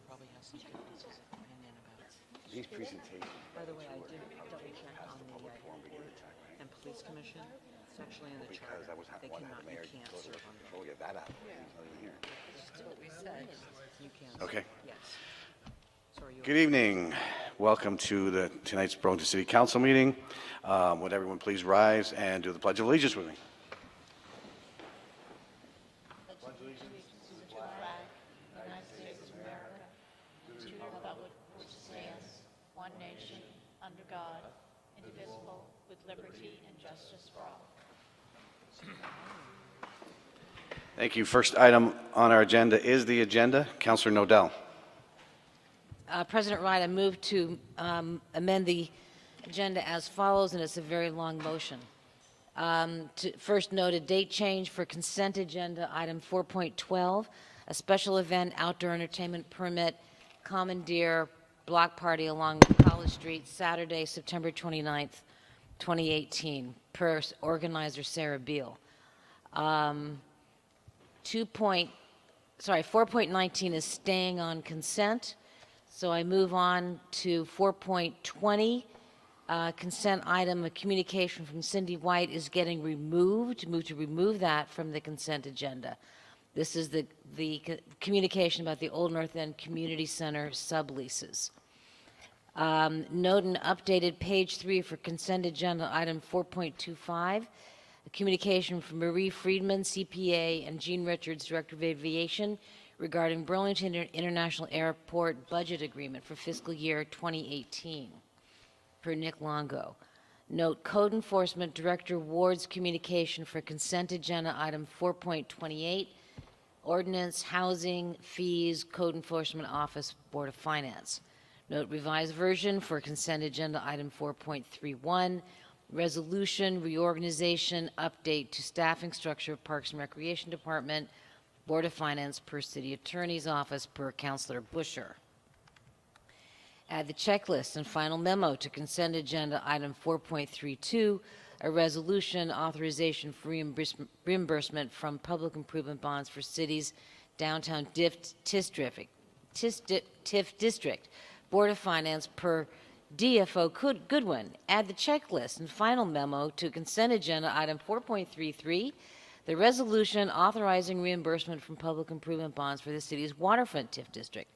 probably has some differences of opinion about. These presentations. By the way, I did double check on the airport and police commission. It's actually in the charter. Because I was They one cannot, the mayor you can't told serve on us, them. "Oh, get that out." He's not even here. That's what we said. You can. Okay. Yes. So are you? Good evening. Welcome to tonight's Burlington City Council meeting. Would everyone please rise and do the Pledge of Allegiance with me? One nation, under God, indivisible, with liberty and justice for all. Thank you. First item on our agenda is the agenda. Councilor Nodell. President Wright, I move to amend the agenda as follows, and it's a very long motion. To first note a date change for consent agenda item 4.12, a special event outdoor entertainment permit, commandeer block party along College Street, Saturday, September 29th, 2018, per organizer Sarah Beal. 4.19 is staying on consent. So I move on to 4.20. Consent item, a communication from Cindy White is getting removed. Move to remove that from the consent agenda. This is the communication about the Old North End Community Center subleases. Note an updated page 3 for consent agenda item 4.25. A communication from Marie Friedman, CPA, and Jean Richards, Director of Aviation, regarding Burlington International Airport budget agreement for fiscal year 2018, per Nick Longo. Note Code Enforcement Director Ward's communication for consent agenda item 4.28, Ordinance, Housing, Fees, Code Enforcement Office, Board of Finance. Note revised version for consent agenda item 4.31, Resolution, Reorganization, Update to Staffing Structure of Parks and Recreation Department, Board of Finance per City Attorney's Office per Councilor Busher. Add the checklist and final memo to consent agenda item 4.32, a resolution authorization for reimbursement from public improvement bonds for cities downtown TIF district, Board of Finance per DFO Goodwin. Add the checklist and final memo to consent agenda item 4.33, the resolution authorizing reimbursement from public improvement bonds for the city's waterfront TIF district.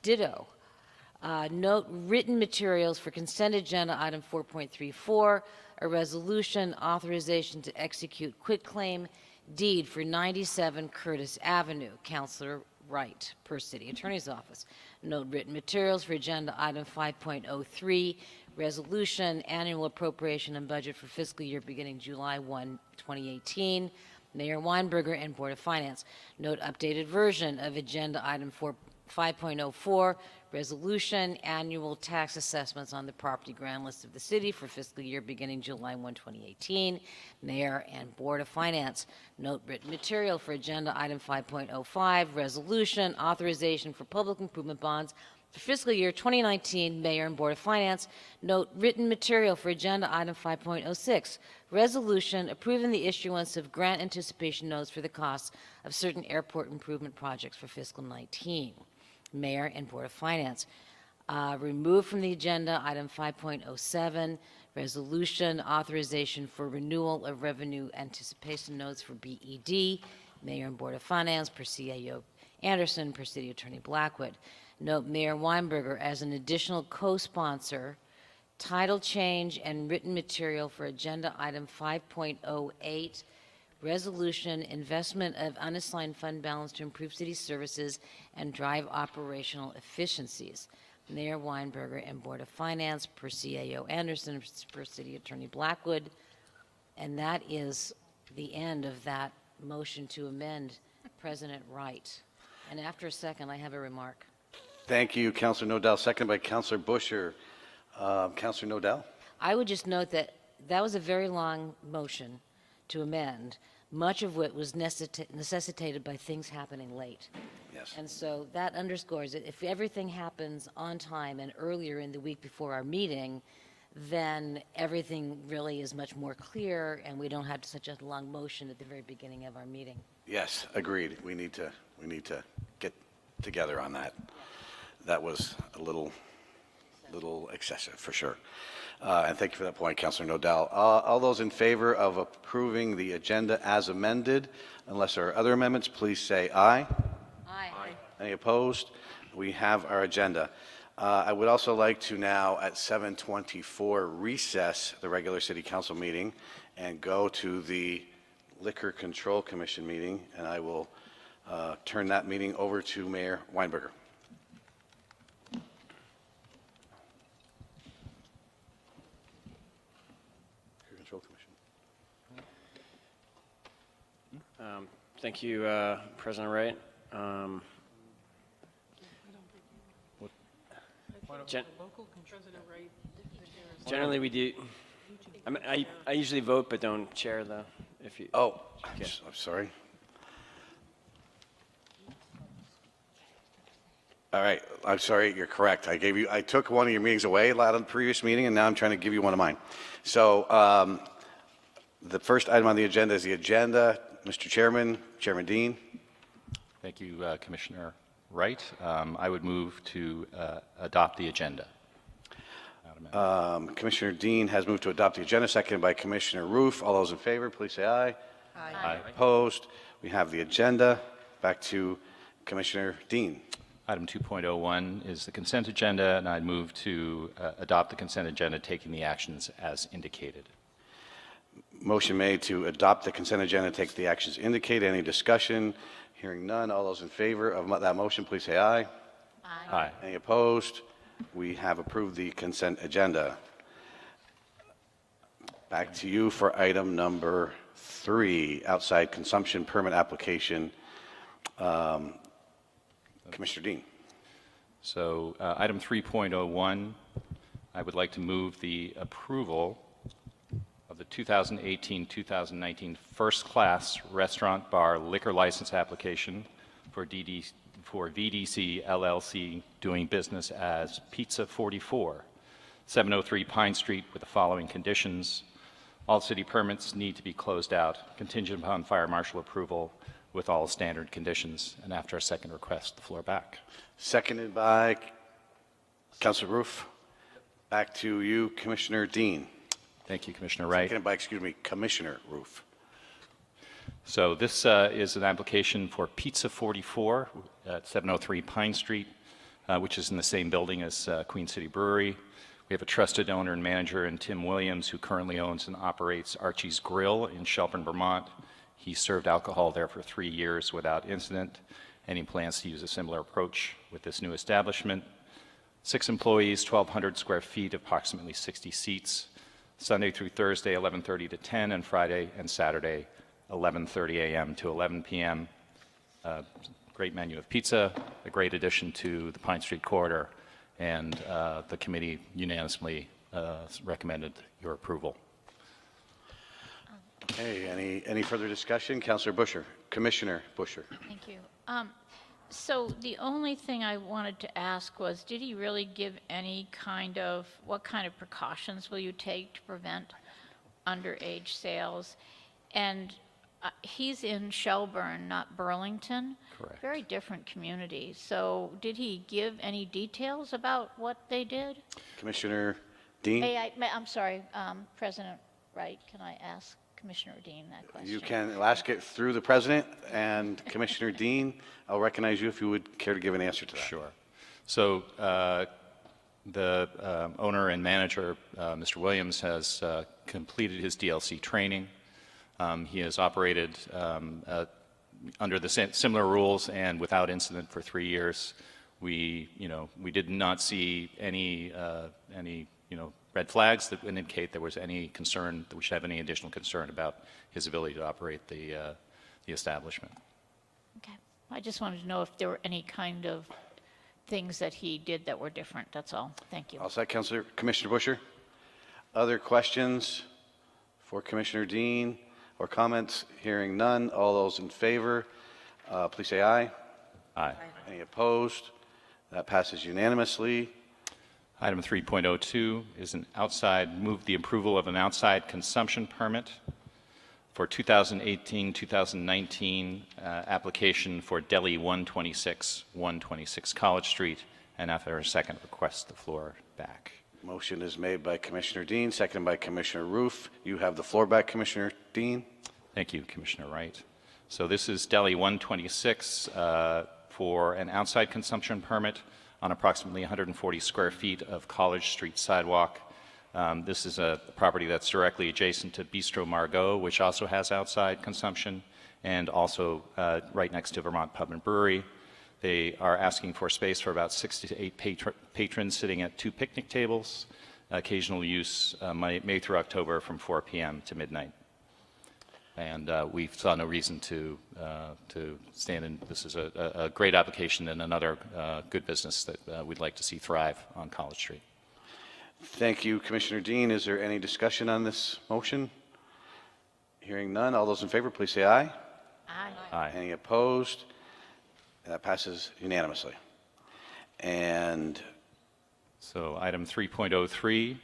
Ditto. Note written materials for consent agenda item 4.34, a resolution authorization to execute quitclaim deed for 97 Curtis Avenue, Councilor Wright, per City Attorney's Office. Note written materials for agenda item 5.03, resolution annual appropriation and budget for fiscal year beginning July 1, 2018, Mayor Weinberger and Board of Finance. Note updated version of agenda item 5.04, resolution annual tax assessments on the property ground list of the city for fiscal year beginning July 1, 2018, Mayor and Board of Finance. Note written material for agenda item 5.05, resolution authorization for public improvement bonds for fiscal year 2019, Mayor and Board of Finance. Note written material for agenda item 5.06, resolution approving the issuance of grant anticipation notes for the costs of certain airport improvement projects for fiscal 19, Mayor and Board of Finance. Removed from the agenda item 5.07, resolution authorization for renewal of revenue anticipation notes for BED, Mayor and Board of Finance per CAO Anderson per City Attorney Blackwood. Note Mayor Weinberger as an additional co-sponsor, title change and written material for agenda item 5.08, resolution investment of unassigned fund balance to improve city services and drive operational efficiencies. Mayor Weinberger and Board of Finance per CAO Anderson per City Attorney Blackwood. And that is the end of that motion to amend, President Wright. And after a second, I have a remark. Thank you, Councilor Nodell. Seconded by Councilor Busher. Councilor Nodell. I would just note that that was a very long motion to amend, much of it was necessitated by things happening late. Yes. And so that underscores it. If everything happens on time and earlier in the week before our meeting, then everything really is much more clear and we don't have such a long motion at the very beginning of our meeting. Yes, agreed. We need to get together on that. that was a little excessive, for sure. And thank you for that point, Councilor Nodell. All those in favor of approving the agenda as amended, unless there are other amendments, please say aye. Aye. Any opposed? We have our agenda. I would also like to now, at 7:24, recess the regular City Council meeting and go to the Liquor Control Commission meeting, and I will turn that meeting over to Mayor Weinberger. Liquor Control Commission. Thank you, President Wright. Generally, we do. I usually vote, but don't chair the. If you. Oh, Okay. I'm sorry. All right, I'm sorry, you're correct. I took one of your meetings away at the previous meeting, and now I'm trying to give you one of mine. So the first item on the agenda is the agenda. Mr. Chairman, Chairman Dean. Thank you, Commissioner Wright. I would move to adopt the agenda. Commissioner Dean has moved to adopt the agenda, seconded by Commissioner Roof. All those in favor, please say aye. Aye. Opposed? We have the agenda. Back to Commissioner Dean. Item 2.01 is the consent agenda, and I'd move to adopt the consent agenda, taking the actions as indicated. Motion made to adopt the consent agenda, take the actions indicated. Any discussion? Hearing none. All those in favor of that motion, please say aye. Aye. Any opposed? We have approved the consent agenda. Back to you for item number 3, outside consumption permit application. Commissioner Dean. So item 3.01, I would like to move the approval of the 2018-2019 first-class restaurant bar liquor license application for VDC LLC doing business as Pizza 44, 703 Pine Street with the following conditions. All city permits need to be closed out, contingent upon fire marshal approval with all standard conditions. And after a second request, the floor back. Seconded by Councilor Roof. Back to you, Commissioner Dean. Thank you, Commissioner Wright. Seconded by, Commissioner Roof. So this is an application for Pizza 44 at 703 Pine Street, which is in the same building as Queen City Brewery. We have a trusted owner and manager in Tim Williams, who currently owns and operates Archie's Grill in Shelburne, Vermont. He served alcohol there for 3 years without incident, and he plans to use a similar approach with this new establishment. 6 employees, 1,200 square feet, approximately 60 seats. Sunday through Thursday, 11:30 to 10, and Friday and Saturday, 11:30 a.m. to 11 p.m. Great menu of pizza, a great addition to the Pine Street corridor, and the committee unanimously recommended your approval. Okay, any further discussion? Councilor Busher, Commissioner Busher. Thank you. So the only thing I wanted to ask was, did he really give any what kind of precautions will you take to prevent underage sales? And he's in Shelburne, not Burlington. Correct. Very different community. So did he give any details about what they did? Commissioner Dean? I'm sorry, President Wright, can I ask Commissioner Dean that question? You can ask it through the president, and Commissioner Dean, I'll recognize you if you would care to give an answer to that. Sure. So the owner and manager, Mr. Williams, has completed his DLC training. He has operated under the similar rules and without incident for 3 years. We did not see any red flags that would indicate there was any concern, that we should have any additional concern about his ability to operate the establishment. Okay. I just wanted to know if there were any kind of things that he did that were different. That's all. Thank you. All set, Commissioner Busher. Other questions for Commissioner Dean or comments? Hearing none. All those in favor, please say aye. Aye. Any opposed? That passes unanimously. Item 3.02 is move the approval of an outside consumption permit for 2018-2019 application for Deli 126 College Street and after a second, request the floor back. Motion is made by Commissioner Dean, seconded by Commissioner Roof. You have the floor back, Commissioner Dean. Thank you, Commissioner Wright. So this is Deli 126 for an outside consumption permit on approximately 140 square feet of College Street sidewalk. This is a property that's directly adjacent to Bistro Margot, which also has outside consumption, and also right next to Vermont Pub and Brewery. They are asking for space for about 6 to 8 patrons sitting at 2 picnic tables. Occasional use May through October from 4 p.m. to midnight. And we saw no reason to stand in. This is a great application and another good business that we'd like to see thrive on College Street. Thank you, Commissioner Dean. Is there any discussion on this motion? Hearing none. All those in favor, please say aye. Aye. Aye. Any opposed? That passes unanimously. And So item 3.03,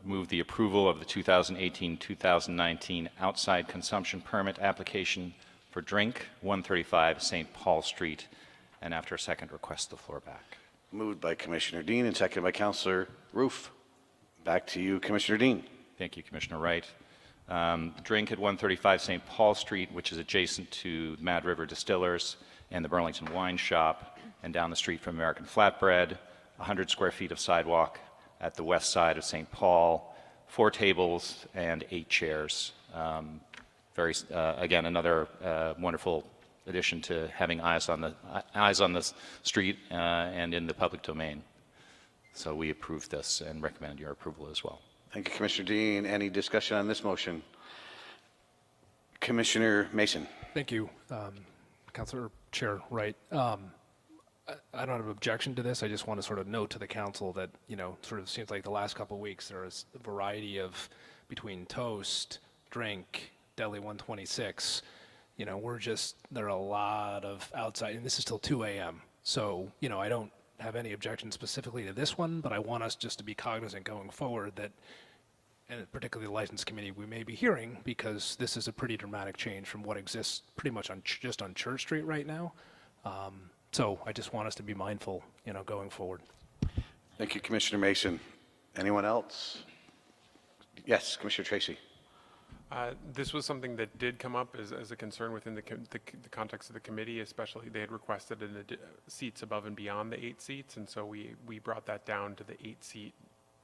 move the approval of the 2018-2019 outside consumption permit application for Drink, 135 St. Paul Street, and after a second, request the floor back. moved by Commissioner Dean and seconded by Councilor Roof. Back to you, Commissioner Dean. Thank you, Commissioner Wright. Drink at 135 St. Paul Street, which is adjacent to Mad River Distillers and the Burlington Wine Shop, and down the street from American Flatbread, 100 square feet of sidewalk at the west side of St. Paul, 4 tables and 8 chairs. Again, another wonderful addition to having eyes on the street and in the public domain. So we approve this and recommend your approval as well. Thank you, Commissioner Dean. Any discussion on this motion? Commissioner Mason. Thank you, Councilor Chair Wright. I don't have an objection to this. I just want to sort of note to the council that, sort of seems like the last couple of weeks there is a variety of between toast, drink, Deli 126. There are a lot of outside, and this is till 2 a.m. So, I don't have any objection specifically to this one, but I want us just to be cognizant going forward that, and particularly the License Committee, we may be hearing, because this is a pretty dramatic change from what exists pretty much just on Church Street right now. So I just want us to be mindful, going forward. Thank you, Commissioner Mason. Anyone else? Yes, Commissioner Tracy. This was something that did come up as a concern within the context of the committee, especially they had requested seats above and beyond the 8 seats, and so we brought that down to the 8-seat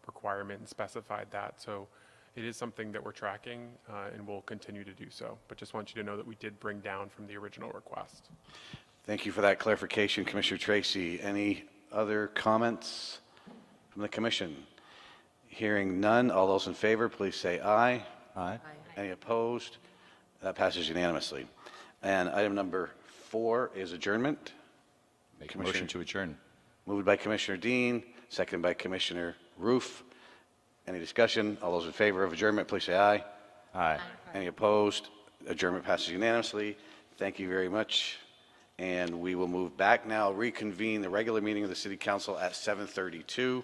requirement and specified that. So it is something that we're tracking and we'll continue to do so. But just want you to know that we did bring down from the original request. Thank you for that clarification, Commissioner Tracy. Any other comments from the commission? Hearing none, all those in favor, please say aye. Aye. Any opposed? That passes unanimously. And item number 4 is adjournment. Make a motion to adjourn. Moved by Commissioner Dean, seconded by Commissioner Roof. Any discussion? All those in favor of adjournment, please say aye. Aye. Any opposed? Adjournment passes unanimously. Thank you very much. And we will move back now, reconvene the regular meeting of the City Council at 7:32.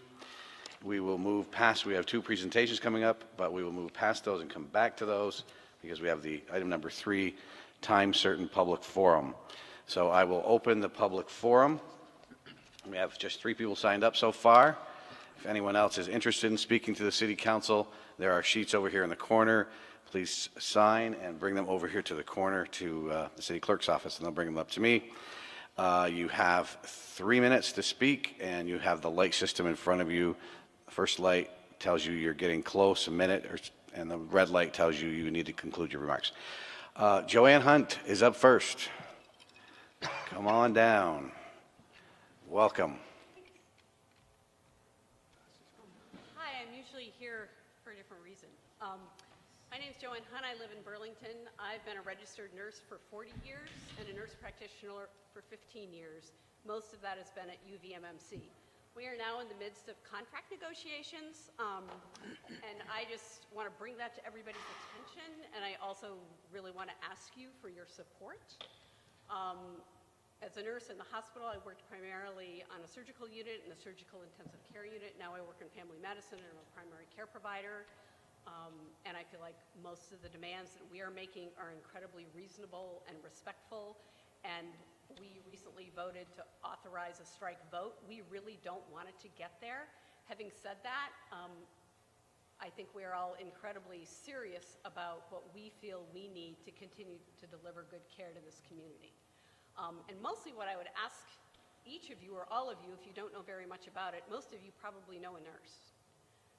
We will move past, we have 2 presentations coming up, but we will move past those and come back to those because we have the item number 3, time certain public forum. So I will open the public forum. We have just 3 people signed up so far. If anyone else is interested in speaking to the City Council, there are sheets over here in the corner. Please sign and bring them over here to the corner to the City Clerk's office, and they'll bring them up to me. You have 3 minutes to speak, and you have the light system in front of you. The first light tells you you're getting close, a minute, and the red light tells you you need to conclude your remarks. Joanne Hunt is up first. Come on down. Welcome. Hi, I'm usually here for a different reason. My name is Joanne Hunt. I live in Burlington. I've been a registered nurse for 40 years and a nurse practitioner for 15 years. Most of that has been at UVMMC. We are now in the midst of contract negotiations, and I just want to bring that to everybody's attention, and I also really want to ask you for your support. As a nurse in the hospital, I worked primarily on a surgical unit and a surgical intensive care unit. Now I work in family medicine and I'm a primary care provider. And I feel like most of the demands that we are making are incredibly reasonable and respectful. And we recently voted to authorize a strike vote. We really don't want it to get there. Having said that, I think we are all incredibly serious about what we feel we need to continue to deliver good care to this community. And mostly what I would ask each of you or all of you, if you don't know very much about it, most of you probably know a nurse.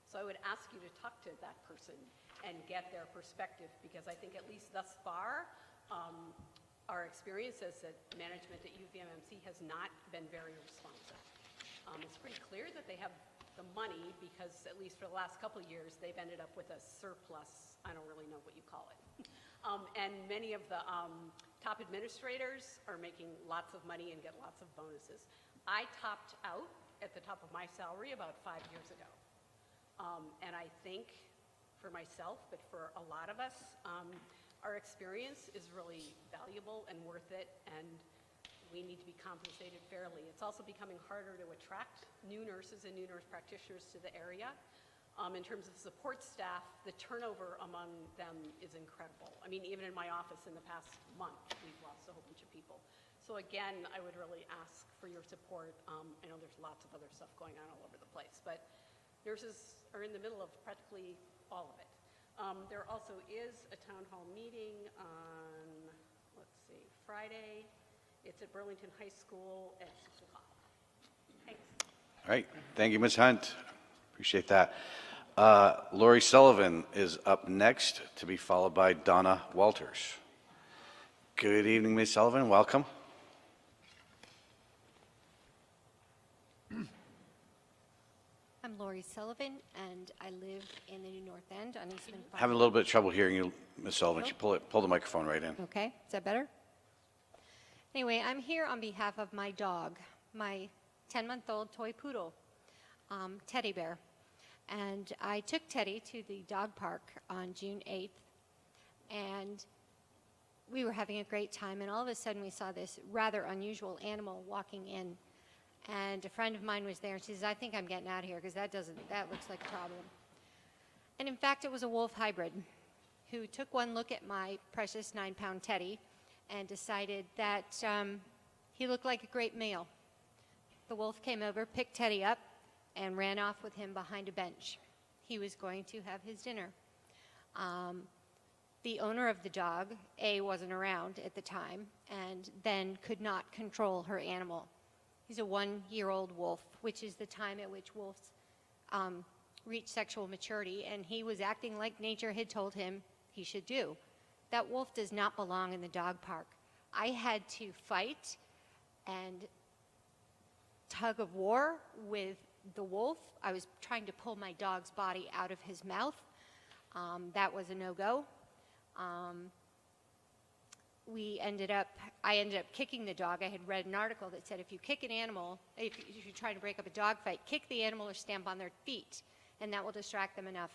So I would ask you to talk to that person and get their perspective, because I think at least thus far, our experience as that management at UVMMC has not been very responsive. It's pretty clear that they have the money, because at least for the last couple of years, they've ended up with a surplus. I don't really know what you call it. And many of the top administrators are making lots of money and get lots of bonuses. I topped out at the top of my salary about 5 years ago. And I think for myself, but for a lot of us, our experience is really valuable and worth it, and we need to be compensated fairly. It's also becoming harder to attract new nurses and new nurse practitioners to the area. In terms of support staff, the turnover among them is incredible. I mean, even in my office in the past month, we've lost a whole bunch of people. So again, I would really ask for your support. I know there's lots of other stuff going on all over the place, but nurses are in the middle of practically all of it. There also is a town hall meeting on, let's see, Friday. It's at Burlington High School at 6 o'clock. Thanks. All right. Thank you, Ms. Hunt. Appreciate that. Lori Sullivan is up next, to be followed by Donna Walters. Good evening, Ms. Sullivan. Welcome. I'm Lori Sullivan, and I live in the New North End on Eastman Farm. Having a little bit of trouble hearing you, Ms. Sullivan. You pull the microphone right in. Okay, is that better? Anyway, I'm here on behalf of my dog, my 10-month-old toy poodle, Teddy Bear. And I took Teddy to the dog park on June 8th, and we were having a great time, and all of a sudden we saw this rather unusual animal walking in. And a friend of mine was there, and she says, I think I'm getting out of here, because that looks like a problem. And in fact, it was a wolf hybrid who took one look at my precious 9-pound Teddy and decided that he looked like a great meal. The wolf came over, picked Teddy up, and ran off with him behind a bench. He was going to have his dinner. The owner of the dog, wasn't around at the time, and then could not control her animal. He's a 1-year-old wolf, which is the time at which wolves reach sexual maturity, and he was acting like nature had told him he should do. That wolf does not belong in the dog park. I had to fight and tug of war with the wolf. I was trying to pull my dog's body out of his mouth. That was a no-go. I ended up kicking the dog. I had read an article that said if you kick an animal, if you're trying to break up a dog fight, kick the animal or stamp on their feet, and that will distract them enough.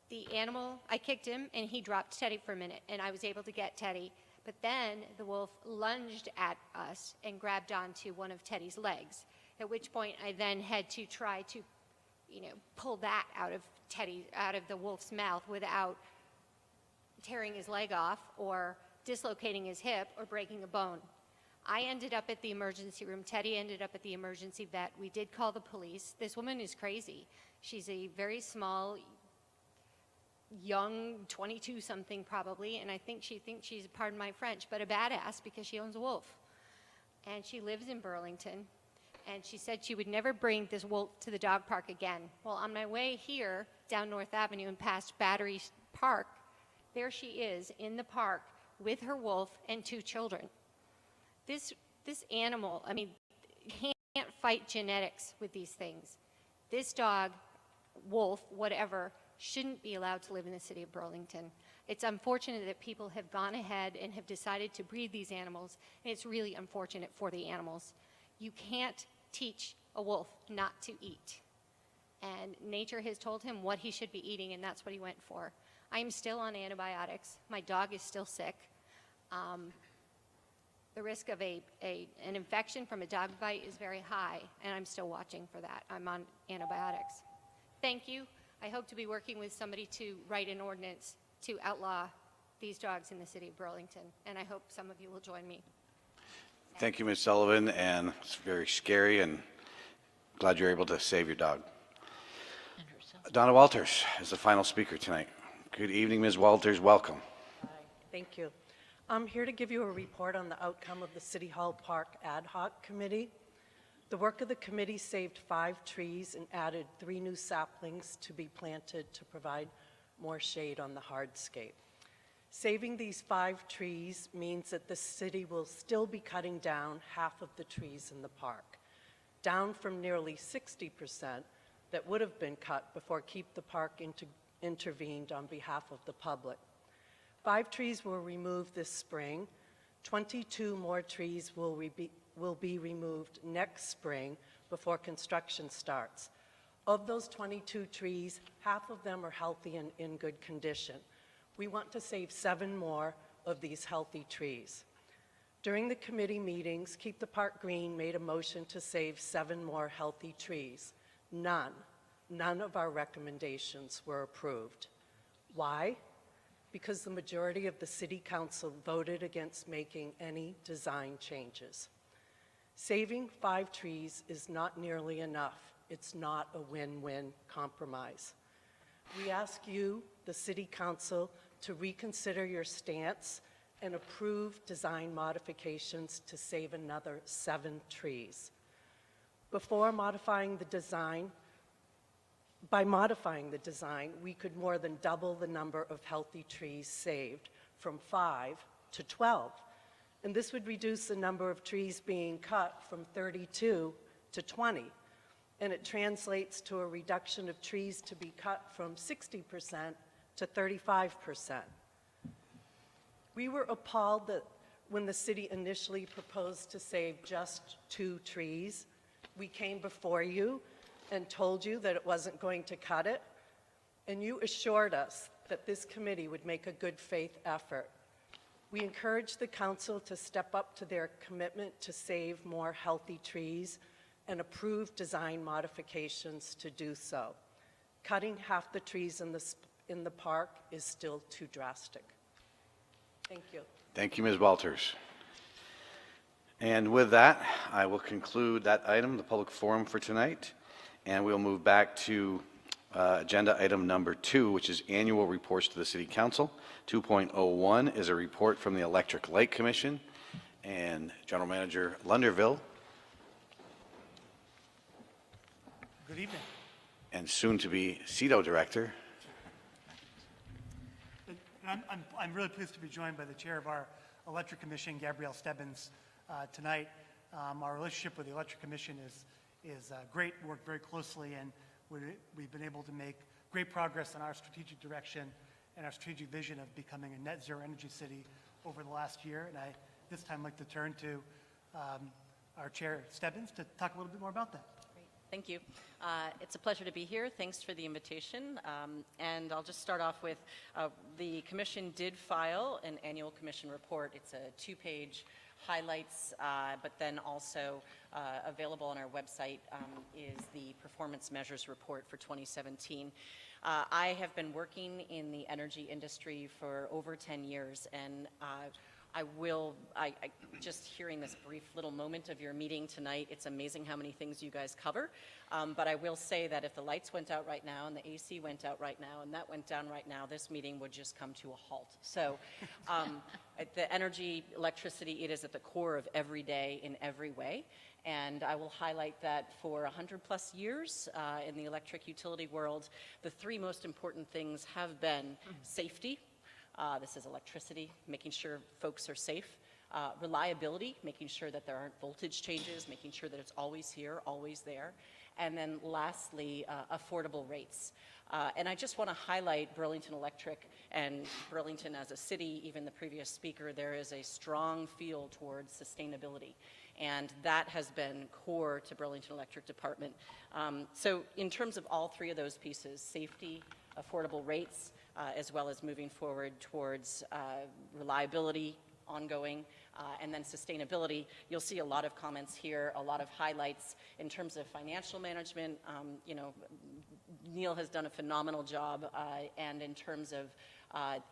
The animal, I kicked him, and he dropped Teddy for a minute, and I was able to get Teddy. But then the wolf lunged at us and grabbed onto one of Teddy's legs, at which point I then had to try to, pull that out of the wolf's mouth without tearing his leg off or dislocating his hip or breaking a bone. I ended up at the emergency room. Teddy ended up at the emergency vet. We did call the police. This woman is crazy. She's a very small, young, 22-something probably, and I think she thinks she's, pardon my French, but a badass because she owns a wolf. And she lives in Burlington, and she said she would never bring this wolf to the dog park again. Well, on my way here, down North Avenue and past Battery Park, there she is in the park with her wolf and 2 children. This animal, can't fight genetics with these things. This dog, wolf, whatever, shouldn't be allowed to live in the city of Burlington. It's unfortunate that people have gone ahead and have decided to breed these animals, and it's really unfortunate for the animals. You can't teach a wolf not to eat. And nature has told him what he should be eating, and that's what he went for. I am still on antibiotics. My dog is still sick. The risk of an infection from a dog bite is very high, and I'm still watching for that. I'm on antibiotics. Thank you. I hope to be working with somebody to write an ordinance to outlaw these dogs in the city of Burlington, and I hope some of you will join me. Thank you, Ms. Sullivan, and it's very scary, and glad you're able to save your dog. And herself. Donna Walters is the final speaker tonight. Good evening, Ms. Walters. Welcome. Hi, thank you. I'm here to give you a report on the outcome of the City Hall Park Ad Hoc Committee. The work of the committee saved 5 trees and added 3 new saplings to be planted to provide more shade on the hardscape. Saving these 5 trees means that the city will still be cutting down half of the trees in the park, down from nearly 60% that would have been cut before Keep the Park intervened on behalf of the public. 5 trees were removed this spring. 22 more trees will be removed next spring before construction starts. Of those 22 trees, half of them are healthy and in good condition. We want to save 7 more of these healthy trees. During the committee meetings, Keep the Park Green made a motion to save 7 more healthy trees. None of our recommendations were approved. Why? Because the majority of the City Council voted against making any design changes. Saving 5 trees is not nearly enough. It's not a win-win compromise. We ask you, the City Council, to reconsider your stance and approve design modifications to save another 7 trees. By modifying the design, we could more than double the number of healthy trees saved from 5 to 12. And this would reduce the number of trees being cut from 32 to 20. And it translates to a reduction of trees to be cut from 60% to 35%. We were appalled that when the city initially proposed to save just 2 trees, we came before you and told you that it wasn't going to cut it, and you assured us that this committee would make a good faith effort. We encourage the council to step up to their commitment to save more healthy trees and approve design modifications to do so. Cutting half the trees in the park is still too drastic. Thank you. Thank you, Ms. Walters. And with that, I will conclude that item, the public forum for tonight, and we'll move back to agenda item number 2, which is annual reports to the City Council. 2.01 is a report from the Electric Light Commission, and General Manager Lunderville, Good evening. and soon to be CETO Director. I'm really pleased to be joined by the chair of our Electric Commission, Gabrielle Stebbins, tonight. Our relationship with the Electric Commission is great. We work very closely, and we've been able to make great progress on our strategic direction and our strategic vision of becoming a net zero energy city over the last year. And I this time like to turn to our chair, Stebbins, to talk a little bit more about that. Thank you. It's a pleasure to be here. Thanks for the invitation. And I'll just start off with the commission did file an annual commission report. It's a 2-page highlights, but then also available on our website is the performance measures report for 2017. I have been working in the energy industry for over 10 years, and just hearing this brief little moment of your meeting tonight, it's amazing how many things you guys cover. But I will say that if the lights went out right now and the AC went out right now and that went down right now, this meeting would just come to a halt. So the energy, electricity, it is at the core of every day in every way. And I will highlight that for 100 plus years in the electric utility world, the 3 most important things have been safety. This is electricity, making sure folks are safe. Reliability, making sure that there aren't voltage changes, making sure that it's always here, always there. And then lastly, affordable rates. And I just want to highlight Burlington Electric and Burlington as a city. Even the previous speaker, there is a strong feel towards sustainability. And that has been core to Burlington Electric Department. So in terms of all 3 of those pieces, safety, affordable rates, as well as moving forward towards reliability, ongoing, and then sustainability. You'll see a lot of comments here, a lot of highlights in terms of financial management. Neil has done a phenomenal job, and in terms of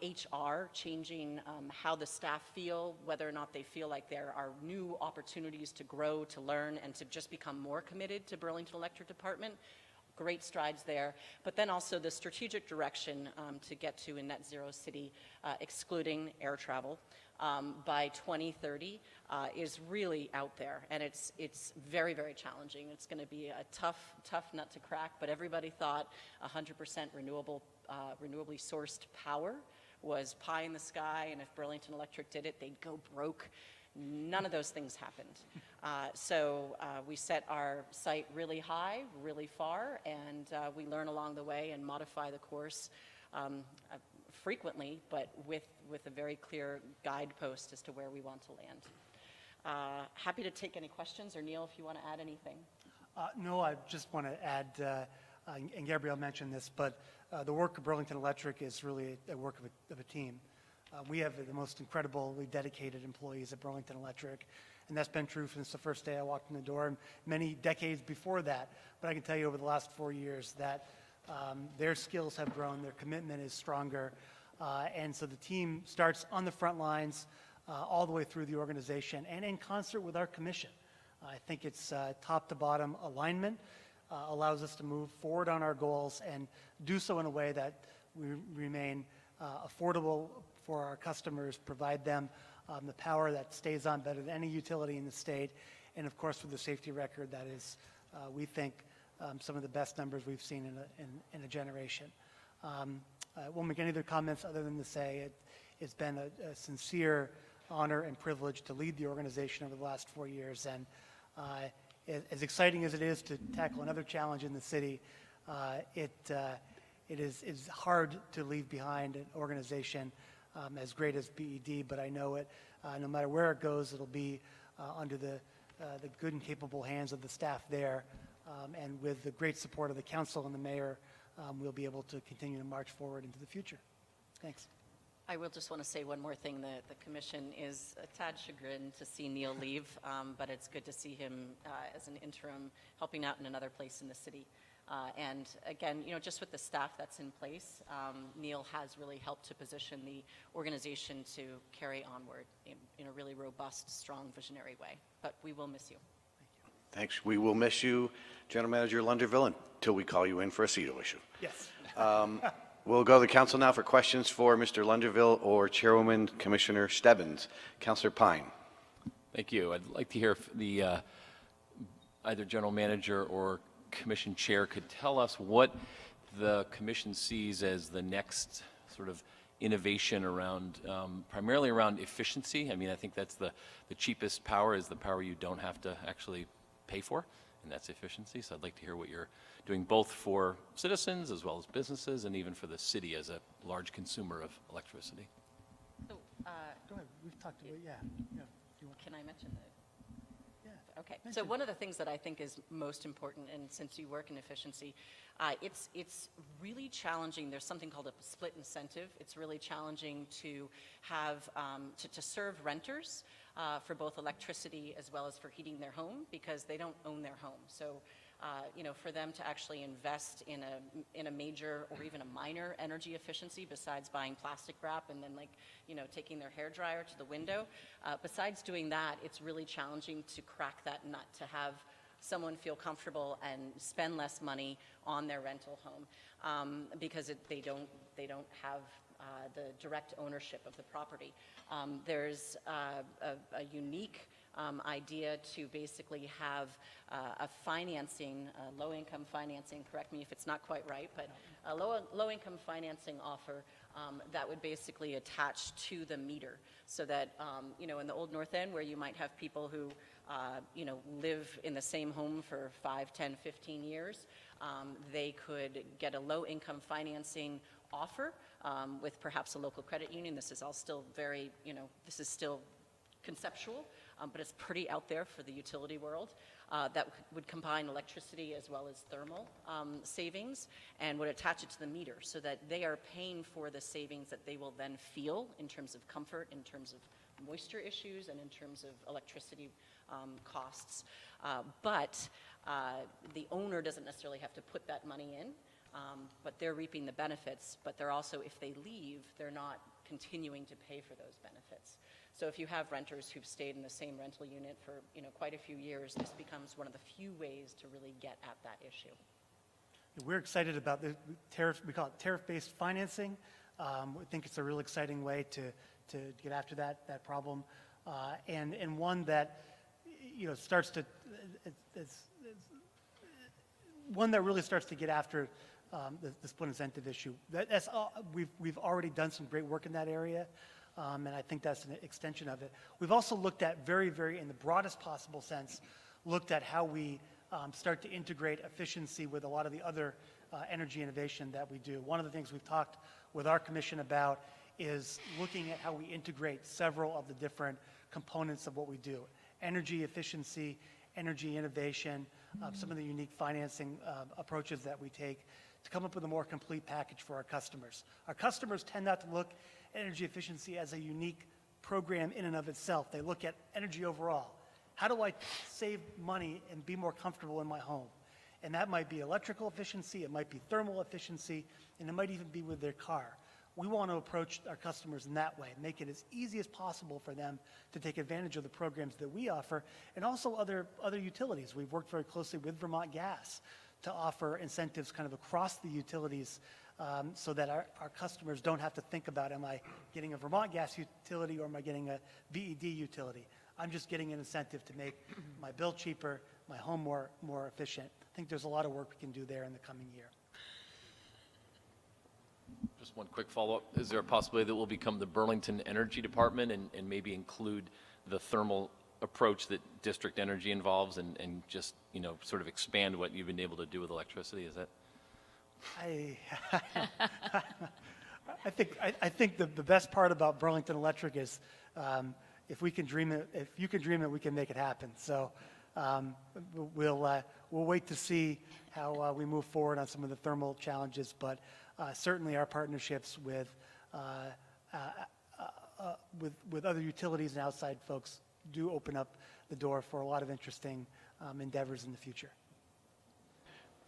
HR, changing how the staff feel, whether or not they feel like there are new opportunities to grow, to learn, and to just become more committed to Burlington Electric Department. Great strides there, but then also the strategic direction to get to a net zero city, excluding air travel, by 2030 is really out there, and it's very, very challenging. It's going to be a tough nut to crack, but everybody thought 100% renewably sourced power was pie in the sky, and if Burlington Electric did it, they'd go broke. None of those things happened. So we set our sight really high, really far, and we learn along the way and modify the course frequently, but with a very clear guidepost as to where we want to land. Happy to take any questions, or Neil, if you want to add anything. No, I just want to add, and Gabrielle mentioned this, but the work of Burlington Electric is really a work of a team. We have the most incredibly dedicated employees at Burlington Electric, and that's been true since the first day I walked in the door, and many decades before that. But I can tell you over the last 4 years that their skills have grown, their commitment is stronger, and so the team starts on the front lines all the way through the organization and in concert with our commission. I think it's top to bottom alignment allows us to move forward on our goals and do so in a way that we remain affordable for our customers, provide them the power that stays on better than any utility in the state, and of course with the safety record that is, we think, some of the best numbers we've seen in a generation. I won't make any other comments other than to say it's been a sincere honor and privilege to lead the organization over the last 4 years, and as exciting as it is to tackle another challenge in the city, it is hard to leave behind an organization as great as BED, but I know it, no matter where it goes, it'll be under the good and capable hands of the staff there, and with the great support of the council and the mayor, we'll be able to continue to march forward into the future. Thanks. I will just want to say one more thing. The commission is a tad chagrined to see Neil leave, but it's good to see him as an interim helping out in another place in the city. And again, just with the staff that's in place, Neil has really helped to position the organization to carry onward in a really robust, strong, visionary way. But we will miss you. Thanks. We will miss you, General Manager Lunderville, until we call you in for a CETO issue. Yes. We'll go to the council now for questions for Mr. Lunderville or Chairwoman Commissioner Stebbins. Councilor Pine. Thank you. I'd like to hear if the either General Manager or Commission Chair could tell us what the Commission sees as the next sort of innovation around, primarily around efficiency. I mean, I think that's the cheapest power is the power you don't have to actually pay for, and that's efficiency. So I'd like to hear what you're doing both for citizens as well as businesses and even for the city as a large consumer of electricity. So, Go ahead. We've talked about can I mention that? Yeah. Okay. So one of the things that I think is most important, and since you work in efficiency, it's really challenging. There's something called a split incentive. It's really challenging to have to serve renters for both electricity as well as for heating their home because they don't own their home. So for them to actually invest in a major or even a minor energy efficiency besides buying plastic wrap and then taking their hairdryer to the window, besides doing that, it's really challenging to crack that nut, to have someone feel comfortable and spend less money on their rental home because they don't have the direct ownership of the property. There's a unique idea to basically have a financing, low-income financing, correct me if it's not quite right, but a low-income financing offer that would basically attach to the meter so that, in the Old North End where you might have people who, live in the same home for 5, 10, 15 years, they could get a low-income financing offer with perhaps a local credit union. This is all still very, this is still conceptual, but it's pretty out there for the utility world that would combine electricity as well as thermal savings and would attach it to the meter so that they are paying for the savings that they will then feel in terms of comfort, in terms of moisture issues, and in terms of electricity costs. But the owner doesn't necessarily have to put that money in. but they're reaping the benefits, but they're also, if they leave, they're not continuing to pay for those benefits. So if you have renters who've stayed in the same rental unit for quite a few years, this becomes one of the few ways to really get at that issue. We're excited about the tariff. We call it tariff-based financing. We think it's a real exciting way to get after that problem, and one that starts to one that really starts to get after the split incentive issue. That's we've already done some great work in that area. And I think that's an extension of it. We've also looked at very, in the broadest possible sense, looked at how we start to integrate efficiency with a lot of the other energy innovation that we do. One of the things we've talked with our commission about is looking at how we integrate several of the different components of what we do. Energy efficiency, energy innovation, some of the unique financing approaches that we take to come up with a more complete package for our customers. Our customers tend not to look at energy efficiency as a unique program in and of itself. They look at energy overall. How do I save money and be more comfortable in my home? And that might be electrical efficiency, it might be thermal efficiency, and it might even be with their car. We want to approach our customers in that way, make it as easy as possible for them to take advantage of the programs that we offer, and also other utilities. We've worked very closely with Vermont Gas to offer incentives kind of across the utilities so that our customers don't have to think about, am I getting a Vermont Gas utility or am I getting a BED utility? I'm just getting an incentive to make my bill cheaper, my home more efficient. I think there's a lot of work we can do there in the coming year. Just one quick follow-up. Is there a possibility that we'll become the Burlington Energy Department and maybe include the thermal approach that district energy involves and just, sort of expand what you've been able to do with electricity? Is that? I think the best part about Burlington Electric is if you can dream it, we can make it happen. So we'll wait to see how we move forward on some of the thermal challenges, but certainly our partnerships with other utilities and outside folks do open up the door for a lot of interesting endeavors in the future.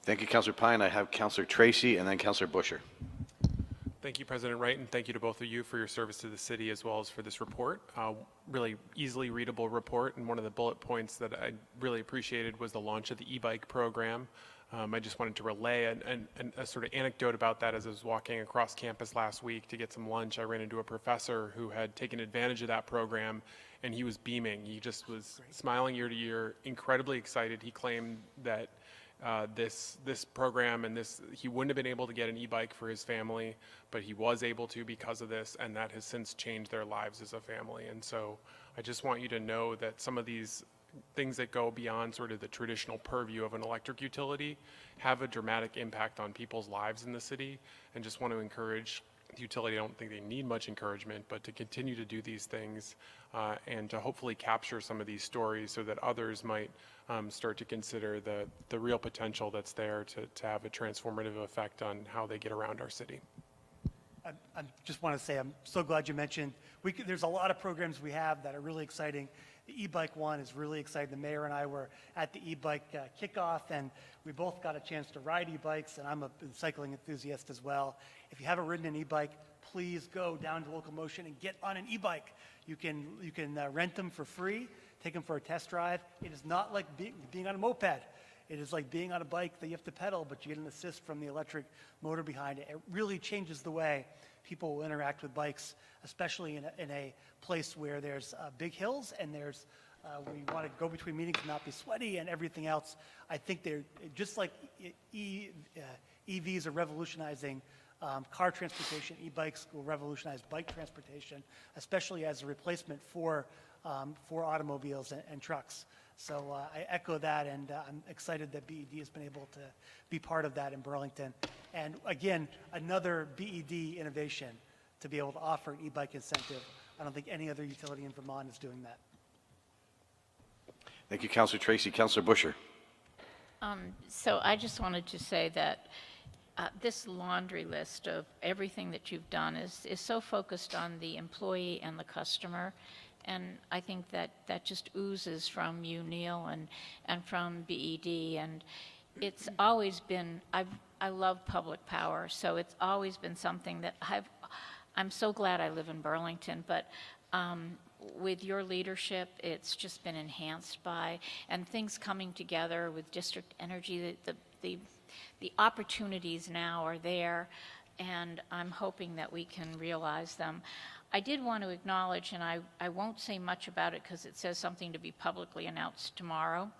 Thank you, Councilor Pine. I have Councilor Tracy and then Councilor Busher. Thank you, President Wright, and thank you to both of you for your service to the city as well as for this report. Really easily readable report, and one of the bullet points that I really appreciated was the launch of the e-bike program. I just wanted to relay a sort of anecdote about that. As I was walking across campus last week to get some lunch, I ran into a professor who had taken advantage of that program, and he was beaming. He just was smiling ear to ear, incredibly excited. He claimed that this program and he wouldn't have been able to get an e-bike for his family, but he was able to because of this, and that has since changed their lives as a family. And so I just want you to know that some of these things that go beyond sort of the traditional purview of an electric utility have a dramatic impact on people's lives in the city, and just want to encourage the utility. I don't think they need much encouragement, but to continue to do these things and to hopefully capture some of these stories so that others might start to consider the real potential that's there to have a transformative effect on how they get around our city. I just want to say I'm so glad you mentioned, there's a lot of programs we have that are really exciting. The e-bike one is really exciting. The mayor and I were at the e-bike kickoff, and we both got a chance to ride e-bikes, and I'm a cycling enthusiast as well. If you haven't ridden an e-bike, please go down to Local Motion and get on an e-bike. You can rent them for free, take them for a test drive. It is not like being on a moped. It is like being on a bike that you have to pedal, but you get an assist from the electric motor behind it. It really changes the way people will interact with bikes, especially in a place where there's big hills and there's where you want to go between meetings and not be sweaty and everything else. I think they're just like EVs are revolutionizing car transportation. E-bikes will revolutionize bike transportation, especially as a replacement for automobiles and trucks. So I echo that, and I'm excited that BED has been able to be part of that in Burlington. And again, another BED innovation to be able to offer an e-bike incentive. I don't think any other utility in Vermont is doing that. Thank you, Councilor Tracy. Councilor Busher. So I just wanted to say that this laundry list of everything that you've done is so focused on the employee and the customer. And I think that just oozes from you, Neil, and from BED. And it's always been, I love public power, so it's always been something that I'm so glad I live in Burlington, but with your leadership, it's just been enhanced by, and things coming together with district energy, the opportunities now are there, and I'm hoping that we can realize them. I did want to acknowledge, and I won't say much about it because it says something to be publicly announced tomorrow,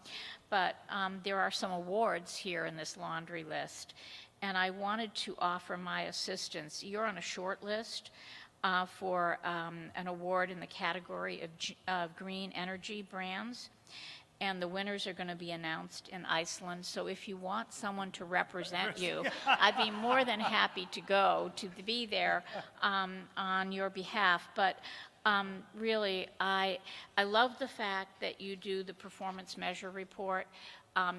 but there are some awards here in this laundry list, and I wanted to offer my assistance. You're on a short list for an award in the category of green energy brands, and the winners are going to be announced in Iceland. So if you want someone to represent you, I'd be more than happy to go to be there on your behalf. But really, I love the fact that you do the performance measure report.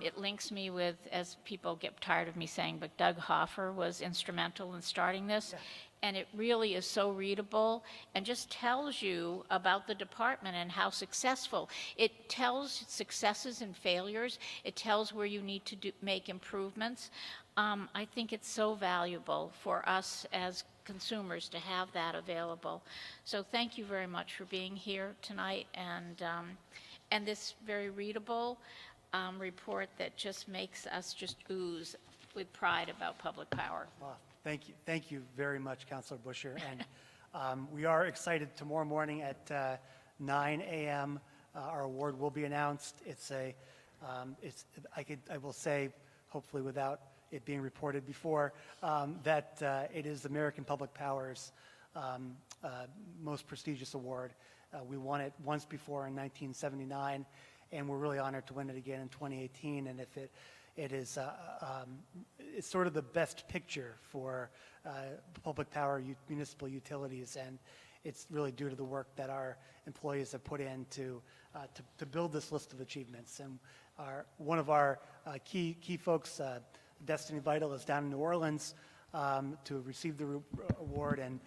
It links me with, as people get tired of me saying, but Doug Hoffer was instrumental in starting this. Yeah. And it really is so readable and just tells you about the department and how successful. It tells successes and failures. It tells where you need to make improvements. I think it's so valuable for us as consumers to have that available. So thank you very much for being here tonight and this very readable report that just makes us just ooze with pride about public power. Wow. Thank you very much, Councilor Busher. And we are excited. Tomorrow morning at 9 a.m. Our award will be announced. I will say, hopefully without it being reported before, that it is American Public Power's most prestigious award. We won it once before in 1979, and we're really honored to win it again in 2018. And if it is it's sort of the best picture for public power municipal utilities, and it's really due to the work that our employees have put in to build this list of achievements. And one of our key folks, Destiny Vital, is down in New Orleans to receive the award, and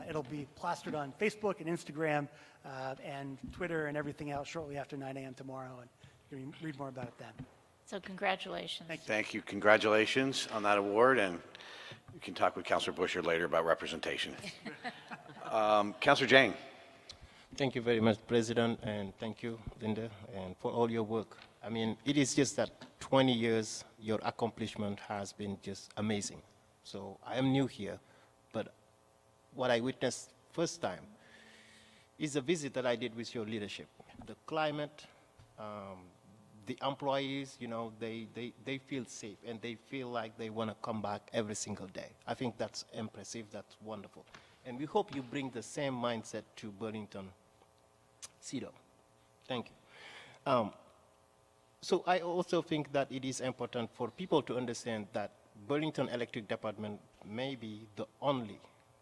it'll be plastered on Facebook and Instagram and Twitter and everything else shortly after 9 a.m. tomorrow, and you can read more about it then. So congratulations. Thank you. Congratulations on that award, and you can talk with Councilor Busher later about representation. Councilor Jane. Thank you very much, President, and thank you, Linda, and for all your work. I mean, it is just that 20 years, your accomplishment has been just amazing. So I am new here, but what I witnessed first time is a visit that I did with your leadership. The climate, the employees, you know, they feel safe and they feel like they want to come back every single day. I think that's impressive, that's wonderful. And we hope you bring the same mindset to Burlington CEDO. Thank you. So I also think that it is important for people to understand that Burlington Electric Department may be the only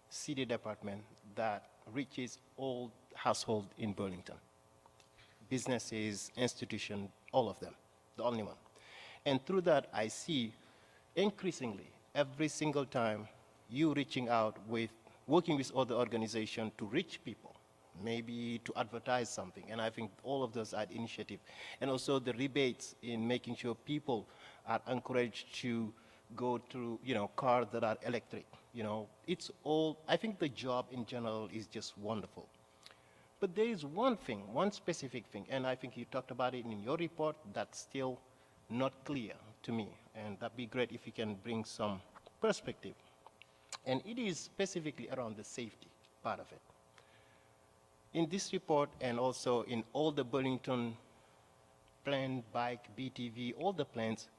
city department that reaches all households in Burlington. Businesses, institutions, all of them, the only one. And through that, I see increasingly, every single time, you reaching out with, working with other organizations to reach people, maybe to advertise something. And I think all of those are initiatives. And also the rebates in making sure people are encouraged to go through, you know, cars that are electric. You know, it's all, I think the job in general is just wonderful. But there is one thing, one specific thing, and I think you talked about it in your report, that's still not clear to me. And that'd be great if you can bring some perspective. And it is specifically around the safety part of it. In this report, and also in all the Burlington plan, bike, BTV, all the plans,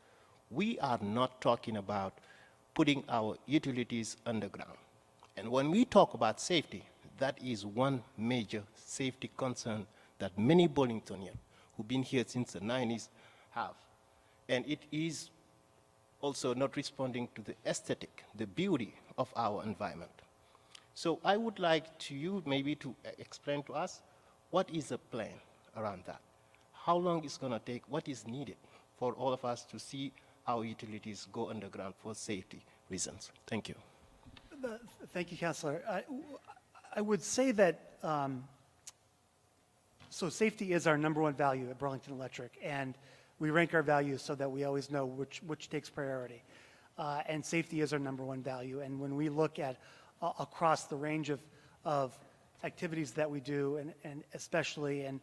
we are not talking about putting our utilities underground. And when we talk about safety, that is one major safety concern that many Burlingtonians who've been here since the 90s have. And it is also not responding to the aesthetic, the beauty of our environment. So I would like to you maybe to explain to us what is the plan around that? How long it's going to take? What is needed for all of us to see our utilities go underground for safety reasons? Thank you. Thank you, Councilor. I would say that, so safety is our #1 value at Burlington Electric, and we rank our values so that we always know which takes priority. And safety is our number one value. And when we look at across the range of activities that we do, and especially in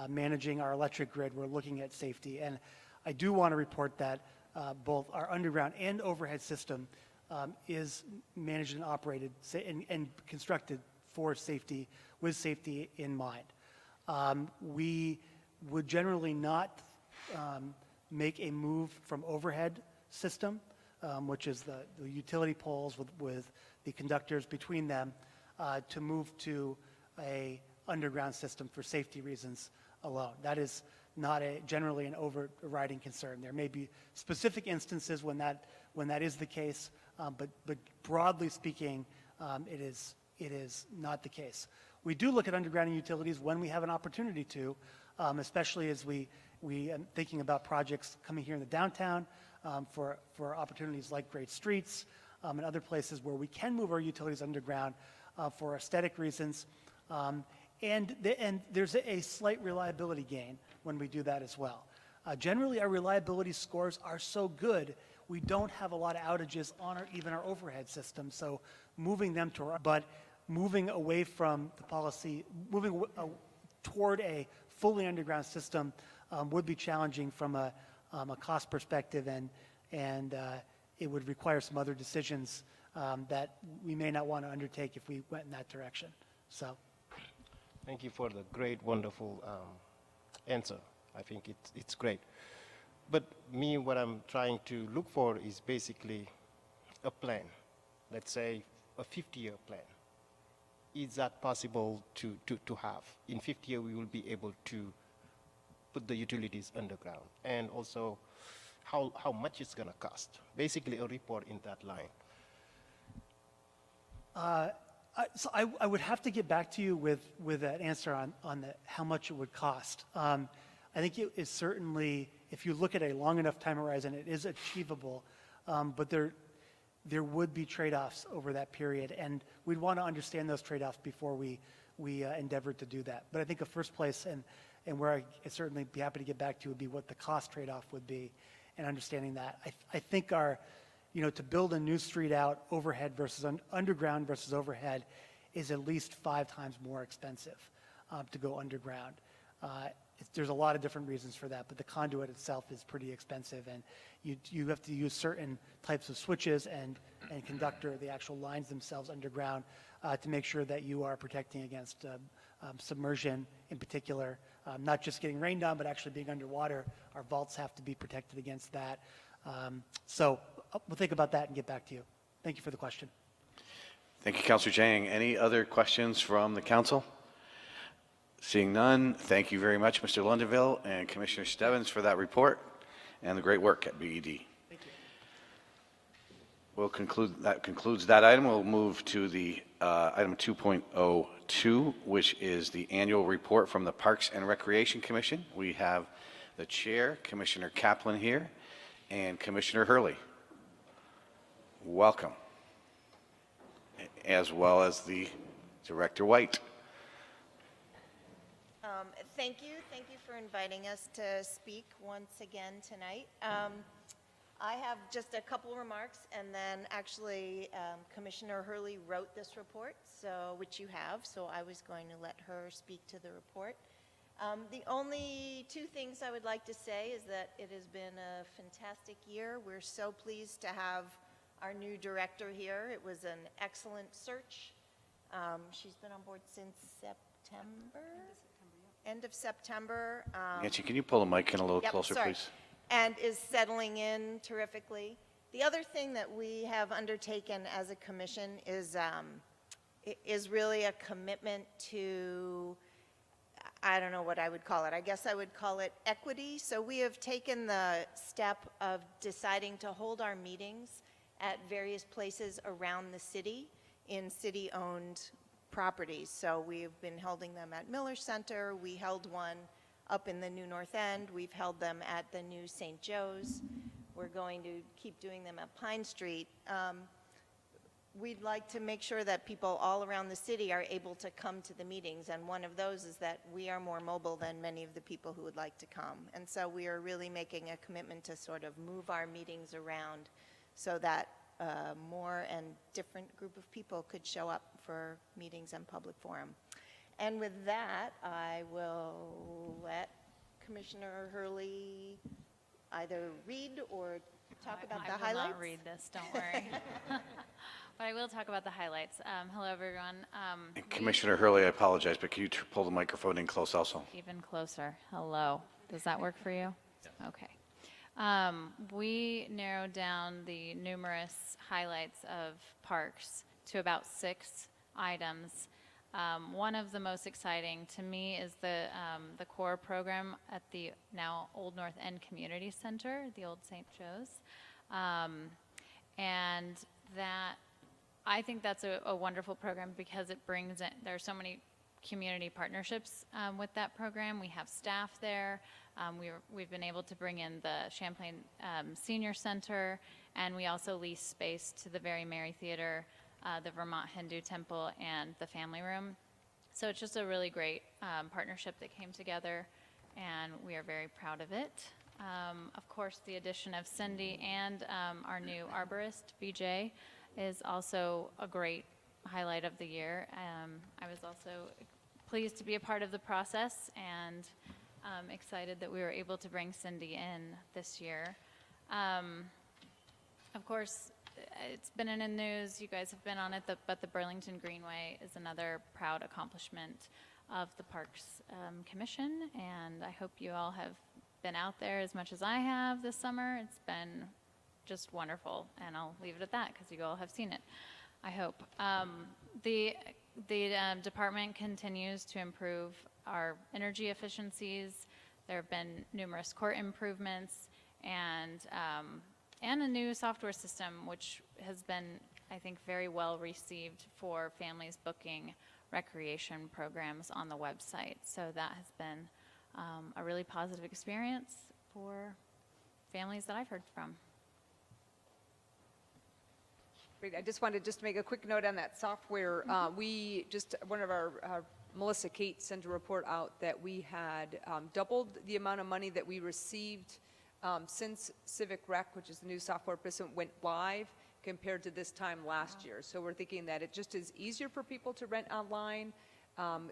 managing our electric grid, we're looking at safety. And I do want to report that both our underground and overhead system is managed and operated and constructed for safety, with safety in mind. We would generally not make a move from overhead system, which is the utility poles with the conductors between them, to move to a underground system for safety reasons alone. That is not generally an overriding concern. There may be specific instances when that is the case, but broadly speaking, it is not the case. We do look at underground utilities when we have an opportunity to, especially as we thinking about projects coming here in the downtown, for opportunities like Great Streets and other places where we can move our utilities underground for aesthetic reasons. And there's a slight reliability gain when we do that as well. Generally, our reliability scores are so good, we don't have a lot of outages on even our overhead system. So moving them but moving away from the policy, moving toward a fully underground system would be challenging from a cost perspective, and it would require some other decisions that we may not want to undertake if we went in that direction. So. Thank you for the great, wonderful answer. I think it's great. But me, what I'm trying to look for is basically a plan. Let's say a 50-year plan. Is that possible to have? In 50 years, we will be able to put the utilities underground. And also, how much it's going to cost. Basically, a report in that line. So I would have to get back to you with an answer on how much it would cost. I think it is certainly, if you look at a long enough time horizon, it is achievable, but there would be trade-offs over that period, and we'd want to understand those trade-offs before we endeavor to do that. But I think a first place, and where I'd certainly be happy to get back to, would be what the cost trade-off would be, and understanding that. I think to build a new street out overhead versus underground versus overhead is at least 5 times more expensive to go underground. There's a lot of different reasons for that, but the conduit itself is pretty expensive, and you have to use certain types of switches and conductor, the actual lines themselves underground, to make sure that you are protecting against submersion in particular, not just getting rained on, but actually being underwater. Our vaults have to be protected against that. So we'll think about that and get back to you. Thank you for the question. Thank you, Councilor Chang. Any other questions from the council? Seeing none, thank you very much, Mr. Lundeville and Commissioner Stebbins, for that report and the great work at BED. Thank you. That concludes that item. We'll move to the item 2.02, which is the annual report from the Parks and Recreation Commission. We have the chair, Commissioner Kaplan, here, and Commissioner Hurley. Welcome, as well as the Director White. Thank you for inviting us to speak once again tonight. I have just a couple remarks, and then actually Commissioner Hurley wrote this report, which you have, so I was going to let her speak to the report. The only 2 things I would like to say is that it has been a fantastic year. We're so pleased to have our new director here. It was an excellent search. She's been on board since September? End of September. Nancy, can you pull the mic in a little Yep, closer, sorry. please? And is settling in terrifically. The other thing that we have undertaken as a commission is really a commitment to, I don't know what I would call it. I guess I would call it equity. So we have taken the step of deciding to hold our meetings at various places around the city in city-owned properties. So we've been holding them at Miller Center. We held one up in the new North End. We've held them at the new St. Joe's. We're going to keep doing them at Pine Street. we'd like to make sure that people all around the city are able to come to the meetings, and one of those is that we are more mobile than many of the people who would like to come. And so we are really making a commitment to sort of move our meetings around so that more and different group of people could show up for meetings and public forum. And with that, I will let Commissioner Hurley either read or talk about the highlights. I will not read this, don't worry. But I will talk about the highlights. Hello, everyone. And Commissioner Hurley, I apologize, but can you pull the microphone in close also? Even closer. Hello. Does that work for you? Okay. We narrowed down the numerous highlights of parks to about 6 items. One of the most exciting to me is the core program at the now Old North End Community Center, the old St. Joe's. And that, I think that's a wonderful program because it brings in, there are so many community partnerships with that program. We have staff there. We've been able to bring in the Champlain Senior Center, and we also lease space to the Very Merry Theater, the Vermont Hindu Temple, and the Family Room. So it's just a really great partnership that came together, and we are very proud of it. Of course, the addition of Cindy and our new arborist, BJ, is also a great highlight of the year. I was also pleased to be a part of the process and excited that we were able to bring Cindy in this year. Of course, it's been in the news, you guys have been on it, but the Burlington Greenway is another proud accomplishment of the Parks Commission, and I hope you all have been out there as much as I have this summer. It's been just wonderful, and I'll leave it at that because you all have seen it, I hope. The department continues to improve our energy efficiencies. There have been numerous court improvements and a new software system, which has been, I think, very well received for families booking recreation programs on the website. So that has been a really positive experience for families that I've heard from. Great. I just wanted to make a quick note on that software. One of our, Melissa Kate sent a report out that we had doubled the amount of money that we received since Civic Rec, which is the new software system, went live compared to this time last year. So we're thinking that it just is easier for people to rent online.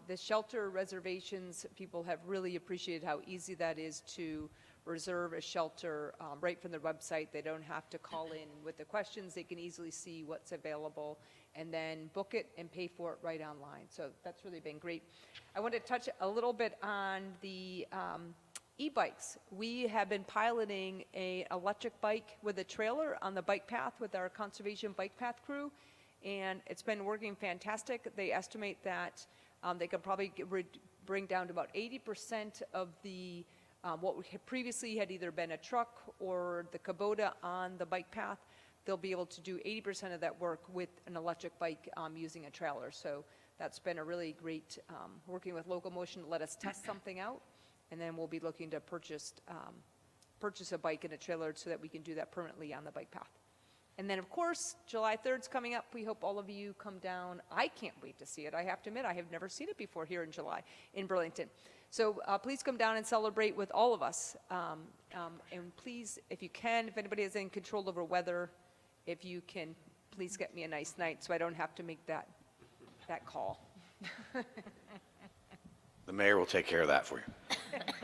The shelter reservations, people have really appreciated how easy that is to reserve a shelter right from their website. They don't have to call in with the questions. They can easily see what's available and then book it and pay for it right online. So that's really been great. I want to touch a little bit on the e-bikes. We have been piloting an electric bike with a trailer on the bike path with our conservation bike path crew, and it's been working fantastic. They estimate that they could probably bring down to about 80% of the what previously had either been a truck or the Kubota on the bike path. They'll be able to do 80% of that work with an electric bike using a trailer. So that's been a really great working with Locomotion to let us test something out, and then we'll be looking to purchase a bike and a trailer so that we can do that permanently on the bike path. And then, of course, July 3rd is coming up. We hope all of you come down. I can't wait to see it. I have to admit, I have never seen it before here in July in Burlington. So please come down and celebrate with all of us. And please, if you can, if anybody has any control over weather, if you can, please get me a nice night so I don't have to make that call. The mayor will take care of that for you.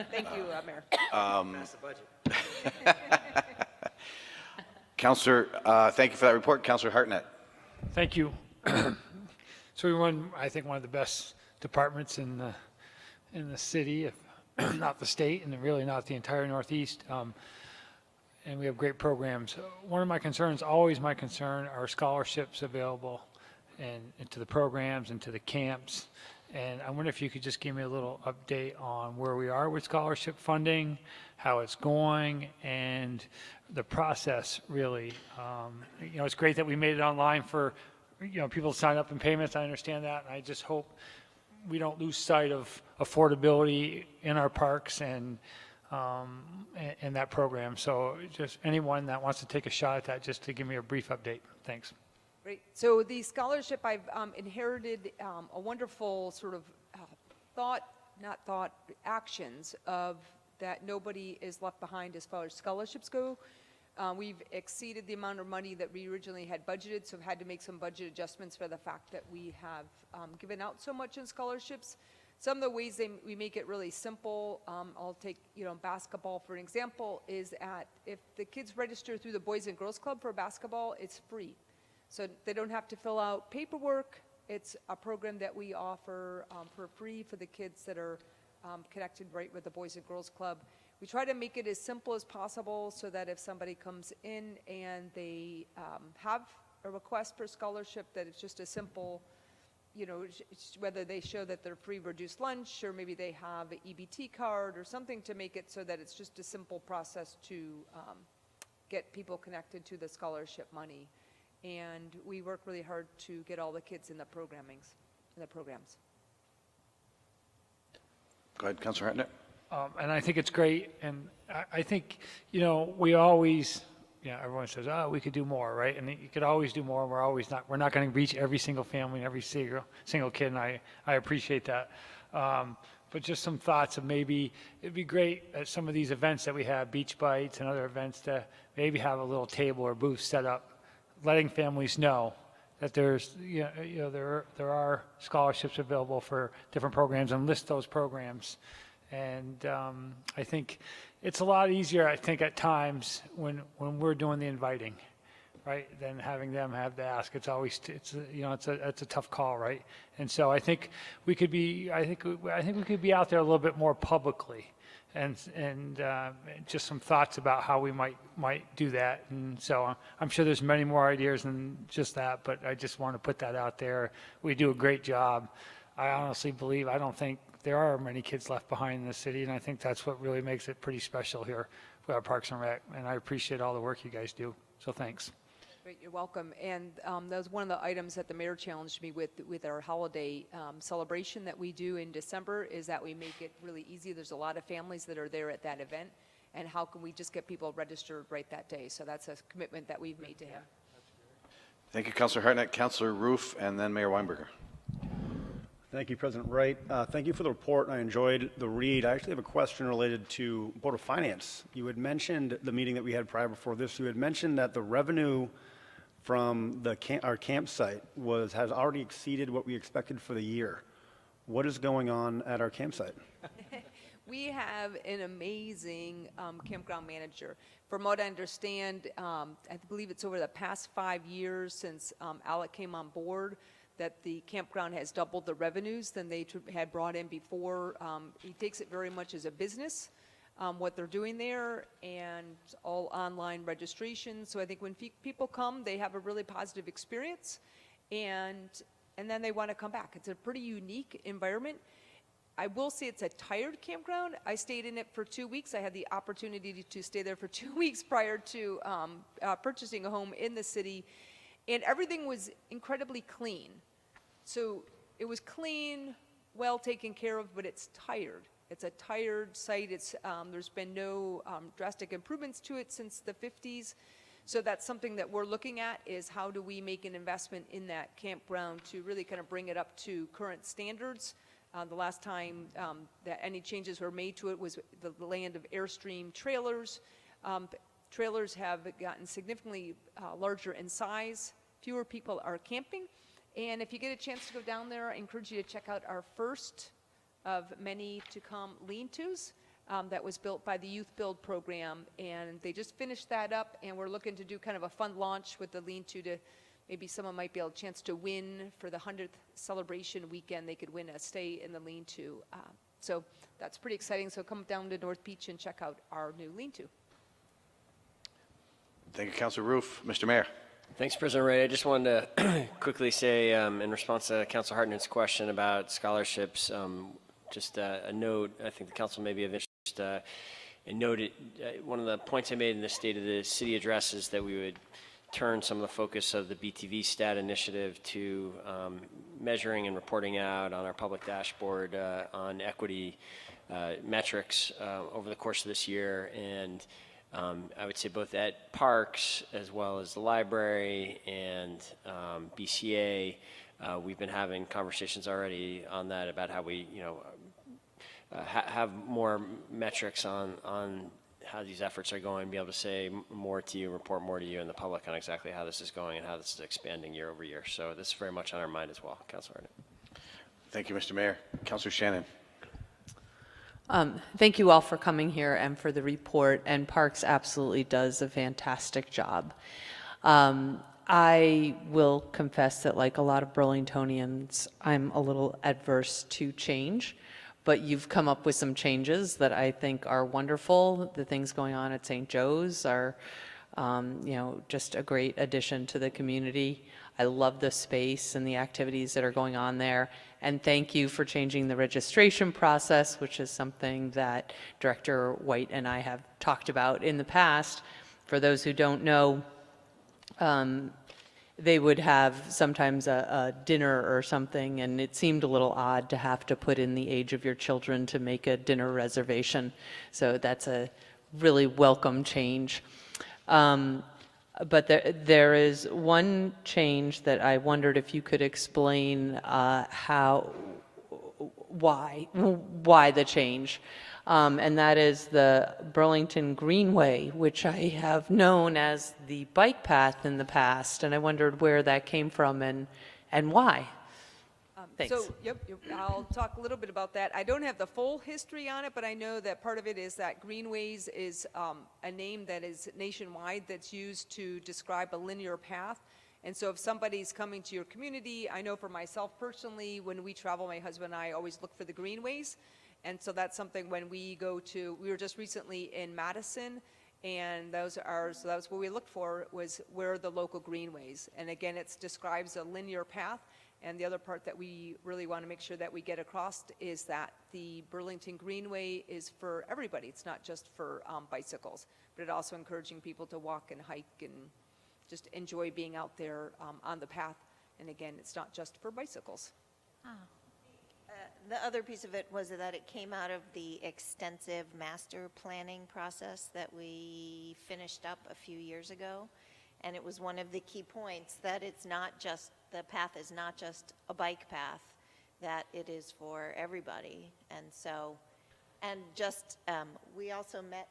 Thank you, Mayor. Pass the budget. Counselor, thank you for that report. Counselor Hartnett. Thank you. So we run, I think, one of the best departments in the city, if not the state, and really not the entire Northeast. And we have great programs. One of my concerns, always my concern, are scholarships available and to the programs and to the camps. And I wonder if you could just give me a little update on where we are with scholarship funding, how it's going, and the process, really. It's great that we made it online for, people to sign up in payments. I understand that, and I just hope we don't lose sight of affordability in our parks and that program. So just anyone that wants to take a shot at that, just to give me a brief update. Thanks. Great. So the scholarship, I've inherited a wonderful sort of actions of that nobody is left behind as far as scholarships go. We've exceeded the amount of money that we originally had budgeted, so have had to make some budget adjustments for the fact that we have given out so much in scholarships. Some of the ways we make it really simple, I'll take, basketball for an example, is if the kids register through the Boys and Girls Club for basketball, it's free. So they don't have to fill out paperwork. It's a program that we offer for free for the kids that are connected right with the Boys and Girls Club. We try to make it as simple as possible so that if somebody comes in and they have a request for scholarship, that it's just a simple, whether they show that they're free reduced lunch or maybe they have an EBT card or something to make it so that it's just a simple process to get people connected to the scholarship money. And we work really hard to get all the kids in the programs. Go ahead, Councilor Hartnett. And I think it's great, and I think, we always, everyone says, we could do more, right? And you could always do more, and we're not going to reach every single family and every single kid, and I appreciate that. But just some thoughts of maybe, it'd be great at some of these events that we have, Beach Bites and other events, to maybe have a little table or booth set up, letting families know that there's, there are scholarships available for different programs, and list those programs. And I think it's a lot easier, I think, at times when we're doing the inviting, right, than having them have to ask. It's always, it's a tough call, right? And so I think we could be, I think we could be out there a little bit more publicly, and just some thoughts about how we might do that. And so I'm sure there's many more ideas than just that, but I just want to put that out there. We do a great job. I honestly believe, I don't think there are many kids left behind in the city, and I think that's what really makes it pretty special here with our Parks and Rec, and I appreciate all the work you guys do, so thanks. Great, you're welcome. And that was one of the items that the mayor challenged me with our holiday celebration that we do in December, is that we make it really easy. There's a lot of families that are there at that event, and how can we just get people registered right that day? So that's a commitment that we've made to him. Thank you, Councilor Hartnett. Councilor Roof, and then Mayor Weinberger. Thank you, President Wright. Thank you for the report. I enjoyed the read. I actually have a question related to Board of Finance. You had mentioned the meeting that we had prior before this. You had mentioned that the revenue from our campsite has already exceeded what we expected for the year. What is going on at our campsite? We have an amazing campground manager. From what I understand, I believe it's over the past 5 years since Alec came on board, that the campground has doubled the revenues than they had brought in before. He takes it very much as a business, what they're doing there, and all online registration. So I think when people come, they have a really positive experience, and then they want to come back. It's a pretty unique environment. I will say it's a tired campground. I stayed in it for 2 weeks. I had the opportunity to stay there for 2 weeks prior to purchasing a home in the city, and everything was incredibly clean. So it was clean, well taken care of, but it's tired. It's a tired site. There's been no drastic improvements to it since the 50s. So that's something that we're looking at, is how do we make an investment in that campground to really kind of bring it up to current standards. The last time that any changes were made to it was the land of Airstream trailers. Trailers have gotten significantly larger in size. Fewer people are camping. And if you get a chance to go down there, I encourage you to check out our first of many to come lean-tos that was built by the Youth Build program. And they just finished that up, and we're looking to do kind of a fun launch with the lean-to to maybe someone might be able a chance to win for the 100th celebration weekend. They could win a stay in the lean-to. So that's pretty exciting. So come down to North Beach and check out our new lean-to. Thank you, Councilor Roof. Mr. Mayor. Thanks, President Wright. I just wanted to quickly say, in response to Councilor Hartnett's question about scholarships, just a note. I think the council may be of interest. And noted one of the points I made in the State of the City address is that we would turn some of the focus of the BTV stat initiative to measuring and reporting out on our public dashboard on equity metrics over the course of this year. And I would say both at Parks as well as the library and BCA, we've been having conversations already on that about how we, have more metrics on how these efforts are going, be able to say more to you, report more to you and the public on exactly how this is going and how this is expanding year over year. So this is very much on our mind as well, Councilor Arnett. Thank you, Mr. Mayor. Councilor Shannon. Thank you all for coming here and for the report, and Parks absolutely does a fantastic job. I will confess that, like a lot of Burlingtonians, I'm a little adverse to change, but you've come up with some changes that I think are wonderful. The things going on at St. Joe's are, just a great addition to the community. I love the space and the activities that are going on there. And thank you for changing the registration process, which is something that Director White and I have talked about in the past. For those who don't know, they would have sometimes a dinner or something, and it seemed a little odd to have to put in the age of your children to make a dinner reservation. So that's a really welcome change. But there is one change that I wondered if you could explain why the change. And that is the Burlington Greenway, which I have known as the bike path in the past, and I wondered where that came from and why. Thanks. So, I'll talk a little bit about that. I don't have the full history on it, but I know that part of it is that Greenways is a name that is nationwide that's used to describe a linear path. And so if somebody's coming to your community, I know for myself personally, when we travel, my husband and I always look for the Greenways. And so that's something when we were just recently in Madison, and that was what we looked for, was where are the local greenways. And again, it describes a linear path. And the other part that we really want to make sure that we get across is that the Burlington Greenway is for everybody. It's not just for bicycles, but it also encouraging people to walk and hike and just enjoy being out there on the path. And again, it's not just for bicycles. The other piece of it was that it came out of the extensive master planning process that we finished up a few years ago. And it was one of the key points that the path is not just a bike path, that it is for everybody. And so, we also met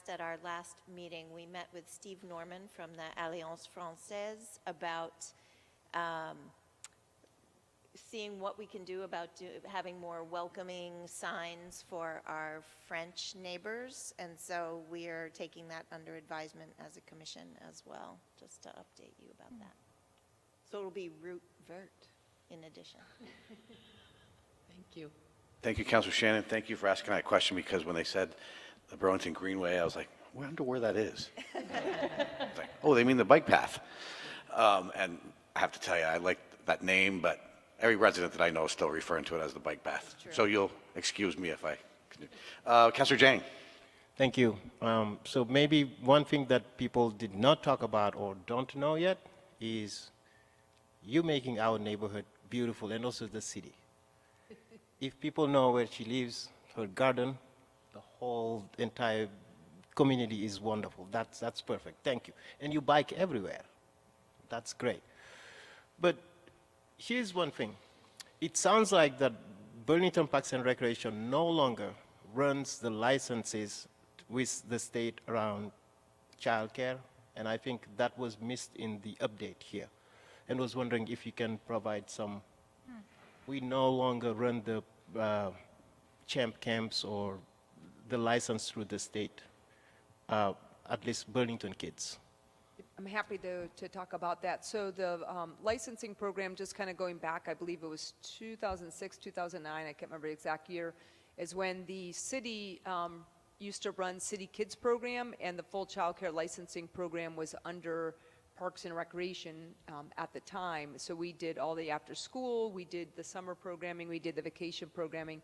at our last meeting, we met with Steve Norman from the Alliance Française about seeing what we can do about having more welcoming signs for our French neighbors. And so we are taking that under advisement as a commission as well, just to update you about that. So it'll be route vert in addition. Thank you. Thank you, Councilor Shannon. Thank you for asking that question, because when they said the Burlington Greenway, I was like, I wonder where that is. Like, oh, they mean the bike path. And I have to tell you, I like that name, but every resident that I know is still referring to it as the bike path. So you'll excuse me if I continue. Councilor Jang. Thank you. So maybe one thing that people did not talk about or don't know yet is you making our neighborhood beautiful, and also the city. If people know where she lives, her garden, the whole entire community is wonderful. That's perfect. Thank you. And you bike everywhere. That's great. But here's one thing. It sounds like that Burlington Parks and Recreation no longer runs the licenses with the state around childcare, and I think that was missed in the update here. And was wondering if you can provide some. We no longer run the champ camps or the license through the state, at least Burlington kids. I'm happy to talk about that. So the licensing program, just kind of going back, I believe it was 2006, 2009, I can't remember the exact year, is when the city used to run City Kids program, and the full child care licensing program was under Parks and Recreation at the time. So we did all the after school, we did the summer programming, we did the vacation programming.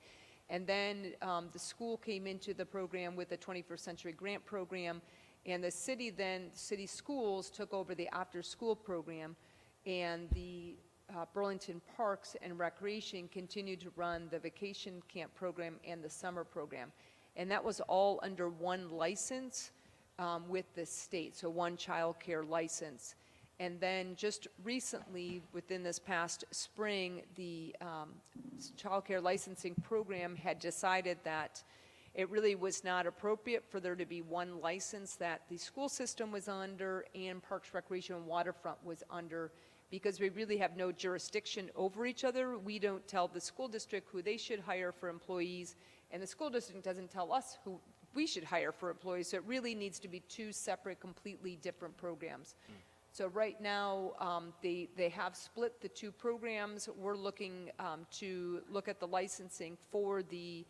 And then the school came into the program with the 21st Century Grant Program, and the city schools took over the after school program, and the Burlington Parks and Recreation continued to run the vacation camp program and the summer program. And that was all under one license. with the state, so one child care license. And then just recently, within this past spring, the child care licensing program had decided that it really was not appropriate for there to be one license that the school system was under and Parks, Recreation, and Waterfront was under, because we really have no jurisdiction over each other. We don't tell the school district who they should hire for employees, and the school district doesn't tell us who we should hire for employees. So it really needs to be two separate, completely different programs. So right now, they have split the two programs. We're looking to look at the licensing for the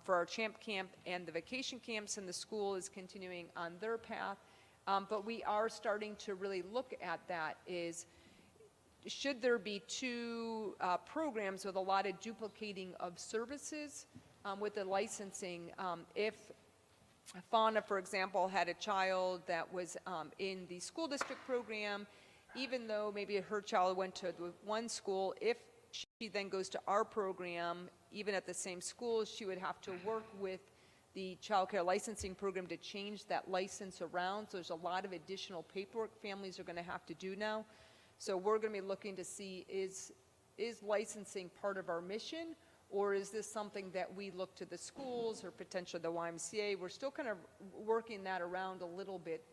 for our Champ Camp and the vacation camps, and the school is continuing on their path. But we are starting to really look at that is, should there be two programs with a lot of duplicating of services with the licensing? If Fauna, for example, had a child that was in the school district program, even though maybe her child went to one school, if she then goes to our program, even at the same school, she would have to work with the child care licensing program to change that license around. So there's a lot of additional paperwork families are going to have to do now. So we're going to be looking to see, is licensing part of our mission, or is this something that we look to the schools or potentially the YMCA? We're still kind of working that around a little bit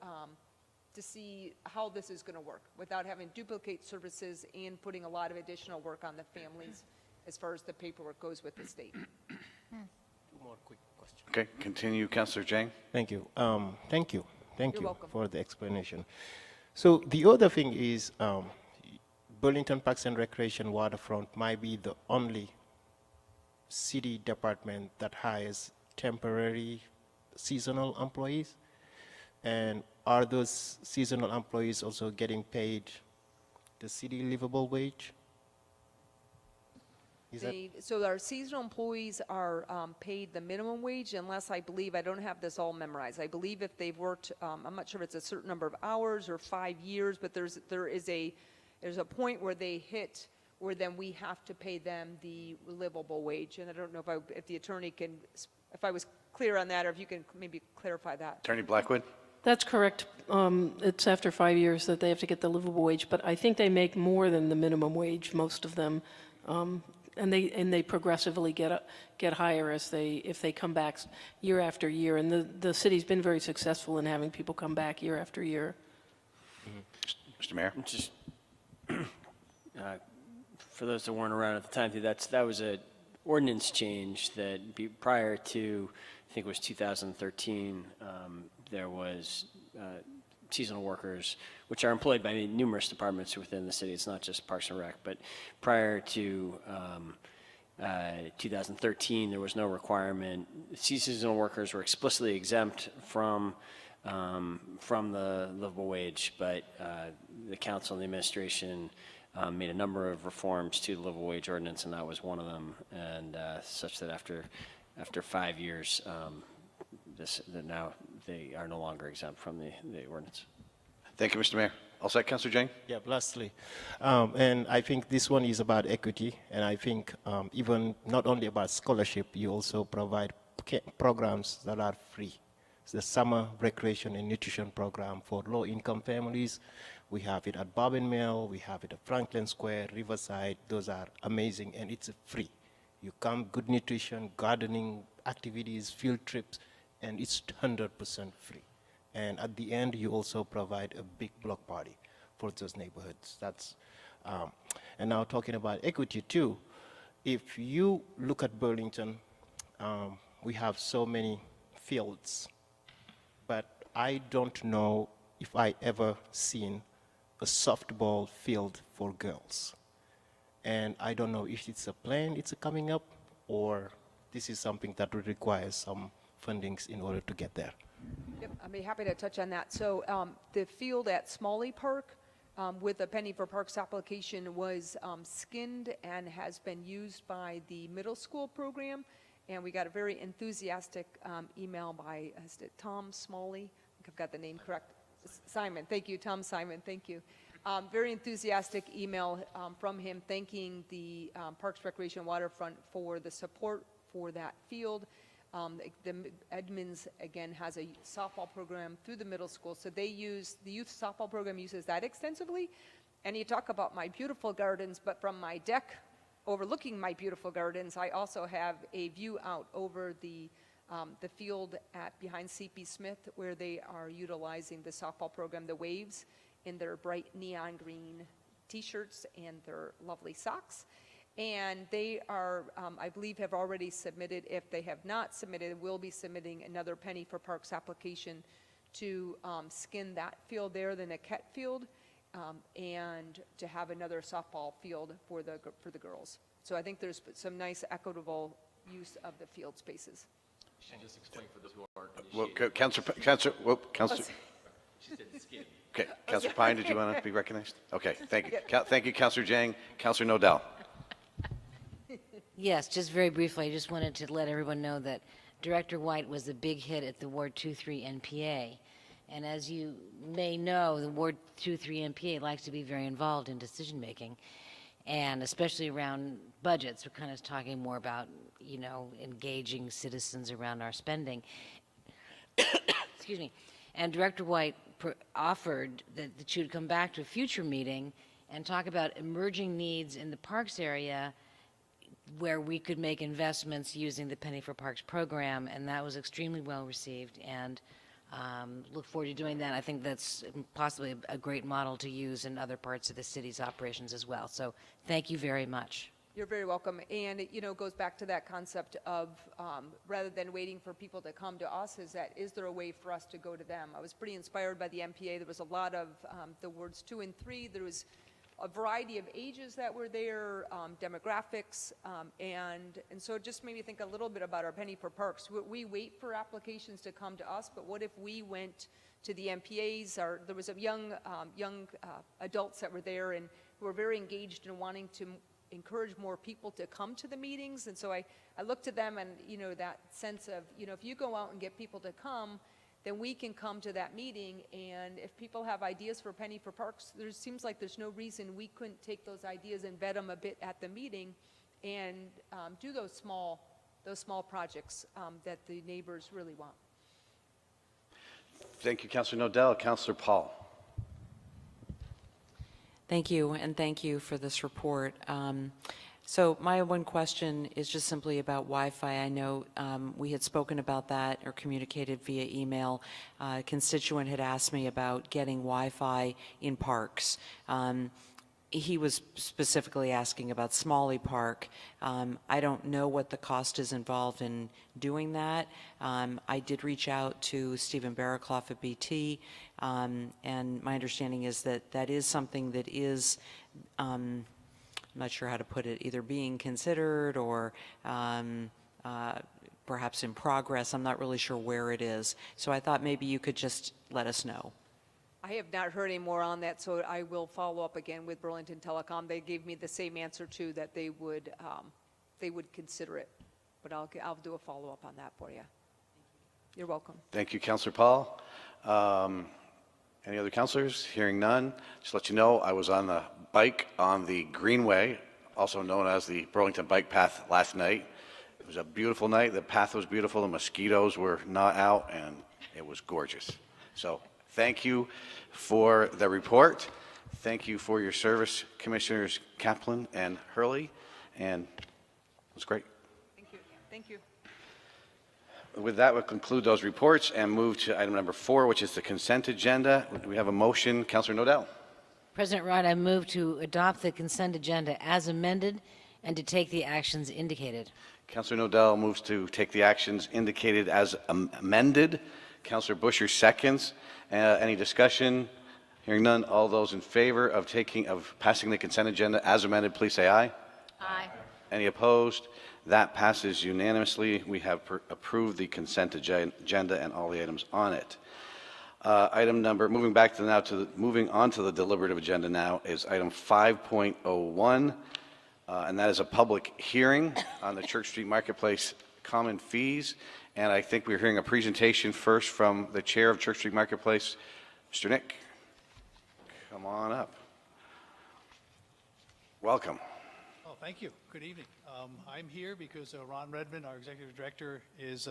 to see how this is going to work without having duplicate services and putting a lot of additional work on the families as far as the paperwork goes with the state. Two more quick questions. Okay, continue, Councillor Jang. Thank you. Thank you You're welcome. for the explanation. So the other thing is Burlington Parks and Recreation Waterfront might be the only city department that hires temporary seasonal employees. And are those seasonal employees also getting paid the city livable wage? So our seasonal employees are paid the minimum wage, unless I don't have this all memorized. I believe if they've worked, I'm not sure if it's a certain number of hours or 5 years, but there's a point where they hit where then we have to pay them the livable wage. And I don't know if the attorney can, if I was clear on that, or if you can maybe clarify that. Attorney Blackwood? That's correct. It's after 5 years that they have to get the livable wage, but I think they make more than the minimum wage, most of them. And they progressively get higher if they come back year after year. And the city's been very successful in having people come back year after year. Mr. Mayor? Just for those that weren't around at the time, that was an ordinance change that prior to, I think it was 2013, there was seasonal workers, which are employed by numerous departments within the city. It's not just Parks and Rec, but prior to 2013, there was no requirement. Seasonal workers were explicitly exempt from the livable wage, but the council and the administration made a number of reforms to the livable wage ordinance, and that was one of them. And such that after 5 years, that now they are no longer exempt from the ordinance. Thank you, Mr. Mayor. All set, Councillor Jang? Yeah, lastly, and I think this one is about equity, and I think even not only about scholarship, you also provide programs that are free. It's the summer recreation and nutrition program for low-income families. We have it at Bobbin Mill, we have it at Franklin Square, Riverside. Those are amazing, and it's free. You come, good nutrition, gardening activities, field trips, and it's 100% free. And at the end, you also provide a big block party for those neighborhoods. That's, and now talking about equity too, if you look at Burlington, we have so many fields, but I don't know if I ever seen a softball field for girls. And I don't know if it's a plan, it's coming up, or this is something that would require some fundings in order to get there. Yep, I'd be happy to touch on that. So the field at Smalley Park with a Penny for Parks application was skinned and has been used by the middle school program. And we got a very enthusiastic email by Tom Smalley. I think I've got the name correct. Simon, thank you, Tom Simon, thank you. Very enthusiastic email from him thanking the Parks, Recreation, Waterfront for the support for that field. Edmonds, again, has a softball program through the middle school, so the youth softball program uses that extensively. And you talk about my beautiful gardens, but from my deck overlooking my beautiful gardens, I also have a view out over the field behind C.P. Smith, where they are utilizing the softball program, the Waves, in their bright neon green T-shirts and their lovely socks. And they are, I believe, have already submitted. If they have not submitted, will be submitting another Penny for Parks application to skin that field there, the Niquette field, and to have another softball field for the girls. So I think there's some nice equitable use of the field spaces. Just explain for those who aren't Well, initiated. Councilor. She said skin. Okay, Councilor Pine, did you want to be recognized? Okay, thank you. Thank you, Councilor Jang. Councilor Nodell. Yes, just very briefly, I just wanted to let everyone know that Director White was a big hit at the Ward 2-3 NPA. And as you may know, the Ward 2-3 NPA likes to be very involved in decision-making, and especially around budgets. We're kind of talking more about, engaging citizens around our spending. Excuse me. And Director White offered that she would come back to a future meeting and talk about emerging needs in the parks area where we could make investments using the Penny for Parks program, and that was extremely well received, and look forward to doing that. I think that's possibly a great model to use in other parts of the city's operations as well. So thank you very much. You're very welcome. And it goes back to that concept of rather than waiting for people to come to us, is there a way for us to go to them? I was pretty inspired by the MPA. There was a lot of the wards 2 and 3. There was a variety of ages that were there, demographics, and so it just made me think a little bit about our Penny for Parks. We wait for applications to come to us, but what if we went to the MPAs? There was a young adults that were there and who were very engaged in wanting to encourage more people to come to the meetings, and so I looked at them and that sense of if you go out and get people to come, then we can come to that meeting, and if people have ideas for Penny for Parks, there seems like there's no reason we couldn't take those ideas and vet them a bit at the meeting and do those small projects that the neighbors really want. Thank you, Councilor Nodell. Councilor Paul. Thank you, and thank you for this report. So my one question is just simply about Wi-Fi. I know we had spoken about that or communicated via email. A constituent had asked me about getting Wi-Fi in parks. He was specifically asking about Smalley Park. I don't know what the cost is involved in doing that. I did reach out to Stephen Barraclough at BT, and my understanding is that that is something that is I'm not sure how to put it, either being considered or perhaps in progress. I'm not really sure where it is. So I thought maybe you could just let us know. I have not heard any more on that, so I will follow up again with Burlington Telecom. They gave me the same answer too, that they would consider it, but I'll do a follow-up on that for you. You're welcome. Thank you, Councilor Paul. Any other councilors? Hearing none. Just let you know, I was on the bike on the Greenway, also known as the Burlington Bike Path, last night. It was a beautiful night. The path was beautiful. The mosquitoes were not out, and it was gorgeous. So thank you for the report. Thank you for your service, Commissioners Kaplan and Hurley, and it was great. Thank you. Thank you. With that, we'll conclude those reports and move to item number 4, which is the consent agenda. We have a motion. Councilor Nodell. President Wright, I move to adopt the consent agenda as amended and to take the actions indicated. Councilor Nodell moves to take the actions indicated as amended. Councilor Busher seconds. Any discussion? Hearing none. All those in favor of passing the consent agenda as amended, please say aye. Aye. Any opposed? That passes unanimously. We have approved the consent agenda and all the items on it. Moving on to the deliberative agenda now is item 5.01, and that is a public hearing on the Church Street Marketplace common fees. And I think we're hearing a presentation first from the chair of Church Street Marketplace, Mr. Nick. Come on up. Welcome. Oh, Oh, thank you. Good evening. I'm here because Ron Redmond, our executive director, is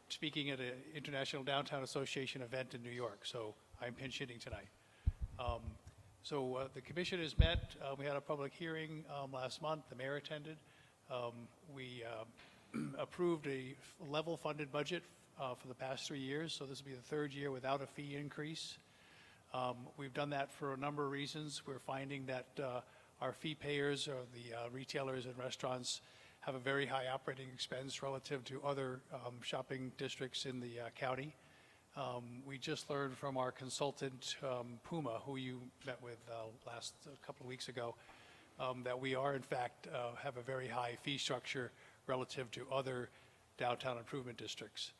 speaking at an International Downtown Association event in New York, so I'm pinch hitting tonight. The commission has met. We had a public hearing last month. The mayor attended. We approved a level funded budget for the past 3 years, so this will be the third year without a fee increase. We've done that for a number of reasons. We're finding that our fee payers, or the retailers and restaurants, have a very high operating expense relative to other shopping districts in the county. We just learned from our consultant, Puma, who you met with last couple of weeks ago, that we are in fact have a very high fee structure relative to other downtown improvement districts.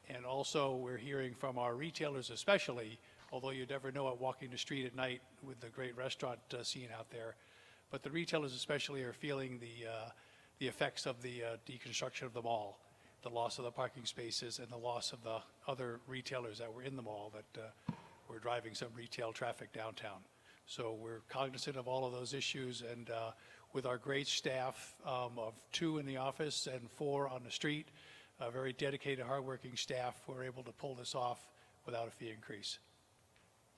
And also we're hearing from our retailers especially, although you never know it walking the street at night with the great restaurant scene out there, but the retailers especially are feeling the effects of the deconstruction of the mall, the loss of the parking spaces and the loss of the other retailers that were in the mall that were driving some retail traffic downtown. So we're cognizant of all of those issues, and with our great staff of 2 in the office and 4 on the street, a very dedicated, hardworking staff, we're able to pull this off without a fee increase.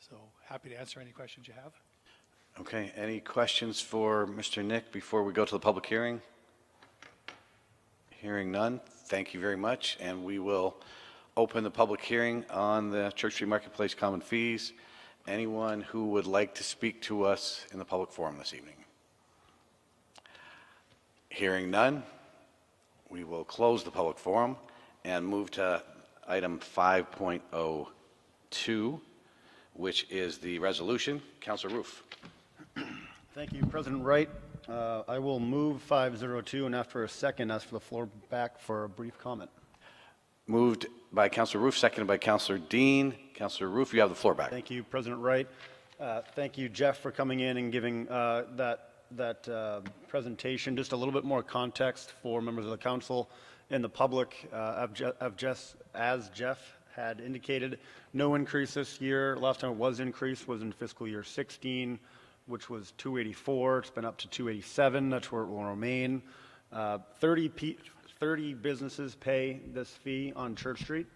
So happy to answer any questions you have. Okay, any questions for Mr. Nick before we go to the public hearing? Hearing none, thank you very much, and we will open the public hearing on the Church Street Marketplace common fees. Anyone who would like to speak to us in the public forum this evening? Hearing none, we will close the public forum and move to item 5.02, which is the resolution. Councilor Roof. Thank you, President Wright. I will move 502, and after a second, ask for the floor back for a brief comment. Moved by Councilor Roof, seconded by Councilor Dean. Councilor Roof, you have the floor back. Thank you, President Wright. Thank you, Jeff, for coming in and giving that presentation. Just a little bit more context for members of the council and the public. As Jeff had indicated, no increase this year. Last time it was increased was in fiscal year 16, which was 284. It's been up to 287. That's where it will remain. 30 businesses pay this fee on Church Street.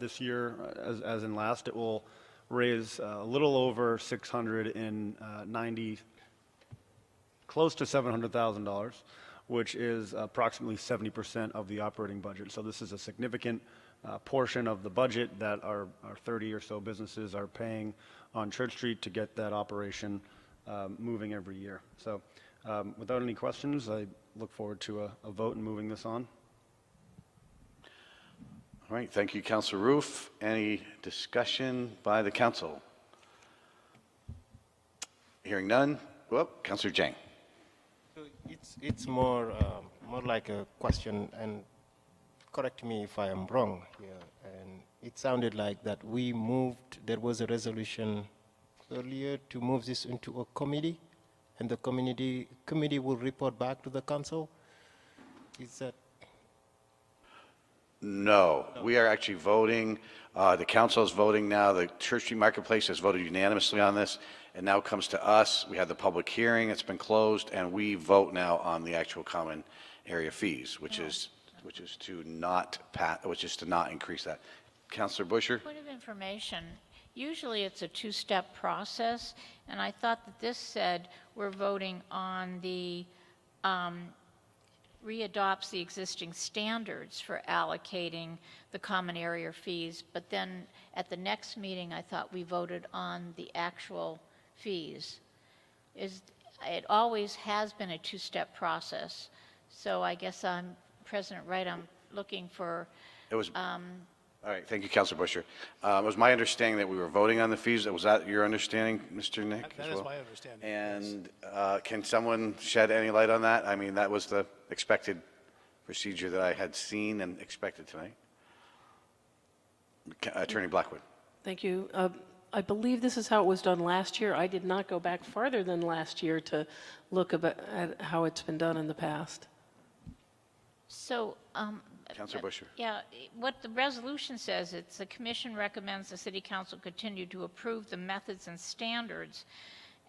This year, as in last, it will raise a little over $690, close to $700,000, which is approximately 70% of the operating budget. So this is a significant portion of the budget that our 30 or so businesses are paying on Church Street to get that operation moving every year. So without any questions, I look forward to a vote and moving this on. All right, thank you, Councilor Roof. Any discussion by the council? Hearing none. Well, Councilor Jang. So it's more like a question, and correct me if I am wrong here. And it sounded like that we moved. There was a resolution earlier to move this into a committee, and the committee will report back to the council. Is that? No, we are actually voting. The council is voting now. The Church Street Marketplace has voted unanimously on this. It now comes to us. We had the public hearing. It's been closed, and we vote now on the actual common area fees, which is to not increase that. Councilor Busher. Point of information. Usually it's a 2-step process, and I thought that this said we're voting on the readopts the existing standards for allocating the common area fees, but then at the next meeting I thought we voted on the actual fees. It always has been a 2-step process, so I guess I'm President Wright, I'm looking for It was all right, thank you, Councilor Busher. It was my understanding that we were voting on the fees. Was that your understanding, Mr. Nick? That is my understanding. And can someone shed any light on that? I mean, that was the expected procedure that I had seen and expected tonight. Attorney Blackwood. Thank you. I believe this is how it was done last year. I did not go back farther than last year to look at how it's been done in the past. So, Councilor Busher. yeah, what the resolution says, the commission recommends the city council continue to approve the methods and standards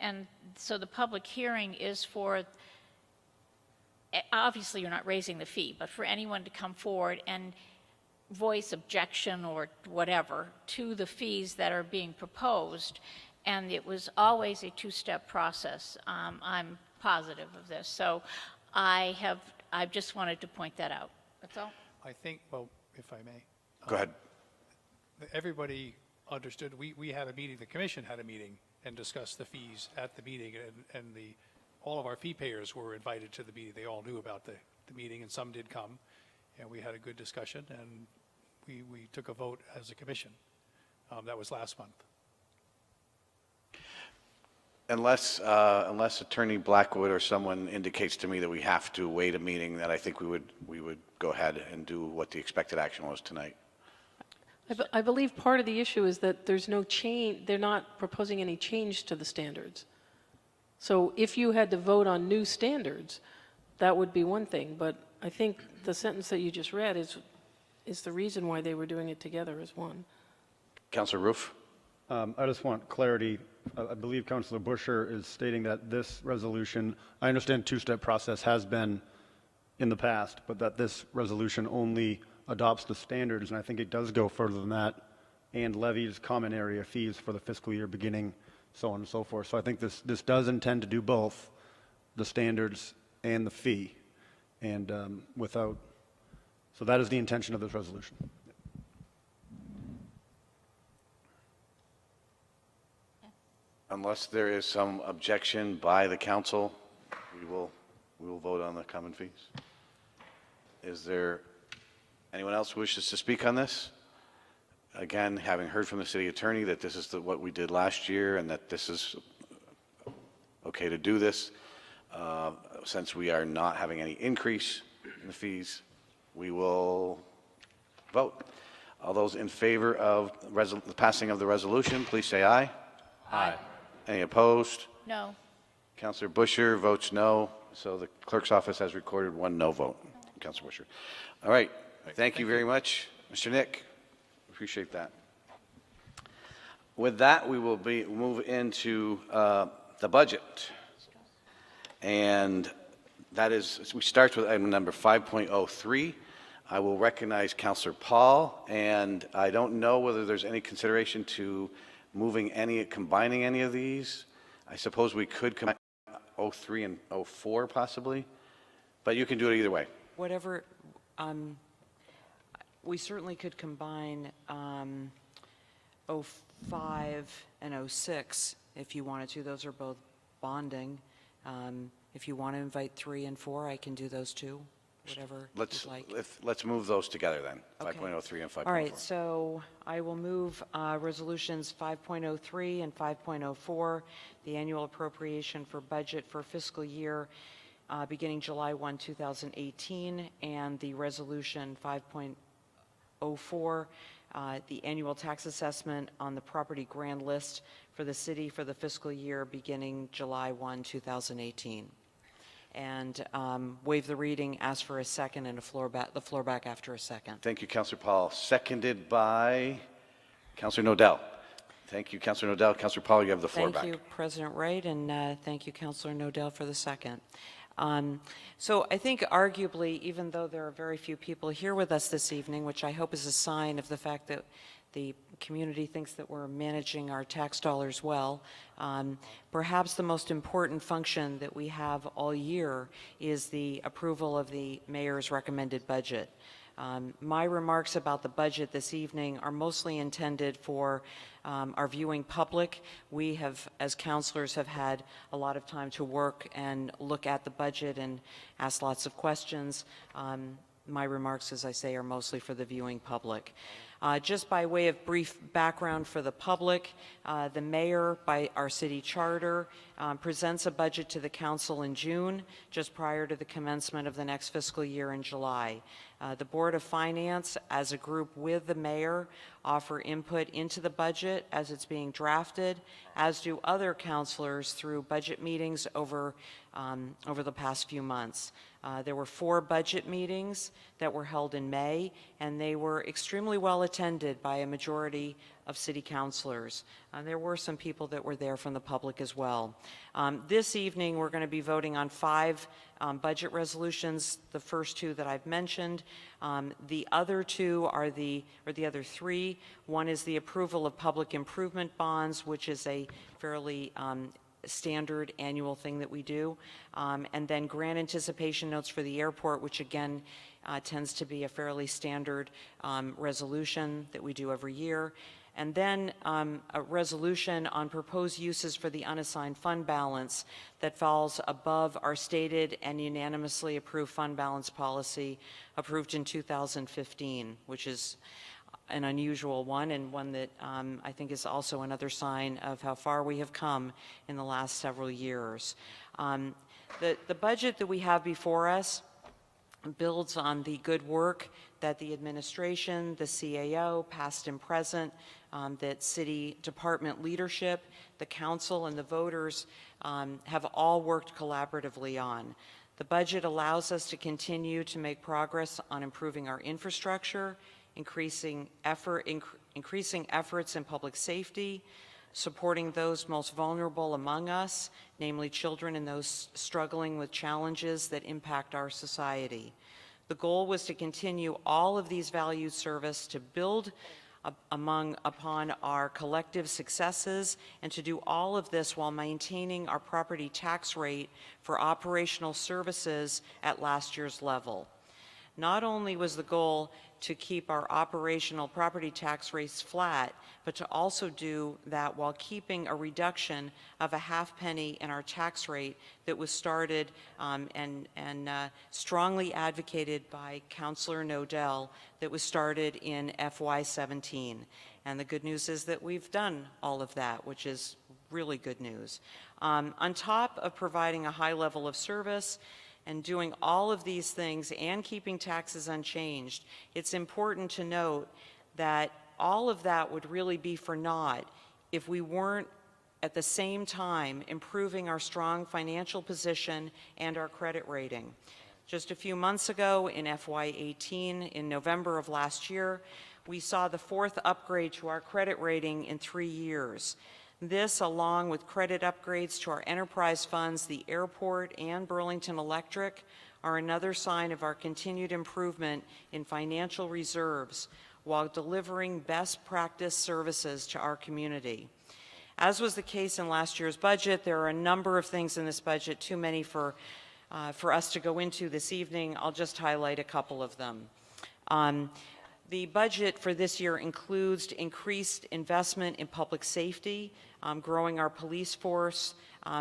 And so the public hearing is for, obviously you're not raising the fee, but for anyone to come forward and voice objection or whatever to the fees that are being proposed. And it was always a two-step process. I'm positive of this. So I just wanted to point that out. That's all. I think, well, if I may. Go ahead. Everybody understood, we had a meeting, the commission had a meeting and discussed the fees at the meeting, and all of our fee payers were invited to the meeting. They all knew about the meeting, and some did come, and we had a good discussion, and we took a vote as a commission. That was last month. Unless Attorney Blackwood or someone indicates to me that we have to wait a meeting, that I think we would go ahead and do what the expected action was tonight. I believe part of the issue is that there's no change, they're not proposing any change to the standards. So if you had to vote on new standards, that would be one thing, but I think the sentence that you just read is the reason why they were doing it together as one. Councilor Roof? I just want clarity. I believe Councilor Busher is stating that this resolution, I understand two-step process has been in the past, but that this resolution only adopts the standards, and I think it does go further than that, and levies common area fees for the fiscal year beginning, so on and so forth. So I think this does intend to do both the standards and the fee, and so that is the intention of this resolution. Unless there is some objection by the council, we will vote on the common fees. Is there anyone else who wishes to speak on this? Again, having heard from the city attorney that this is what we did last year and that this is okay to do this, since we are not having any increase in the fees, we will vote. All those in favor of the passing of the resolution, please say aye. Aye. Any opposed? No. Councilor Busher votes no, so the clerk's office has recorded one no vote. Councilor Busher. All right. Thank you very much, Mr. Nick. Appreciate that. With that, we will move into the budget. And that is, we start with item number 5.03. I will recognize Councilor Paul, and I don't know whether there's any consideration to combining any of these. I suppose we could combine 03 and 04 possibly, but you can do it either way. Whatever, we certainly could combine 05 and 06 if you wanted to. Those are both bonding. If you want to invite 3 and 4, I can do those too, whatever you'd like. Let's move those together then, Okay. 5.03 and 5.04. All right, so I will move resolutions 5.03 and 5.04, the annual appropriation for budget for fiscal year beginning July 1, 2018, and the resolution 5.04, the annual tax assessment on the property grand list for the city for the fiscal year beginning July 1, 2018. And waive the reading, ask for a second, and the floor back after a second. Thank you, Councilor Paul. Seconded by Councilor Nodell. Thank you, Councilor Nodell. Councilor Paul, you have the floor back. Thank you, President Wright, and thank you, Councilor Nodell, for the second. So I think arguably, even though there are very few people here with us this evening, which I hope is a sign of the fact that the community thinks that we're managing our tax dollars well, perhaps the most important function that we have all year is the approval of the mayor's recommended budget. My remarks about the budget this evening are mostly intended for our viewing public. We have, as councilors, have had a lot of time to work and look at the budget and ask lots of questions. My remarks, as I say, are mostly for the viewing public. Just by way of brief background for the public, the mayor, by our city charter, presents a budget to the council in June, just prior to the commencement of the next fiscal year in July. The Board of Finance, as a group with the mayor, offer input into the budget as it's being drafted, as do other councilors through budget meetings over the past few months. There were 4 budget meetings that were held in May, and they were extremely well attended by a majority of city councilors. There were some people that were there from the public as well. This evening, we're going to be voting on 5 budget resolutions, the first 2 that I've mentioned. The other 2 are the other 3. One is the approval of public improvement bonds, which is a fairly standard annual thing that we do. And then grant anticipation notes for the airport, which again tends to be a fairly standard resolution that we do every year. And then a resolution on proposed uses for the unassigned fund balance that falls above our stated and unanimously approved fund balance policy approved in 2015, which is an unusual one, and one that I think is also another sign of how far we have come in the last several years. The budget that we have before us builds on the good work that the administration, the CAO, past and present, that city department leadership, the council, and the voters have all worked collaboratively on. The budget allows us to continue to make progress on improving our infrastructure, increasing efforts in public safety, supporting those most vulnerable among us, namely children and those struggling with challenges that impact our society. The goal was to continue all of these valued service, to build upon our collective successes, and to do all of this while maintaining our property tax rate for operational services at last year's level. Not only was the goal to keep our operational property tax rates flat, but to also do that while keeping a reduction of a half penny in our tax rate that was started and strongly advocated by Councilor Nodell, that was started in FY17. And the good news is that we've done all of that, which is really good news. On top of providing a high level of service, and doing all of these things and keeping taxes unchanged, it's important to note that all of that would really be for naught if we weren't at the same time improving our strong financial position and our credit rating. Just a few months ago in FY18, in November of last year, we saw the 4th upgrade to our credit rating in 3 years. This, along with credit upgrades to our enterprise funds, the airport, and Burlington Electric, are another sign of our continued improvement in financial reserves while delivering best practice services to our community. As was the case in last year's budget, there are a number of things in this budget, too many for us to go into this evening. I'll just highlight a couple of them. The budget for this year includes increased investment in public safety, growing our police force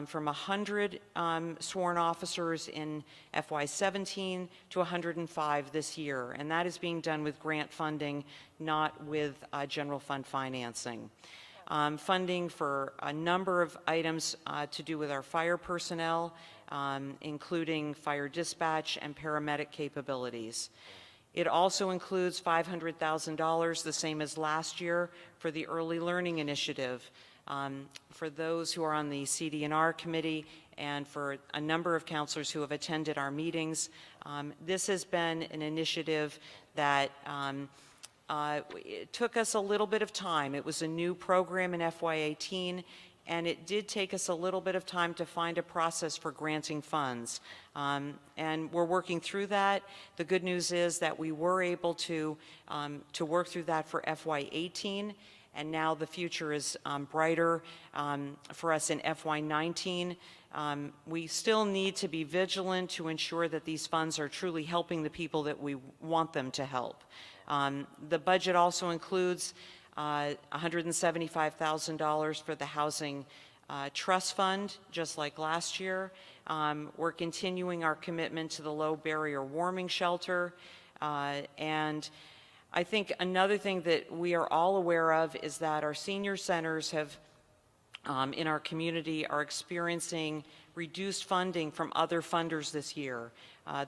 from 100 sworn officers in FY17 to 105 this year. And that is being done with grant funding, not with general fund financing. Funding for a number of items to do with our fire personnel, including fire dispatch and paramedic capabilities. It also includes $500,000, the same as last year, for the Early Learning Initiative. For those who are on the CD&R committee and for a number of counselors who have attended our meetings, this has been an initiative that it took us a little bit of time. It was a new program in FY18, and it did take us a little bit of time to find a process for granting funds. And we're working through that. The good news is that we were able to work through that for FY18, and now the future is brighter for us in FY19. We still need to be vigilant to ensure that these funds are truly helping the people that we want them to help. The budget also includes $175,000 for the Housing Trust Fund, just like last year. We're continuing our commitment to the low barrier warming shelter. And I think another thing that we are all aware of is that our senior centers have, in our community, are experiencing reduced funding from other funders this year.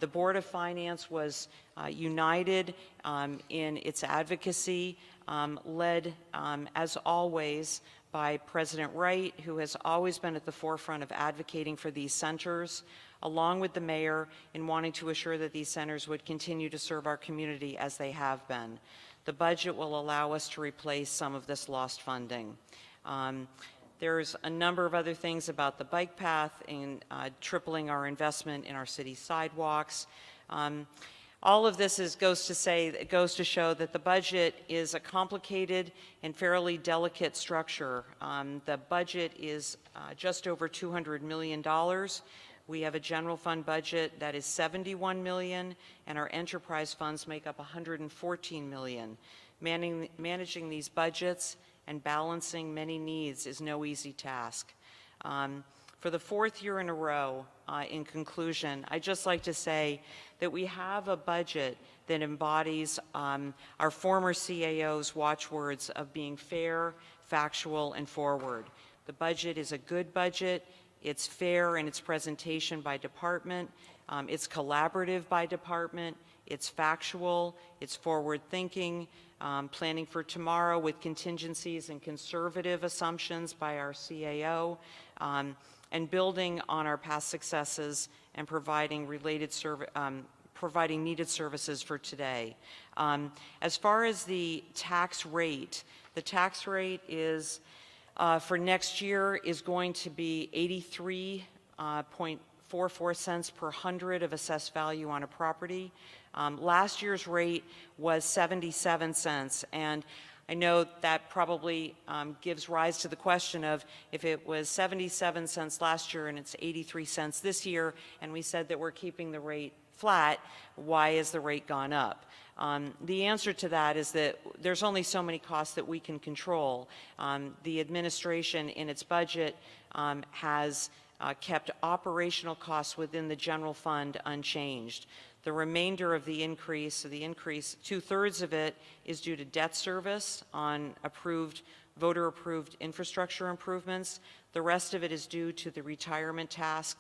The Board of Finance was united in its advocacy, led, as always, by President Wright, who has always been at the forefront of advocating for these centers, along with the mayor, in wanting to assure that these centers would continue to serve our community as they have been. The budget will allow us to replace some of this lost funding. There's a number of other things about the bike path and tripling our investment in our city sidewalks. All of this goes to show that the budget is a complicated and fairly delicate structure. The budget is just over $200 million. We have a general fund budget that is $71 million, and our enterprise funds make up $114 million. Managing these budgets and balancing many needs is no easy task. For the fourth year in a row, in conclusion, I'd just like to say that we have a budget that embodies our former CAO's watchwords of being fair, factual, and forward. The budget is a good budget. It's fair in its presentation by department. It's collaborative by department. It's factual. It's forward-thinking, planning for tomorrow with contingencies and conservative assumptions by our CAO, and building on our past successes and providing needed services for today. As far as the tax rate is for next year is going to be 83.44 cents per hundred of assessed value on a property. Last year's rate was 77 cents, and I know that probably gives rise to the question of if it was 77 cents last year and it's 83 cents this year, and we said that we're keeping the rate flat, why has the rate gone up? The answer to that is that there's only so many costs that we can control. The administration in its budget has kept operational costs within the general fund unchanged. The remainder of the increase, two-thirds of it is due to debt service on voter-approved infrastructure improvements. The rest of it is due to the retirement tax,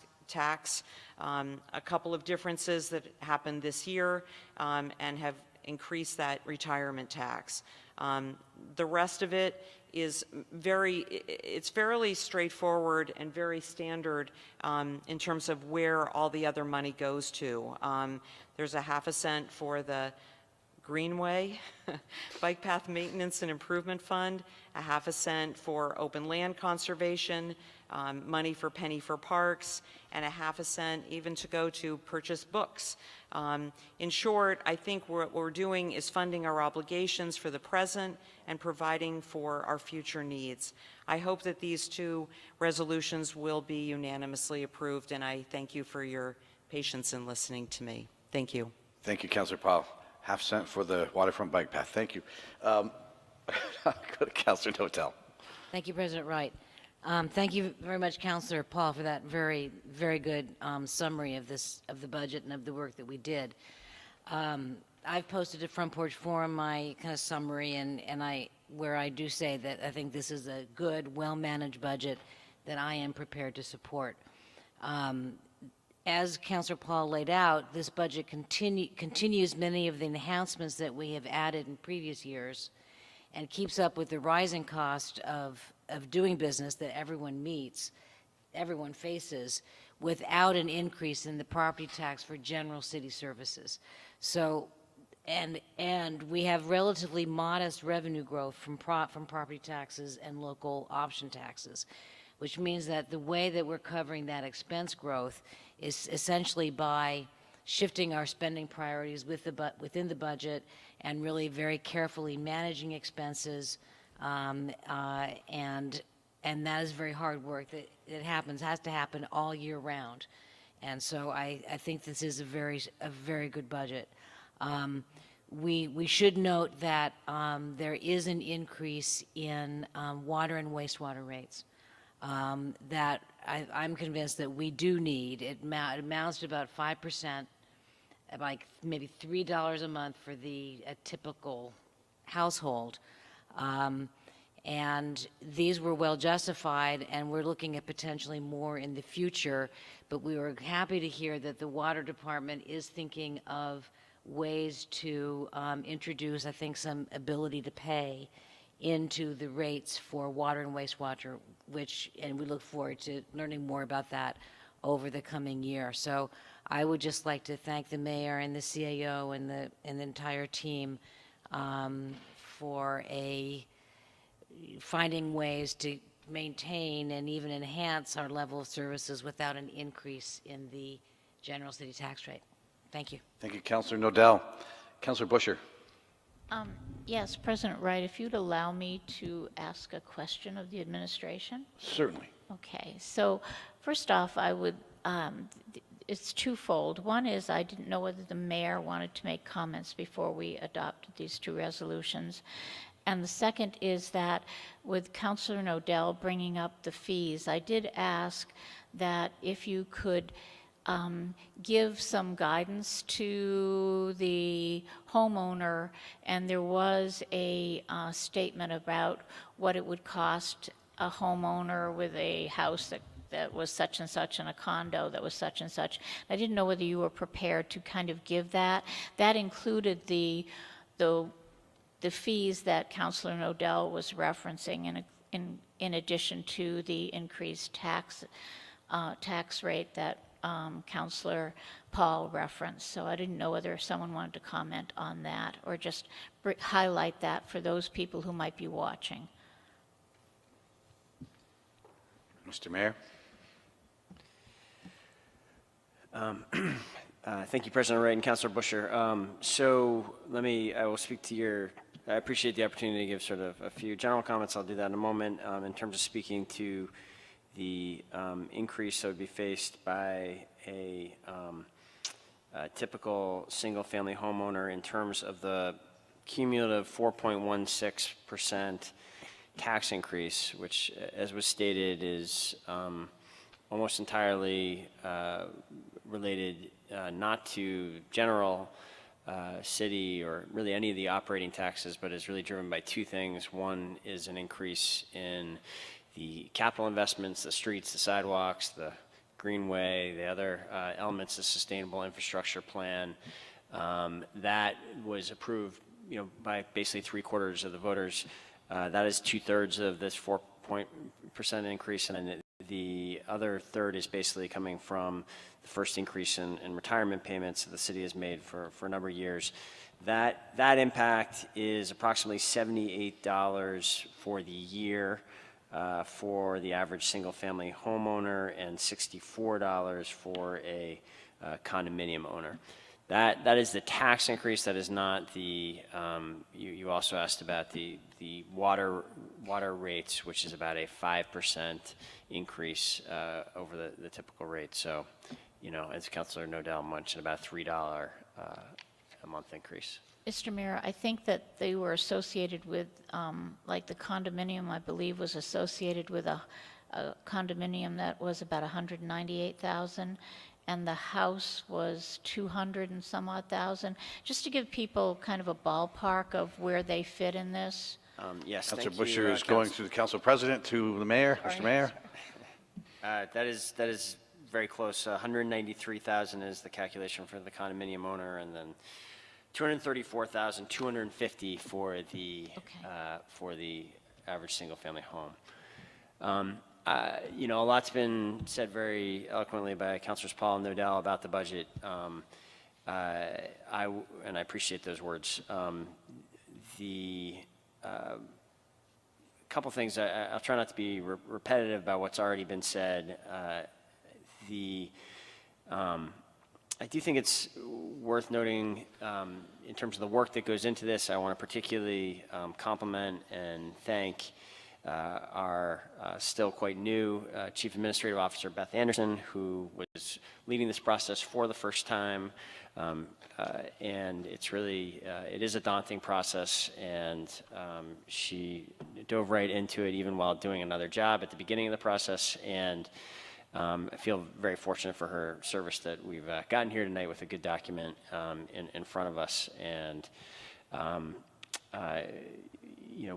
a couple of differences that happened this year and have increased that retirement tax. The rest of it is it's fairly straightforward and very standard in terms of where all the other money goes to. There's a ½ cent for the Greenway Bike Path Maintenance and Improvement Fund, a ½ cent for open land conservation, money for Penny for Parks, and a ½ cent even to go to purchase books. In short, I think what we're doing is funding our obligations for the present and providing for our future needs. I hope that these two resolutions will be unanimously approved, and I thank you for your patience in listening to me. Thank you. Thank you, Councilor Powell. ½ cent for the waterfront bike path. Thank you. Go to Councilor Notel. Thank you, President Wright. Thank you very much, Councilor Paul, for that very, very good summary of the budget and of the work that we did. I've posted at Front Porch Forum my kind of summary, where I do say that I think this is a good, well-managed budget that I am prepared to support. As Councilor Paul laid out, this budget continues many of the enhancements that we have added in previous years and keeps up with the rising cost of doing business that everyone faces, without an increase in the property tax for general city services. So, and we have relatively modest revenue growth from property taxes and local option taxes, which means that the way that we're covering that expense growth is essentially by shifting our spending priorities within the budget and really very carefully managing expenses, and that is very hard work that has to happen all year round. And so I think this is a very good budget. We should note that there is an increase in water and wastewater rates that I'm convinced that we do need. It amounts to about 5%, like maybe $3 a month for a typical household. And these were well justified, and we're looking at potentially more in the future, but we were happy to hear that the water department is thinking of ways to introduce, I think, some ability to pay into the rates for water and wastewater, and we look forward to learning more about that over the coming year. So I would just like to thank the mayor and the CAO and the entire team for finding ways to maintain and even enhance our level of services without an increase in the general city tax rate. Thank you. Thank you, Councilor Nodell. Councilor Busher. Yes, President Wright, if you'd allow me to ask a question of the administration. Certainly. Okay, so first off, I would, it's twofold. One is I didn't know whether the mayor wanted to make comments before we adopted these two resolutions. And the second is that with Councilor Nodell bringing up the fees, I did ask that if you could give some guidance to the homeowner, and there was a statement about what it would cost a homeowner with a house that was such and such and a condo that was such and such. I didn't know whether you were prepared to kind of give that. That included the fees that Councilor Nodell was referencing in addition to the increased tax rate that Councilor Paul referenced. So I didn't know whether someone wanted to comment on that or just highlight that for those people who might be watching. Mr. Mayor. Thank you, President Wright and Councilor Busher. So I will speak to I appreciate the opportunity to give sort of a few general comments. I'll do that in a moment. In terms of speaking to the increase that would be faced by a typical single-family homeowner in terms of the cumulative 4.16% tax increase, which, as was stated, is almost entirely related not to general city or really any of the operating taxes, but is really driven by two things. One is an increase in the capital investments, the streets, the sidewalks, the greenway, the other elements of sustainable infrastructure plan that was approved, by basically 3/4 of the voters. That is 2/3 of this 4% increase, and then the other third is basically coming from the first increase in retirement payments that the city has made for a number of years. That impact is approximately $78 for the year for the average single-family homeowner and $64 for a condominium owner. That is the tax increase. That is not the. You also asked about the water rates, which is about a 5% increase over the typical rate. So, as Councilor Nodell mentioned, about $3 a month increase. Mr. Mayor, I think that they were associated with, like the condominium, I believe, was associated with a condominium that was about $198,000, and the house was $200 and some odd thousand. Just to give people kind of a ballpark of where they fit in this. Yes, Councilor thank you, Busher is going through the Council President to the Mayor. Mr. Mayor. That is very close. 193,000 is the calculation for the condominium owner, and then 234,250 for the average single-family home. A lot's been said very eloquently by Councilors Paul and Nodell about the budget. I appreciate those words. The couple things. I'll try not to be repetitive about what's already been said. I do think it's worth noting in terms of the work that goes into this. I want to particularly compliment and thank our still quite new Chief Administrative Officer, Beth Anderson, who was leading this process for the first time. And it's really, it is a daunting process, and she dove right into it even while doing another job at the beginning of the process. And I feel very fortunate for her service that we've gotten here tonight with a good document in front of us. And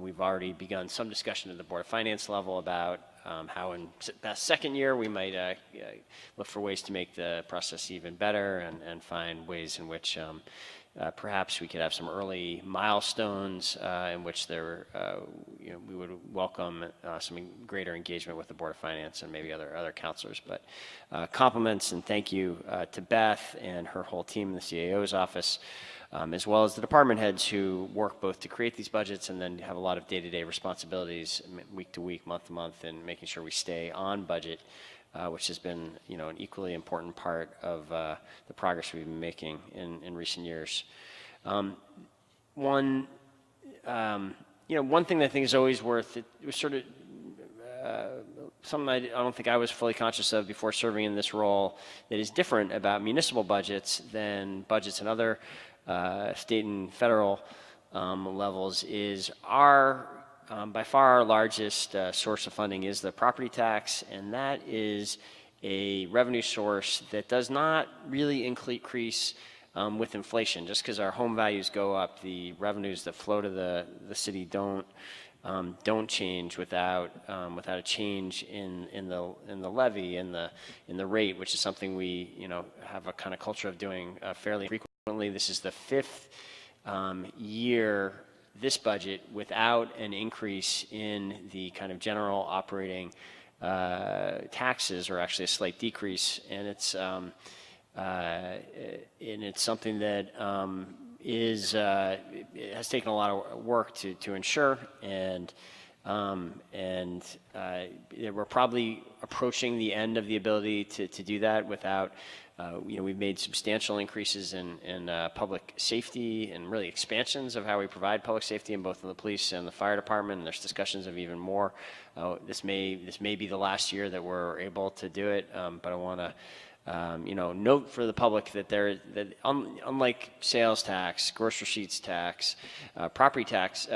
we've already begun some discussion at the Board of Finance level about how in Beth's second year we might look for ways to make the process even better and find ways in which perhaps we could have some early milestones in which there, we would welcome some greater engagement with the Board of Finance and maybe other counselors. But compliments and thank you to Beth and her whole team in the CAO's office, as well as the department heads who work both to create these budgets and then have a lot of day-to-day responsibilities week to week, month to month, and making sure we stay on budget, which has been, an equally important part of the progress we've been making in recent years. One thing that I think is always worth it was sort of something I don't think I was fully conscious of before serving in this role that is different about municipal budgets than budgets in other state and federal levels is by far our largest source of funding is the property tax, and that is a revenue source that does not really increase with inflation. Just because our home values go up, the revenues that flow to the city don't change without a change in the levy in the rate, which is something we have a kind of culture of doing fairly frequently. This is the fifth year, this budget, without an increase in the kind of general operating taxes, or actually a slight decrease, and it's something that it has taken a lot of work to ensure, and we're probably approaching the end of the ability to do that without. We've made substantial increases in public safety and really expansions of how we provide public safety in both the police and the fire department. And there's discussions of even more. This may be the last year that we're able to do it, but I want to note for the public that unlike sales tax, gross receipts tax, property tax,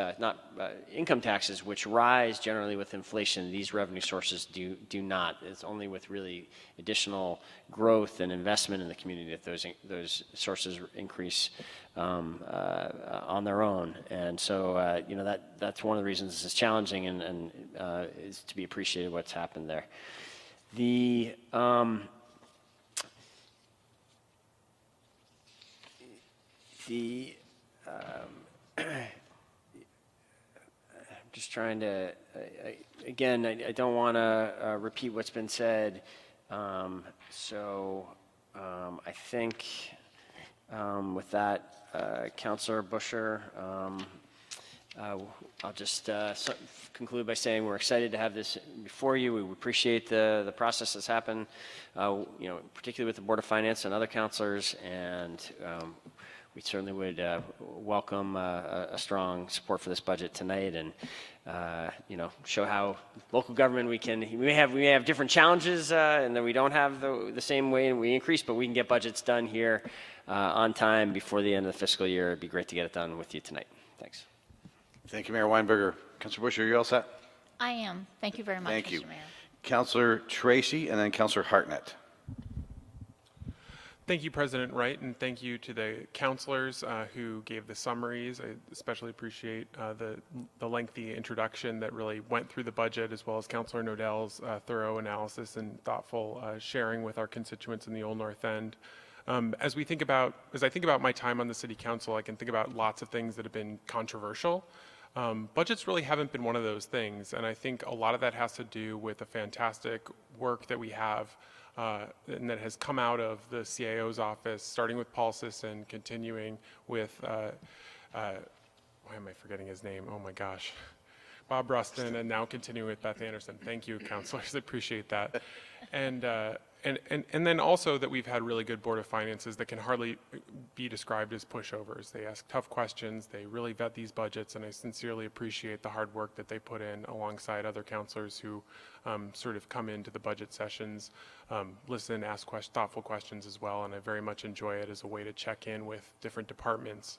income taxes, which rise generally with inflation, these revenue sources do not. It's only with really additional growth and investment in the community that those sources increase on their own. And so that's one of the reasons this is challenging, and is to be appreciated what's happened there. Just trying to, again, I don't want to repeat what's been said. So I think with that, Councilor Busher, I'll just conclude by saying we're excited to have this before you. We appreciate the process that's happened, particularly with the Board of Finance and other counselors, and we certainly would welcome a strong support for this budget tonight, and show how local government we may have different challenges, and that we don't have the same way we increase, but we can get budgets done here on time before the end of the fiscal year. It'd be great to get it done with you tonight. Thanks. Thank you, Mayor Weinberger. Councilor Bush, are you all set? I am. Thank you very much, Thank you. Mr. Mayor. Councilor Tracy, and then Councilor Hartnett. Thank you, President Wright, and thank you to the counselors who gave the summaries. I especially appreciate the lengthy introduction that really went through the budget, as well as Councilor Nodell's thorough analysis and thoughtful sharing with our constituents in the Old North End. As I think about my time on the City Council, I can think about lots of things that have been controversial. Budgets really haven't been one of those things, and I think a lot of that has to do with the fantastic work that we have and that has come out of the CAO's office, starting with Paul Sisson, continuing with, why am I forgetting his name? Oh my gosh. Bob Rustin, and now continuing with Beth Anderson. Thank you, counselors. I appreciate that. And then also that we've had really good Board of Finances that can hardly be described as pushovers. They ask tough questions, they really vet these budgets, and I sincerely appreciate the hard work that they put in alongside other counselors who sort of come into the budget sessions, listen, ask thoughtful questions as well, and I very much enjoy it as a way to check in with different departments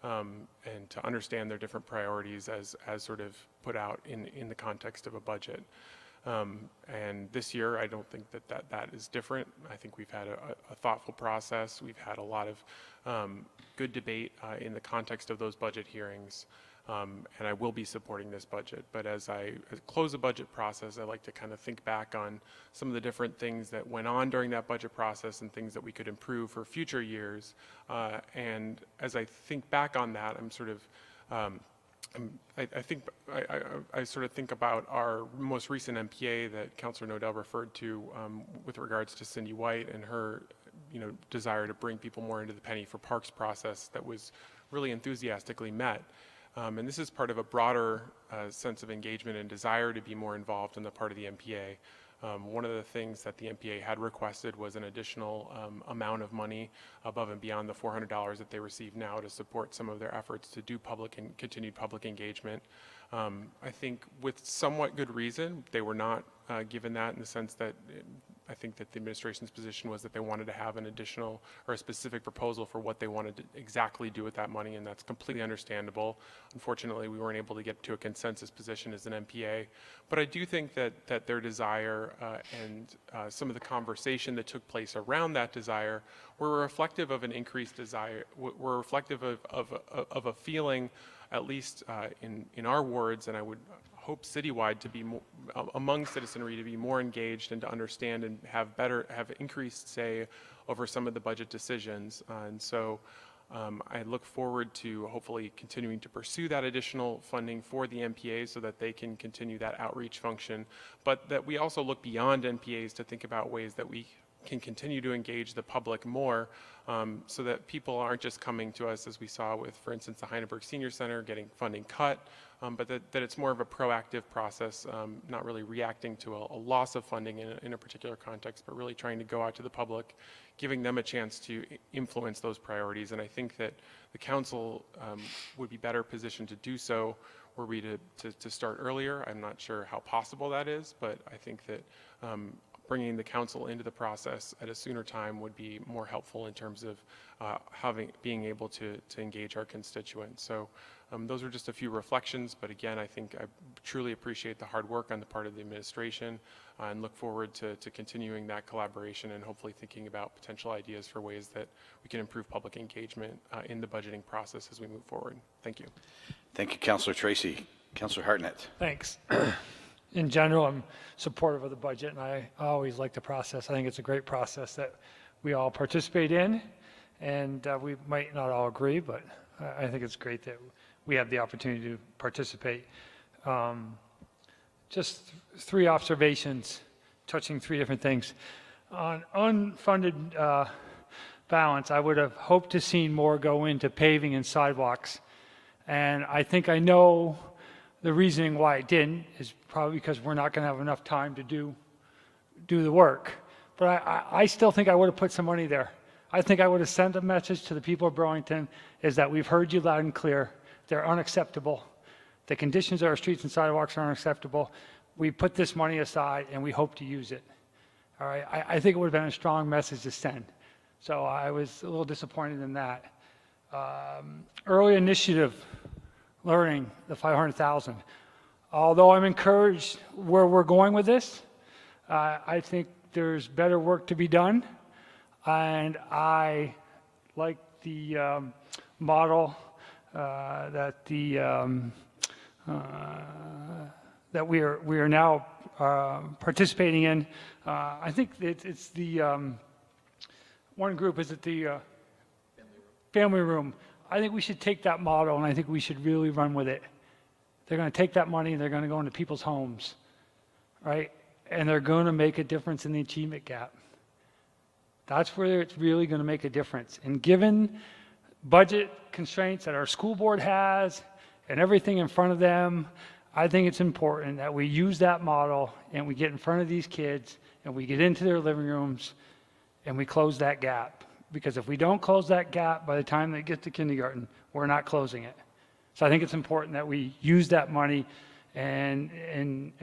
and to understand their different priorities as sort of put out in the context of a budget. And this year, I don't think that is different. I think we've had a thoughtful process. We've had a lot of good debate in the context of those budget hearings. And I will be supporting this budget. But as I close the budget process, I like to kind of think back on some of the different things that went on during that budget process and things that we could improve for future years. And as I think back on that, I'm sort of I sort of think about our most recent MPA that Councilor Nodell referred to with regards to Cindy White and her, desire to bring people more into the Penny for Parks process that was really enthusiastically met. And this is part of a broader sense of engagement and desire to be more involved on the part of the MPA. One of the things that the MPA had requested was an additional amount of money above and beyond the $400 that they receive now to support some of their efforts to do public and continued public engagement. I think with somewhat good reason, they were not given that in the sense that I think that the administration's position was that they wanted to have an additional or a specific proposal for what they wanted to exactly do with that money, and that's completely understandable. Unfortunately, we weren't able to get to a consensus position as an MPA, but I do think that their desire and some of the conversation that took place around that desire were reflective of an increased desire, were reflective of a feeling, at least in our wards, and I would hope citywide to be more, among citizenry to be more engaged and to understand and have increased say over some of the budget decisions. And so I look forward to hopefully continuing to pursue that additional funding for the MPA so that they can continue that outreach function, but that we also look beyond MPAs to think about ways that we can continue to engage the public more so that people aren't just coming to us as we saw with, for instance, the Heineberg Senior Center getting funding cut, but that it's more of a proactive process, not really reacting to a loss of funding in a particular context, but really trying to go out to the public, giving them a chance to influence those priorities. And I think that the council would be better positioned to do so were we to start earlier. I'm not sure how possible that is, but I think that bringing the council into the process at a sooner time would be more helpful in terms of being able to engage our constituents. So those are just a few reflections, but again, I think I truly appreciate the hard work on the part of the administration and look forward to continuing that collaboration and hopefully thinking about potential ideas for ways that we can improve public engagement in the budgeting process as we move forward. Thank you. Thank you, Councilor Tracy. Councilor Hartnett. Thanks. In general, I'm supportive of the budget, and I always like the process. I think it's a great process that we all participate in, and we might not all agree, but I think it's great that we have the opportunity to participate. Just three observations touching three different things. On unfunded balance, I would have hoped to see more go into paving and sidewalks, and I think I know the reasoning why it didn't is probably because we're not going to have enough time to do the work. But I still think I would have put some money there. I think I would have sent a message to the people of Burlington is that we've heard you loud and clear. They're unacceptable. The conditions of our streets and sidewalks are unacceptable. We put this money aside and we hope to use it. All right. I think it would have been a strong message to send. So I was a little disappointed in that. Early initiative learning, the 500,000. Although I'm encouraged where we're going with this, I think there's better work to be done, and I like the model that we are now participating in. I think it's the one group. Is it the family room? I think we should take that model, and I think we should really run with it. They're going to take that money, and they're going to go into people's homes, right? And they're going to make a difference in the achievement gap. That's where it's really going to make a difference. And given budget constraints that our school board has and everything in front of them, I think it's important that we use that model and we get in front of these kids and we get into their living rooms and we close that gap. Because if we don't close that gap by the time they get to kindergarten, we're not closing it. So I think it's important that we use that money, and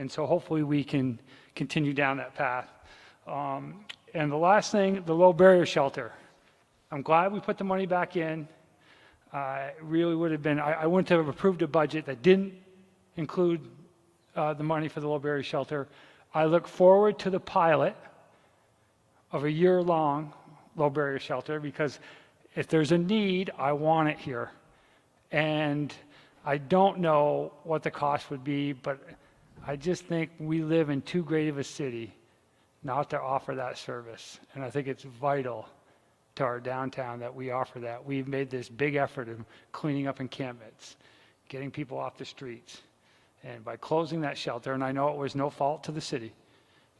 so hopefully we can continue down that path. And the last thing, the low barrier shelter. I'm glad we put the money back in. It really would have been, I wouldn't have approved a budget that didn't include the money for the low barrier shelter. I look forward to the pilot of a year-long low barrier shelter, because if there's a need, I want it here. And I don't know what the cost would be, but I just think we live in too great of a city not to offer that service. And I think it's vital to our downtown that we offer that. We've made this big effort of cleaning up encampments, getting people off the streets. And by closing that shelter, and I know it was no fault to the city,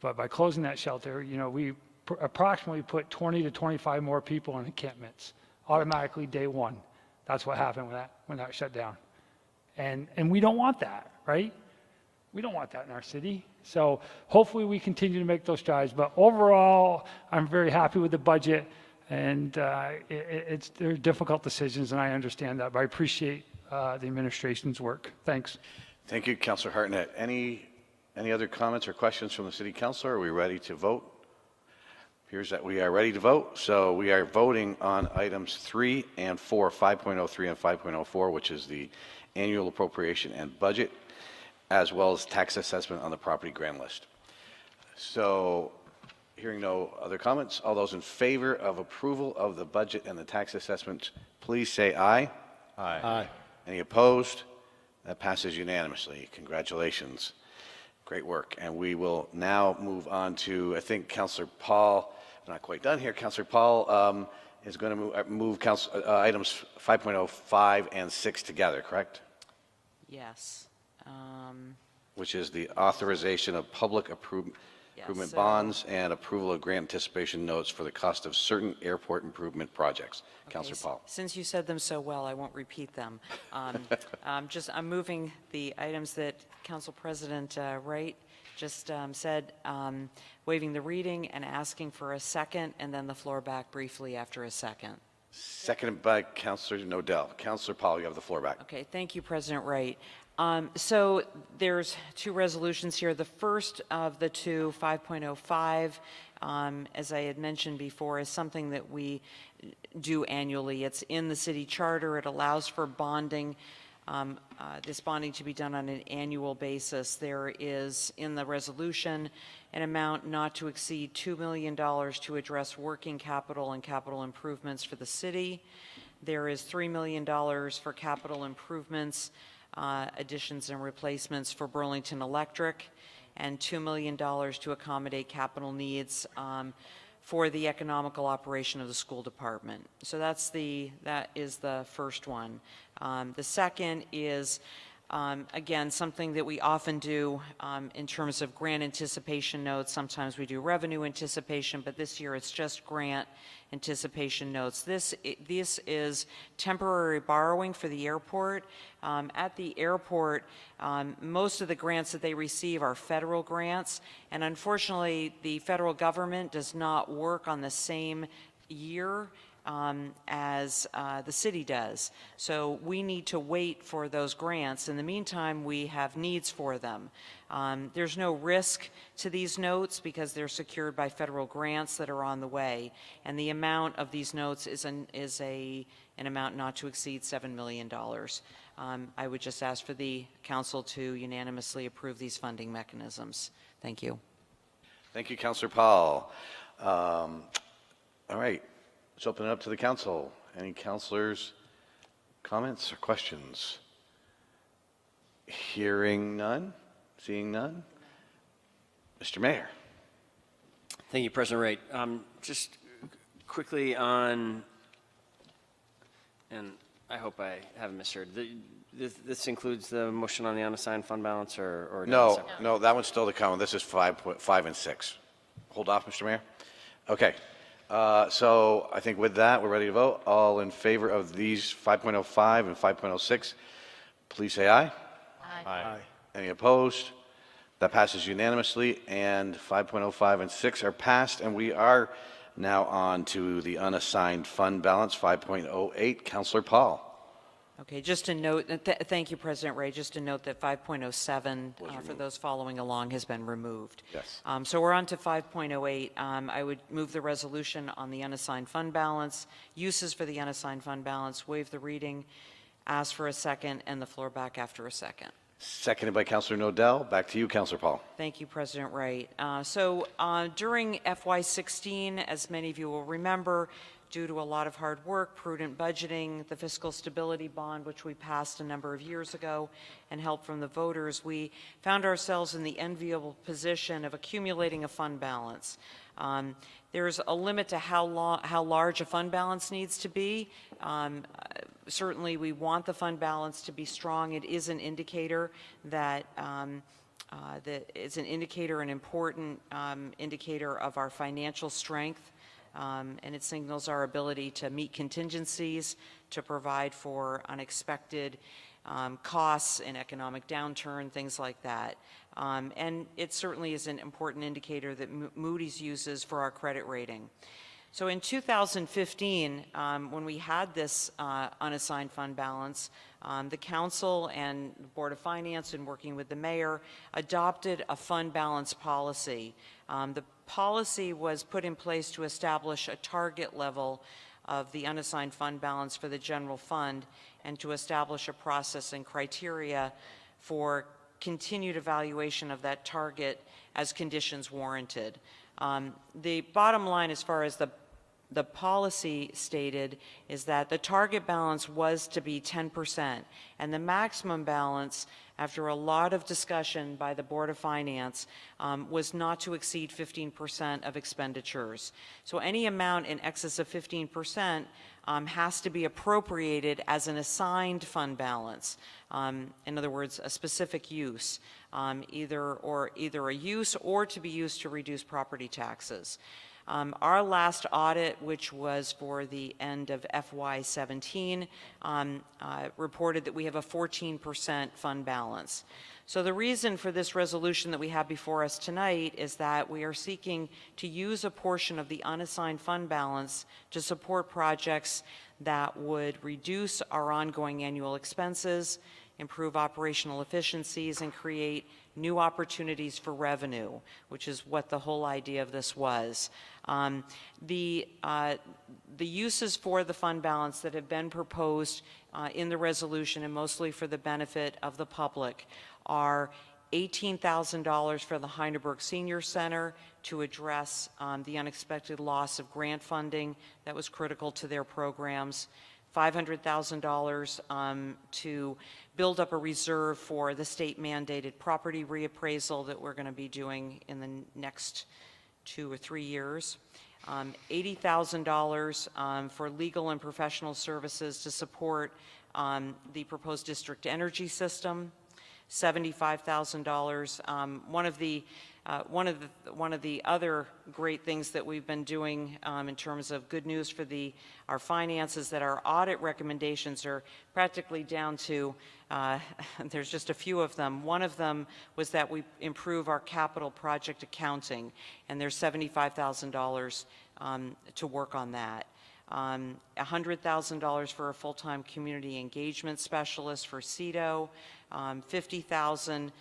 but by closing that shelter, you know, we approximately put 20 to 25 more people in encampments automatically day one. That's what happened when that shut down. And we don't want that, right? We don't want that in our city. So hopefully we continue to make those strides. But overall, I'm very happy with the budget. And they're difficult decisions, and I understand that. But I appreciate the administration's work. Thanks. Thank you, Councilor Hartnett. Any other comments or questions from the City Council? Are we ready to vote? Appears that we are ready to vote. So we are voting on items 3 and 4, 5.03 and 5.04, which is the annual appropriation and budget, as well as tax assessment on the property grand list. So hearing no other comments, all those in favor of approval of the budget and the tax assessment, please say aye. Aye. Aye. Any opposed? That passes unanimously. Congratulations. Great work. And we will now move on to, I think, Councilor Paul. I'm not quite done here. Councilor Paul is going to move items 5.05 and 6 together, correct? Yes. Which is the authorization of public improvement bonds and approval of grant anticipation notes for the cost of certain airport improvement projects. Okay, Councilor Paul. Since you said them so well, I won't repeat them. I'm moving the items that Council President Wright just said, waiving the reading and asking for a second, and then the floor back briefly after a second. Seconded by Councilor Nodell. Councilor Paul, you have the floor back. Okay, thank you, President Wright. So there's two resolutions here. The first of the two, 5.05, as I had mentioned before, is something that we do annually. It's in the city charter. It allows for bonding, this bonding to be done on an annual basis. There is in the resolution an amount not to exceed $2 million to address working capital and capital improvements for the city. There is $3 million for capital improvements, additions and replacements for Burlington Electric, and $2 million to accommodate capital needs for the economical operation of the school department. So that is the first one. The second is, again, something that we often do in terms of grant anticipation notes. Sometimes we do revenue anticipation, but this year it's just grant anticipation notes. This is temporary borrowing for the airport. At the airport, most of the grants that they receive are federal grants, and unfortunately, the federal government does not work on the same year as the city does. So we need to wait for those grants. In the meantime, we have needs for them. There's no risk to these notes because they're secured by federal grants that are on the way. And the amount of these notes is an amount not to exceed $7 million. I would just ask for the council to unanimously approve these funding mechanisms. Thank you. Thank you, Councilor Paul. All right. Let's open it up to the council. Any councilors, comments or questions? Hearing none, seeing none. Mr. Mayor. Thank you, President Wright. Just quickly on, and I hope I haven't misheard, this includes the motion on the unassigned fund balance or No, that one's still to come. This is 5 and 6. Hold off, Mr. Mayor. Okay. So I think with that, we're ready to vote. All in favor of these 5.05 and 5.06, please say aye. Aye. Aye. Any opposed? That passes unanimously, and 5.05 and 6 are passed, and we are now on to the unassigned fund balance, 5.08. Councilor Paul. Okay, just a note, thank you, President Ray, just to note that 5.07, for those following along, has been removed. Yes. So we're on to 5.08. I would move the resolution on the unassigned fund balance, uses for the unassigned fund balance, waive the reading, ask for a second, and the floor back after a second. Seconded by Councilor Nodell. Back to you, Councilor Paul. Thank you, President Wright. During FY16, as many of you will remember, due to a lot of hard work, prudent budgeting, the fiscal stability bond, which we passed a number of years ago, and help from the voters, we found ourselves in the enviable position of accumulating a fund balance. There's a limit to how large a fund balance needs to be. Certainly, we want the fund balance to be strong. It is an indicator that it's an indicator, an important indicator of our financial strength, and it signals our ability to meet contingencies, to provide for unexpected costs in economic downturn, things like that. And it certainly is an important indicator that Moody's uses for our credit rating. So in 2015, when we had this unassigned fund balance, the council and the Board of Finance, in working with the mayor, adopted a fund balance policy. The policy was put in place to establish a target level of the unassigned fund balance for the general fund and to establish a process and criteria for continued evaluation of that target as conditions warranted. The bottom line, as far as the policy stated, is that the target balance was to be 10%, and the maximum balance, after a lot of discussion by the Board of Finance, was not to exceed 15% of expenditures. So any amount in excess of 15% has to be appropriated as an assigned fund balance. In other words, a specific use, either a use or to be used to reduce property taxes. Our last audit, which was for the end of FY17, reported that we have a 14% fund balance. So the reason for this resolution that we have before us tonight is that we are seeking to use a portion of the unassigned fund balance to support projects that would reduce our ongoing annual expenses, improve operational efficiencies, and create new opportunities for revenue, which is what the whole idea of this was. The uses for the fund balance that have been proposed in the resolution, and mostly for the benefit of the public, are $18,000 for the Heineberg Senior Center to address the unexpected loss of grant funding that was critical to their programs, $500,000 to build up a reserve for the state-mandated property reappraisal that we're going to be doing in the next 2 or 3 years, $80,000 for legal and professional services to support the proposed district energy system, $75,000. One of the other great things that we've been doing in terms of good news for our finances, that our audit recommendations are practically down to, there's just a few of them. One of them was that we improve our capital project accounting, and there's $75,000 to work on that. $100,000 for a full-time community engagement specialist for CEDO, $50,000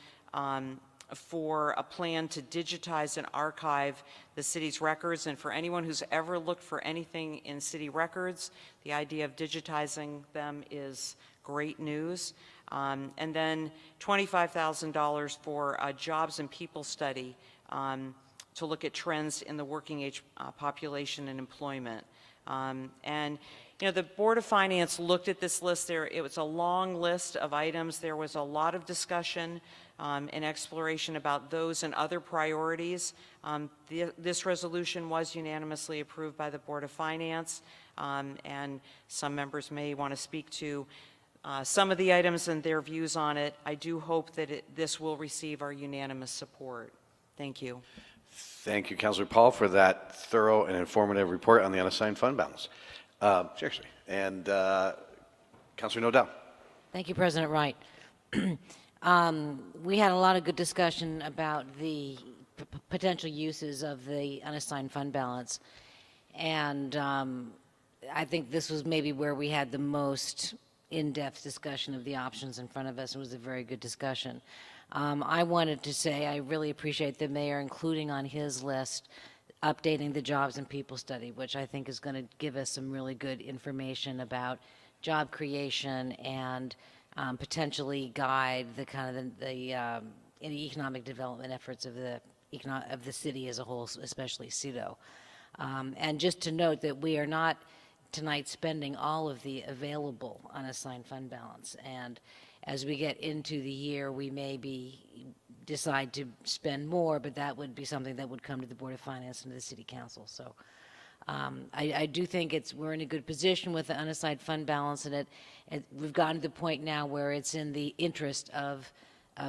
for a plan to digitize and archive the city's records. And for anyone who's ever looked for anything in city records, the idea of digitizing them is great news. And then $25,000 for a jobs and people study to look at trends in the working age population and employment. And you know, the Board of Finance looked at this list. It was a long list of items. There was a lot of discussion and exploration about those and other priorities. This resolution was unanimously approved by the Board of Finance, and some members may want to speak to some of the items and their views on it. I do hope that this will receive our unanimous support. Thank you. Thank you, Councilor Paul, for that thorough and informative report on the unassigned fund balance. Seriously. And Councilor Nodell. Thank you, President Wright. We had a lot of good discussion about the potential uses of the unassigned fund balance. And I think this was maybe where we had the most in-depth discussion of the options in front of us. It was a very good discussion. I wanted to say I really appreciate the mayor including on his list updating the jobs and people study, which I think is going to give us some really good information about job creation and potentially guide the kind of the economic development efforts of the city as a whole, especially CEDO. And just to note that we are not tonight spending all of the available unassigned fund balance. And as we get into the year, we may decide to spend more, but that would be something that would come to the Board of Finance and to the City Council. So I do think we're in a good position with the unassigned fund balance, and we've gotten to the point now where it's in the interest of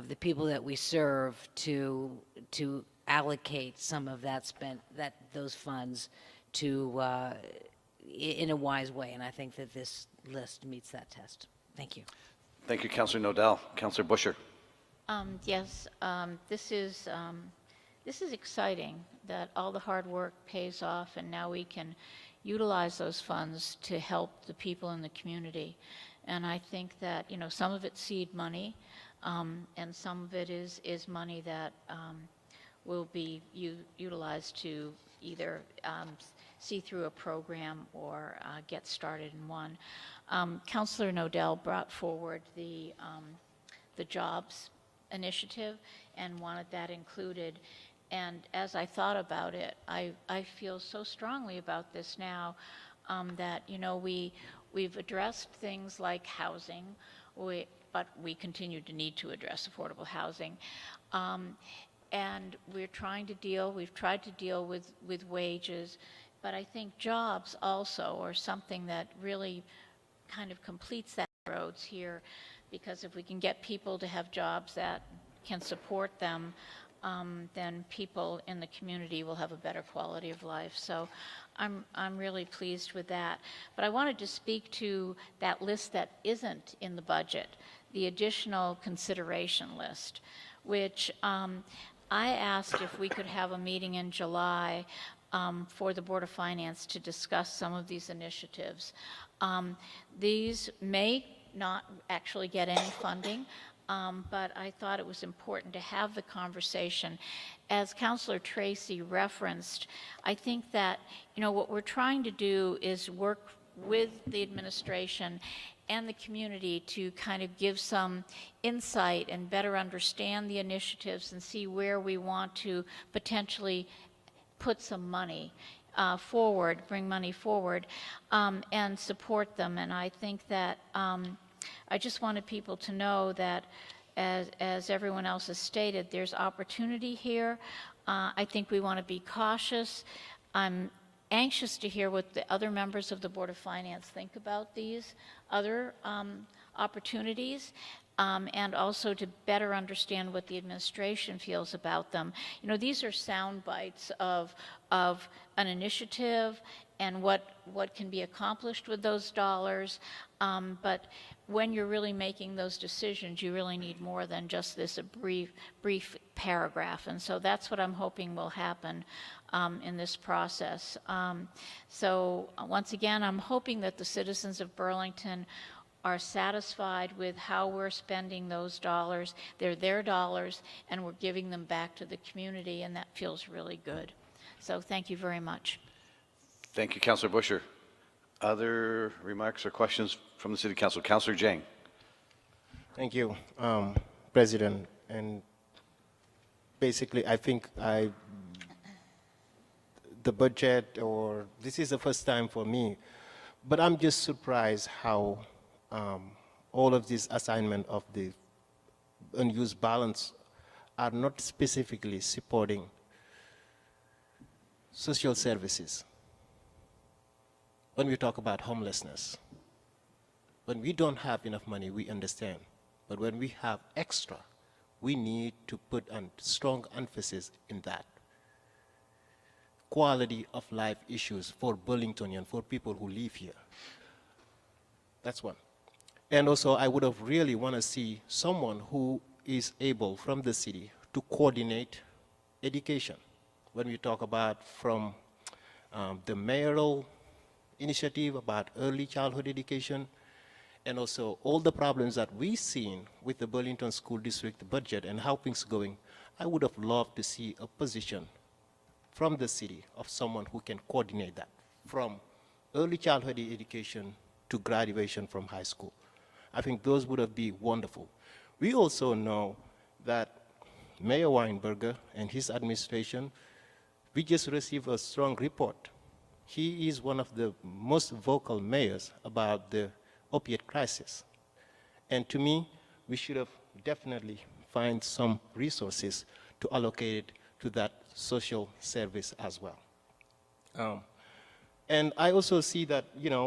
the people that we serve to allocate some of those funds to in a wise way, and I think that this list meets that test. Thank you. Thank you, Councilor Nodell. Councilor Busher. Yes, this is exciting that all the hard work pays off, and now we can utilize those funds to help the people in the community. And I think that, you know, some of it's seed money, and some of it is money that will be utilized to either see through a program or get started in one. Councilor Nodell brought forward the jobs initiative and wanted that included. And as I thought about it, I feel so strongly about this now that, you know, we've addressed things like housing, but we continue to need to address affordable housing. And we've tried to deal with wages, but I think jobs also are something that really kind of completes that roads here, because if we can get people to have jobs that can support them, then people in the community will have a better quality of life. So I'm really pleased with that. But I wanted to speak to that list that isn't in the budget, the additional consideration list, which I asked if we could have a meeting in July for the Board of Finance to discuss some of these initiatives. These may not actually get any funding, but I thought it was important to have the conversation. As Councilor Tracy referenced, I think that, you know, what we're trying to do is work with the administration and the community to kind of give some insight and better understand the initiatives and see where we want to potentially put some money forward, bring money forward, and support them. And I think that I just wanted people to know that, as everyone else has stated, there's opportunity here. I think we want to be cautious. I'm anxious to hear what the other members of the Board of Finance think about these other opportunities, and also to better understand what the administration feels about them. You know, these are sound bites of an initiative and what can be accomplished with those dollars, but when you're really making those decisions, you really need more than just this brief paragraph, and so that's what I'm hoping will happen in this process. So once again, I'm hoping that the citizens of Burlington are satisfied with how we're spending those dollars. They're their dollars, and we're giving them back to the community, and that feels really good. So thank you very much. Thank you, Councilor Busher. Other remarks or questions from the City Council? Councilor Jang. Thank you, President. And basically, I think the budget, or this is the first time for me, but I'm just surprised how all of these assignment of the unused balance are not specifically supporting social services. When we talk about homelessness, when we don't have enough money, we understand. But when we have extra, we need to put a strong emphasis in that. Quality of life issues for Burlingtonians, for people who live here. That's one. And also, I would have really want to see someone who is able from the city to coordinate education. When we talk about from the mayoral initiative about early childhood education, and also all the problems that we've seen with the Burlington School District budget and how things going, I would have loved to see a position from the city of someone who can coordinate that, from early childhood education to graduation from high school. I think those would have been wonderful. We also know that Mayor Weinberger and his administration, we just received a strong report. he is one of the most vocal mayors about the opiate crisis. And to me, we should have definitely find some resources to allocate it to that social service as well. And I also see that,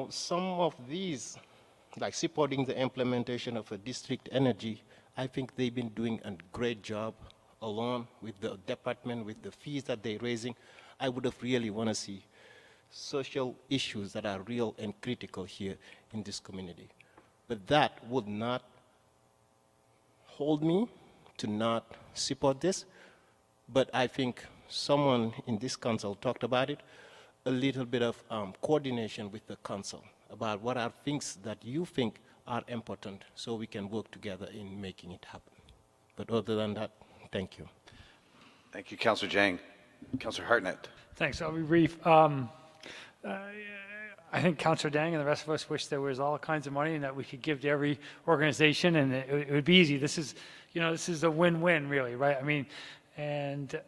some of these, like supporting the implementation of a district energy, I think they've been doing a great job along with the department, with the fees that they're raising. I would have really want to see social issues that are real and critical here in this community. But that would not hold me to not support this. But I think someone in this council talked about it, a little bit of coordination with the council about what are things that you think are important so we can work together in making it happen. But other than that, thank you. Thank you, Councilor Jang. Councilor Hartnett. Thanks. I'll be brief. I think Councilor Dang and the rest of us wish there was all kinds of money and that we could give to every organization, and it would be easy. This is a win-win, really, right? I mean, and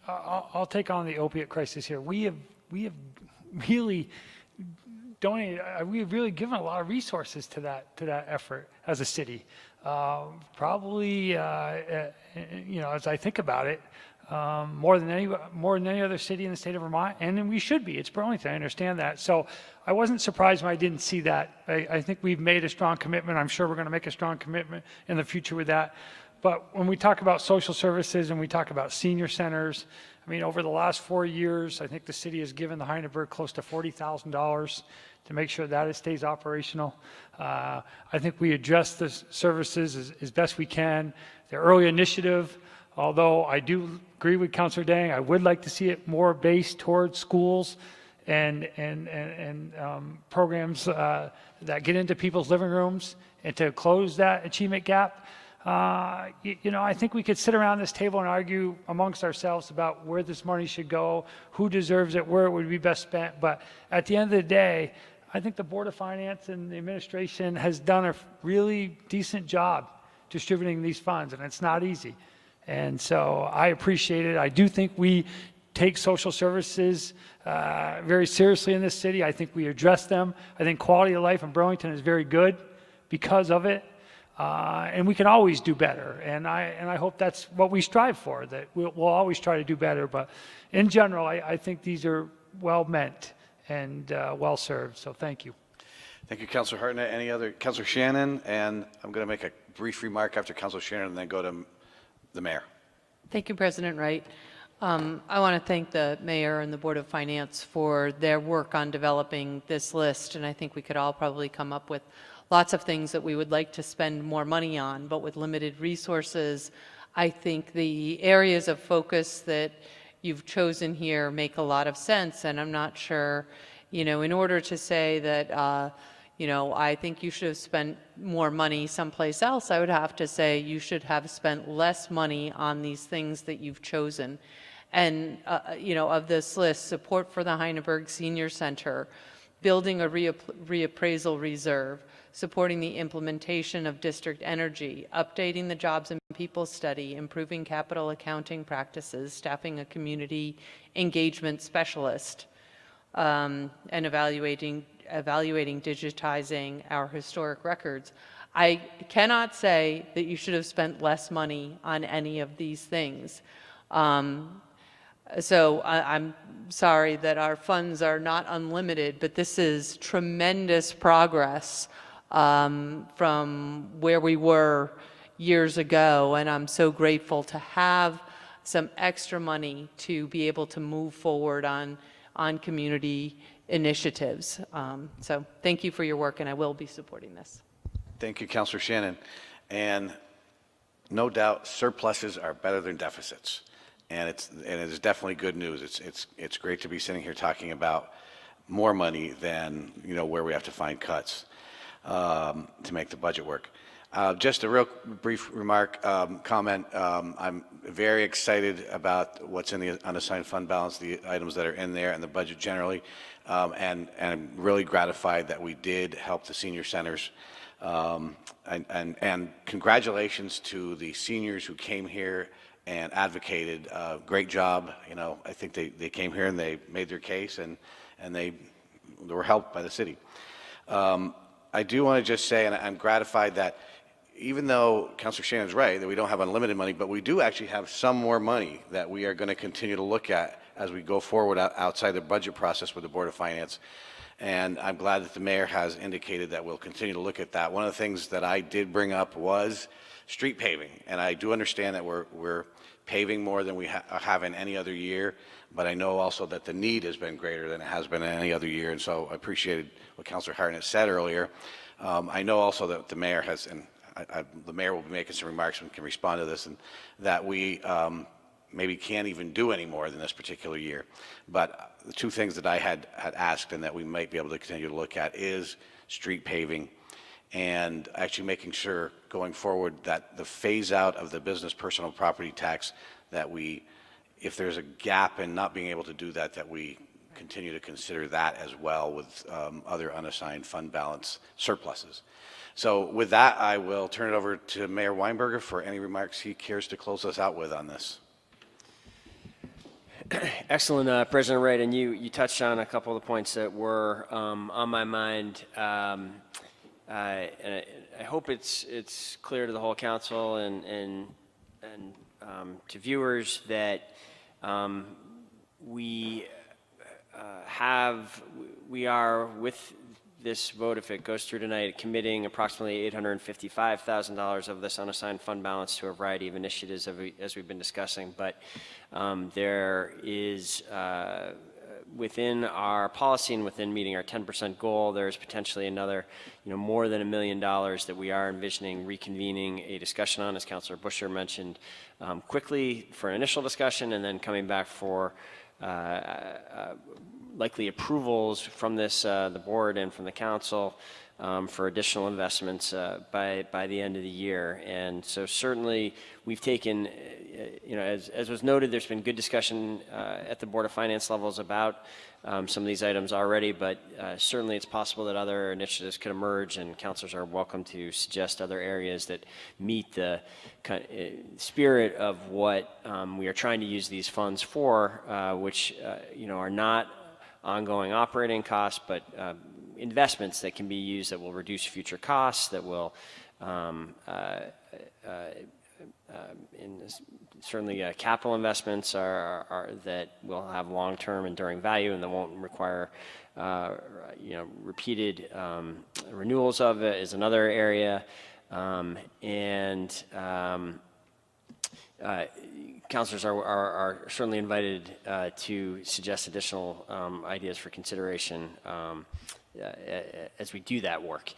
I'll take on the opiate crisis here. We have really donated. We've really given a lot of resources to that effort as a city. Probably, as I think about it, more than any other city in the state of Vermont, and then we should be. It's Burlington. I understand that. So I wasn't surprised when I didn't see that. I think we've made a strong commitment. I'm sure we're going to make a strong commitment in the future with that. But when we talk about social services and we talk about senior centers, I mean, over the last 4 years, I think the city has given the Heineberg close to $40,000 to make sure that it stays operational. I think we address the services as best we can. The early initiative, although I do agree with Councilor Dang, I would like to see it more based towards schools and programs that get into people's living rooms and to close that achievement gap. I think we could sit around this table and argue amongst ourselves about where this money should go, who deserves it, where it would be best spent. But at the end of the day, I think the Board of Finance and the administration has done a really decent job distributing these funds, and it's not easy. And so I appreciate it. I do think we take social services very seriously in this city. I think we address them. I think quality of life in Burlington is very good because of it. And we can always do better. And I hope that's what we strive for, that we'll always try to do better. But in general, I think these are well meant and well served. So thank you. Thank you, Councilor Hartnett. Any other? Councilor Shannon, and I'm going to make a brief remark after Councilor Shannon and then go to the mayor. Thank you, President Wright. I want to thank the mayor and the Board of Finance for their work on developing this list, and I think we could all probably come up with lots of things that we would like to spend more money on, but with limited resources, I think the areas of focus that you've chosen here make a lot of sense, and I'm not sure, in order to say that, I think you should have spent more money someplace else, I would have to say you should have spent less money on these things that you've chosen. And, of this list, support for the Heineberg Senior Center, building a reappraisal reserve, supporting the implementation of district energy, updating the jobs and people study, improving capital accounting practices, staffing a community engagement specialist, and evaluating digitizing our historic records. I cannot say that you should have spent less money on any of these things. So I'm sorry that our funds are not unlimited, but this is tremendous progress from where we were years ago, and I'm so grateful to have some extra money to be able to move forward on community initiatives. So thank you for your work, and I will be supporting this. Thank you, Councilor Shannon. And no doubt surpluses are better than deficits. And it is definitely good news. It's great to be sitting here talking about more money than where we have to find cuts to make the budget work. Just a real brief comment. I'm very excited about what's in the unassigned fund balance, the items that are in there, and the budget generally. And I'm really gratified that we did help the senior centers And congratulations to the seniors who came here and advocated. Great job. You know, I think they came here and they made their case, and they were helped by the city. I do want to just say, and I'm gratified that even though Councilor Shannon's right, that we don't have unlimited money, but we do actually have some more money that we are going to continue to look at as we go forward outside the budget process with the Board of Finance. And I'm glad that the mayor has indicated that we'll continue to look at that. One of the things that I did bring up was street paving. And I do understand that we're paving more than we have in any other year, but I know also that the need has been greater than it has been in any other year. And so I appreciated what Councilor Hartnett said earlier. I know also that the mayor has, and the mayor will be making some remarks and can respond to this, and that we maybe can't even do any more than this particular year. But the two things that I had asked and that we might be able to continue to look at is street paving and actually making sure going forward that the phase out of the business personal property tax, that we, if there's a gap in not being able to do that, that we continue to consider that as well with other unassigned fund balance surpluses. So with that, I will turn it over to Mayor Weinberger for any remarks he cares to close us out with on this. Excellent, President Wright, and you touched on a couple of the points that were on my mind. And I hope it's clear to the whole council and to viewers that we are with this vote, if it goes through tonight, committing approximately $855,000 of this unassigned fund balance to a variety of initiatives as we've been discussing. But there is, within our policy and within meeting our 10% goal, there's potentially another, more than $1 million that we are envisioning reconvening a discussion on, as Councilor Busher mentioned, quickly for an initial discussion, and then coming back for likely approvals from the board and from the council for additional investments by the end of the year. And so certainly we've taken, as was noted, there's been good discussion at the Board of Finance levels about some of these items already, but certainly it's possible that other initiatives could emerge, and councilors are welcome to suggest other areas that meet the spirit of what we are trying to use these funds for, which are not ongoing operating costs, but investments that can be used that will reduce future costs, that will certainly capital investments are that will have long-term enduring value and that won't require repeated renewals of it is another area. Councilors are certainly invited to suggest additional ideas for consideration as we do that work.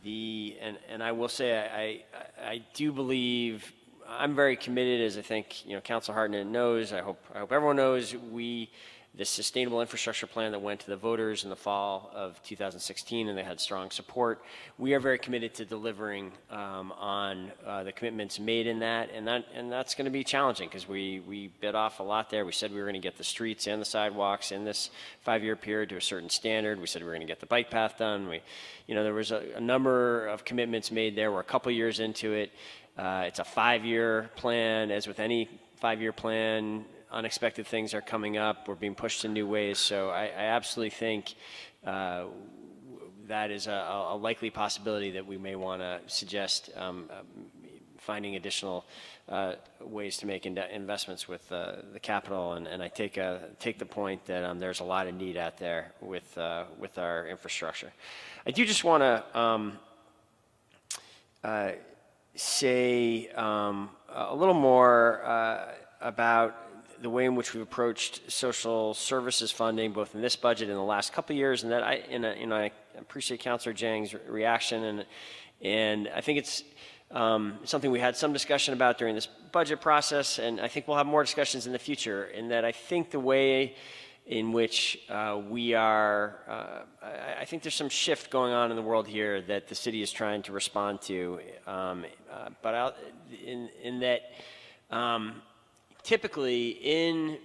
And I will say I do believe I'm very committed, as I think Councilor Hartnett knows. I hope everyone knows the sustainable infrastructure plan that went to the voters in the fall of 2016, and they had strong support. We are very committed to delivering on the commitments made in that, and that's going to be challenging because we bit off a lot there. We said we were going to get the streets and the sidewalks in this 5-year period to a certain standard. We said we were going to get the bike path done. There was a number of commitments made there. We're a couple years into it. It's a 5-year plan. As with any 5-year plan, unexpected things are coming up. We're being pushed in new ways. So I absolutely think that is a likely possibility that we may want to suggest finding additional ways to make investments with the capital. And I take the point that there's a lot of need out there with our infrastructure. I do just want to say a little more about the way in which we've approached social services funding, both in this budget and the last couple of years, and that I appreciate Councilor Jang's reaction, and I think it's something we had some discussion about during this budget process, and I think we'll have more discussions in the future. In that, I think the way in which we are, I think there's some shift going on in the world here that the city is trying to respond to, but in that. Typically, in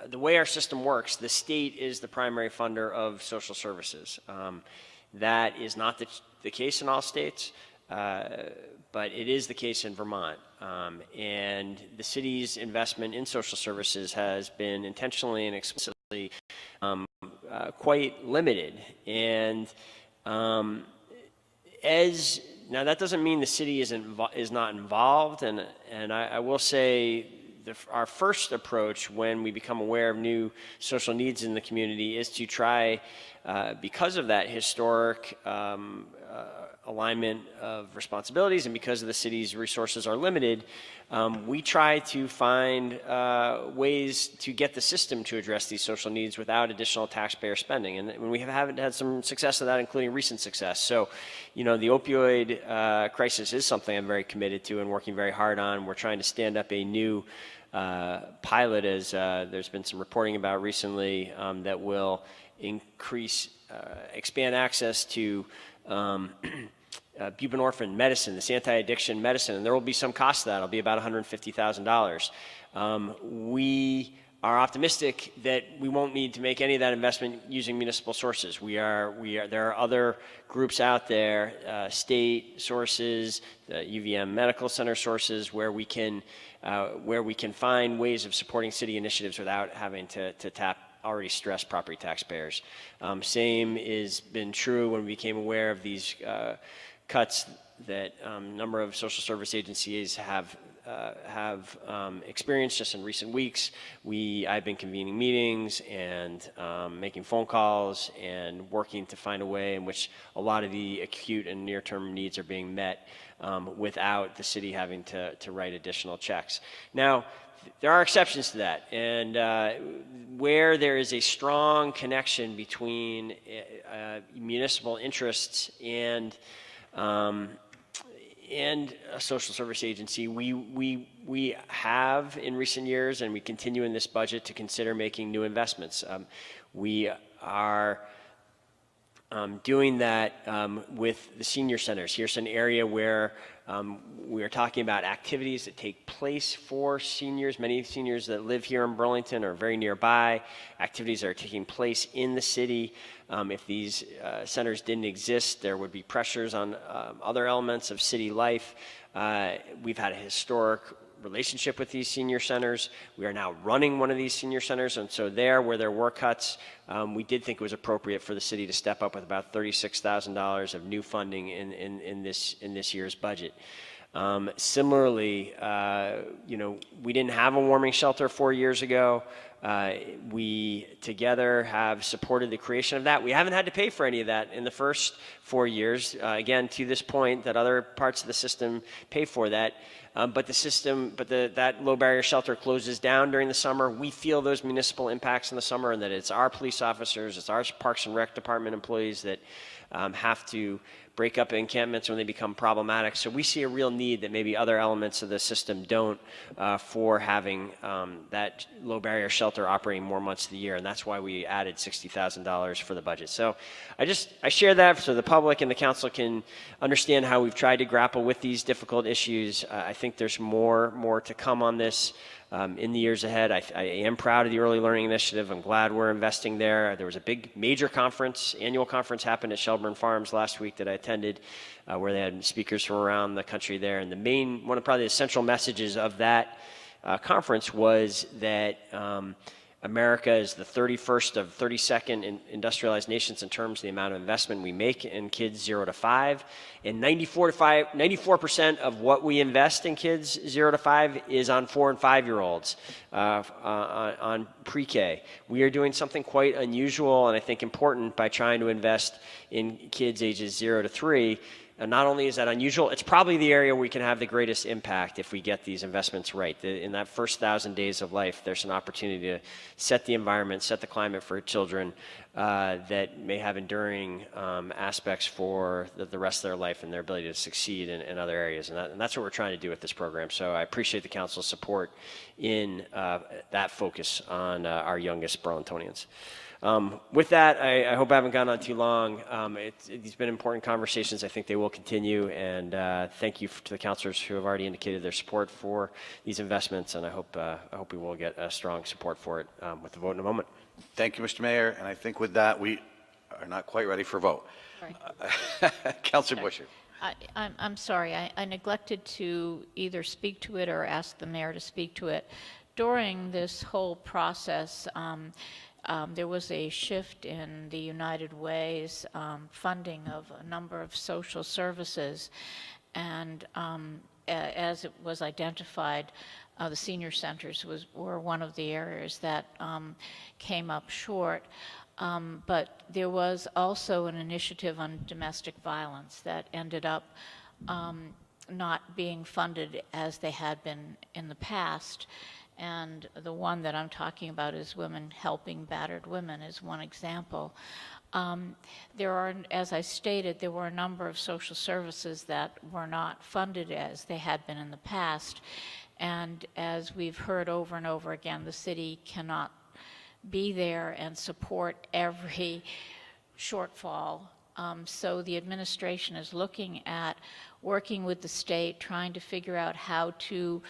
the way our system works, the state is the primary funder of social services. That is not the case in all states, but it is the case in Vermont. And the city's investment in social services has been intentionally and explicitly quite limited. And now that doesn't mean the city is not involved, and I will say our first approach when we become aware of new social needs in the community is to try, because of that historic alignment of responsibilities and because of the city's resources are limited, we try to find ways to get the system to address these social needs without additional taxpayer spending. And we haven't had some success of that, including recent success. So, the opioid crisis is something I'm very committed to and working very hard on. We're trying to stand up a new pilot, as there's been some reporting about recently, that will expand access to buprenorphine medicine, this anti-addiction medicine, and there will be some cost to that. It'll be about $150,000. We are optimistic that we won't need to make any of that investment using municipal sources. There are other groups out there, state sources, the UVM Medical Center sources, where we can find ways of supporting city initiatives without having to tap already stressed property taxpayers. Same has been true when we became aware of these cuts that a number of social service agencies have experienced just in recent weeks. I've been convening meetings and making phone calls and working to find a way in which a lot of the acute and near-term needs are being met without the city having to write additional checks. Now, there are exceptions to that, and where there is a strong connection between municipal interests and a social service agency, we have in recent years, and we continue in this budget to consider making new investments. We are doing that with the senior centers. Here's an area where we are talking about activities that take place for seniors. Many seniors that live here in Burlington are very nearby. Activities that are taking place in the city. If these centers didn't exist, there would be pressures on other elements of city life. We've had a historic relationship with these senior centers. We are now running one of these senior centers, and so where there were cuts, we did think it was appropriate for the city to step up with about $36,000 of new funding in this year's budget. Similarly, we didn't have a warming shelter 4 years ago. We together have supported the creation of that. We haven't had to pay for any of that in the first 4 years. Again, to this point, that other parts of the system pay for that. But that low barrier shelter closes down during the summer. We feel those municipal impacts in the summer, and that it's our police officers, it's our Parks and Rec Department employees that have to break up encampments when they become problematic. So we see a real need that maybe other elements of the system don't for having that low barrier shelter operating more months of the year, and that's why we added $60,000 for the budget. So I share that so the public and the council can understand how we've tried to grapple with these difficult issues. I think there's more to come on this in the years ahead. I am proud of the Early Learning Initiative. I'm glad we're investing there. There was a big major annual conference happened at Shelburne Farms last week that I attended, where they had speakers from around the country there. And one of probably the central messages of that conference was that America is the 31st of 32nd industrialized nations in terms of the amount of investment we make in kids 0 to 5. And 94% of what we invest in kids 0 to 5 is on 4 and 5-year-olds on pre-K. We are doing something quite unusual and I think important by trying to invest in kids ages 0 to 3. And not only is that unusual, it's probably the area where we can have the greatest impact if we get these investments right. In that first 1,000 days of life, there's an opportunity to set the environment, set the climate for children that may have enduring aspects for the rest of their life and their ability to succeed in other areas. And that's what we're trying to do with this program. So I appreciate the council's support in that focus on our youngest Burlingtonians. With that, I hope I haven't gone on too long. These have been important conversations. I think they will continue. And thank you to the councilors who have already indicated their support for these investments. And I hope we will get a strong support for it with the vote in a moment. Thank you, Mr. Mayor. And I think with that, we are not quite ready for vote. Right. Councilor Busher. I'm sorry, I neglected to either speak to it or ask the mayor to speak to it. During this whole process, there was a shift in the United Way's funding of a number of social services, and as it was identified, the senior centers were one of the areas that came up short. But there was also an initiative on domestic violence that ended up not being funded as they had been in the past. And the one that I'm talking about is Women Helping Battered Women is one example. There are, as I stated, there were a number of social services that were not funded as they had been in the past. And as we've heard over and over again, the city cannot be there and support every shortfall. So the administration is looking at working with the state, trying to figure out how to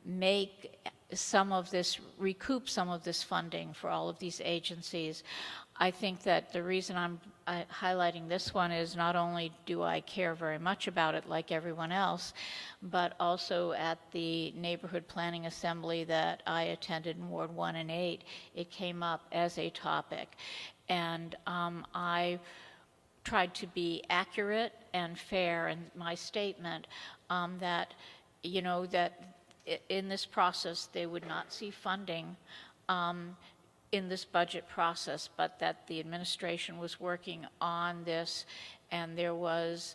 make some of this, recoup some of this funding for all of these agencies. I think that the reason I'm highlighting this one is not only do I care very much about it like everyone else, but also at the neighborhood planning assembly that I attended in Ward 1 and 8, it came up as a topic. And I tried to be accurate and fair in my statement that, you know, that in this process they would not see funding in this budget process, but that the administration was working on this, and there was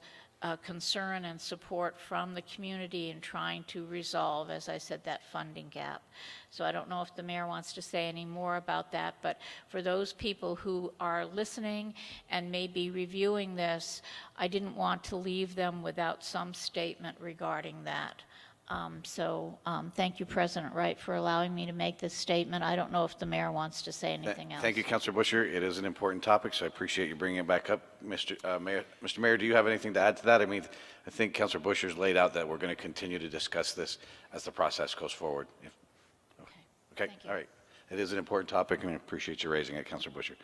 concern and support from the community in trying to resolve, as I said, that funding gap. So I don't know if the mayor wants to say any more about that, but for those people who are listening and may be reviewing this, I didn't want to leave them without some statement regarding that. Thank you, President Wright, for allowing me to make this statement. I don't know if the mayor wants to say anything else. Thank you, Councilor Busher. It is an important topic, so I appreciate you bringing it back up. Mr. Mayor, do you have anything to add to that? I mean, I think Councilor Busher's laid out that we're going to continue to discuss this as the process goes forward. Okay, all right. It is an important topic, and I appreciate you raising it, Councilor Busher.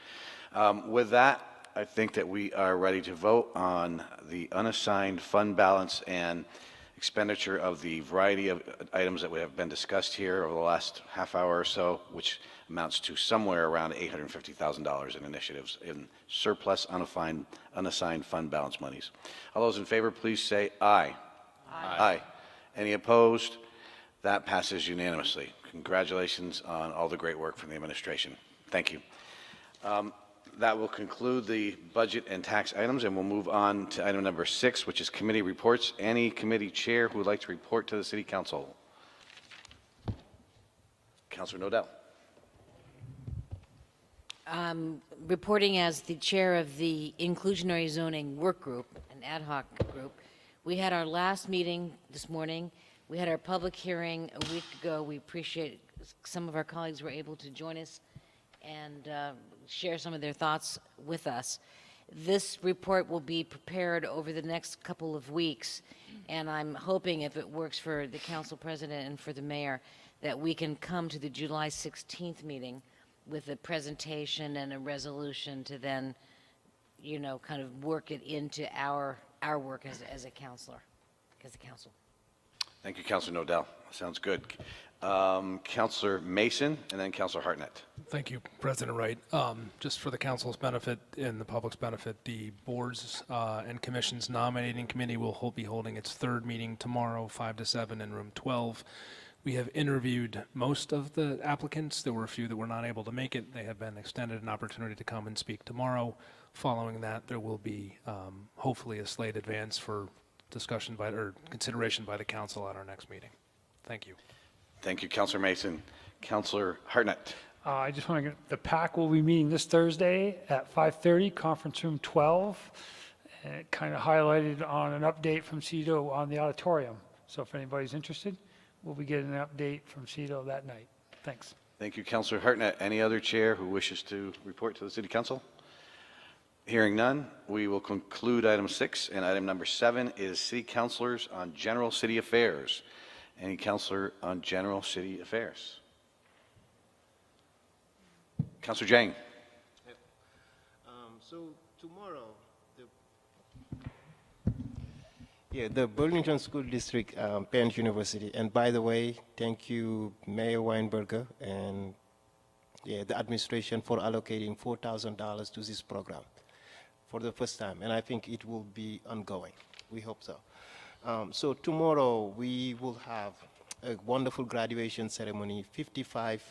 With that, I think that we are ready to vote on the unassigned fund balance and expenditure of the variety of items that have been discussed here over the last half hour or so, which amounts to somewhere around $850,000 in initiatives in surplus unassigned fund balance monies. All those in favor, please say aye. Aye. Aye. Any opposed? That passes unanimously. Congratulations on all the great work from the administration. Thank you. That will conclude the budget and tax items, and we'll move on to item number 6, which is committee reports. Any committee chair who would like to report to the City Council? Councilor Nodell. Reporting as the chair of the Inclusionary Zoning Work Group, an ad hoc group, we had our last meeting this morning. We had our public hearing a week ago. We appreciate some of our colleagues were able to join us and share some of their thoughts with us. This report will be prepared over the next couple of weeks, and I'm hoping, if it works for the council president and for the mayor, that we can come to the July 16th meeting with a presentation and a resolution to then, you know, kind of work it into our work as a council. Thank you, Councilor Nodell. Sounds good. Councilor Mason, and then Councilor Hartnett. Thank you, President Wright. Just for the council's benefit and the public's benefit, the boards and commissions nominating committee will be holding its third meeting tomorrow, 5 to 7 in room 12. We have interviewed most of the applicants. There were a few that were not able to make it. They have been extended an opportunity to come and speak tomorrow. Following that, there will be hopefully a slate advance for discussion or consideration by the council at our next meeting. Thank you. Thank you, Councilor Mason. Councilor Hartnett. I just want to get, the PAC will be meeting this Thursday at 5:30, conference room 12. And it kind of highlighted on an update from CEDO on the auditorium. So if anybody's interested, we'll be getting an update from CEDO that night. Thanks. Thank you, Councilor Hartnett. Any other chair who wishes to report to the City Council? Hearing none, we will conclude item 6, and item number 7 is city councilors on general city affairs. Any councilor on general city affairs? Councilor Jang. So tomorrow, the Burlington School District Parent University, and by the way, thank you, Mayor Weinberger and the administration for allocating $4,000 to this program for the first time, and I think it will be ongoing. We hope so. So tomorrow we will have a wonderful graduation ceremony. 55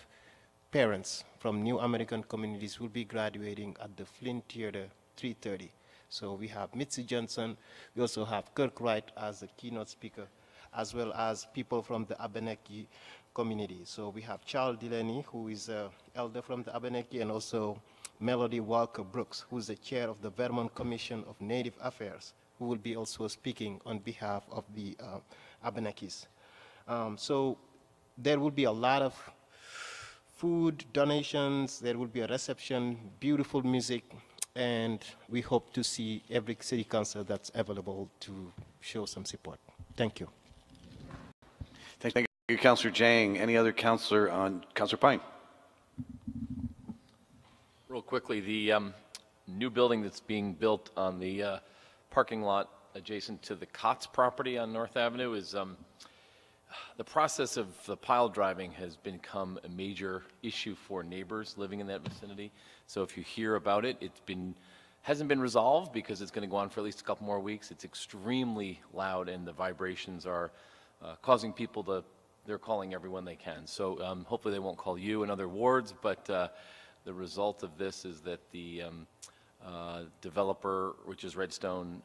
parents from New American Communities will be graduating at the Flynn Theater, 3:30. So we have Mitzi Johnson. We also have Kirk Wright as the keynote speaker, as well as people from the Abenaki community. So we have Charles Delaney, who is an elder from the Abenaki, and also Melody Walker Brooks, who is the chair of the Vermont Commission of Native Affairs, who will be also speaking on behalf of the Abenakis. So there will be a lot of food donations, there will be a reception, beautiful music, and we hope to see every city council that's available to show some support. Thank you. Thank you, Councilor Jang. Any other councilor on Councilor Pine? Real quickly, the new building that's being built on the parking lot adjacent to the Kotz property on North Avenue is the process of the pile driving has become a major issue for neighbors living in that vicinity. So if you hear about it, hasn't been resolved because it's going to go on for at least a couple more weeks. It's extremely loud, and the vibrations are causing people they're calling everyone they can. So hopefully they won't call you in other wards, but the result of this is that the developer, which is Redstone,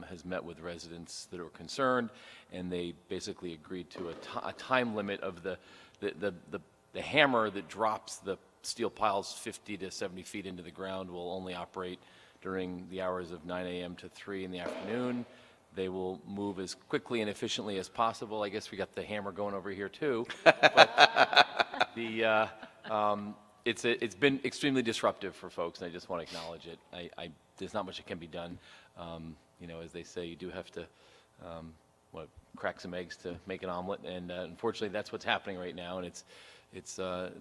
has met with residents that are concerned, and they basically agreed to a time limit of the hammer that drops the steel piles 50 to 70 feet into the ground will only operate during the hours of 9 a.m. to 3 in the afternoon. They will move as quickly and efficiently as possible. I guess we got the hammer going over here too. But it's been extremely disruptive for folks, and I just want to acknowledge it. There's not much that can be done. As they say, you do have to crack some eggs to make an omelet, and unfortunately, that's what's happening right now. And it's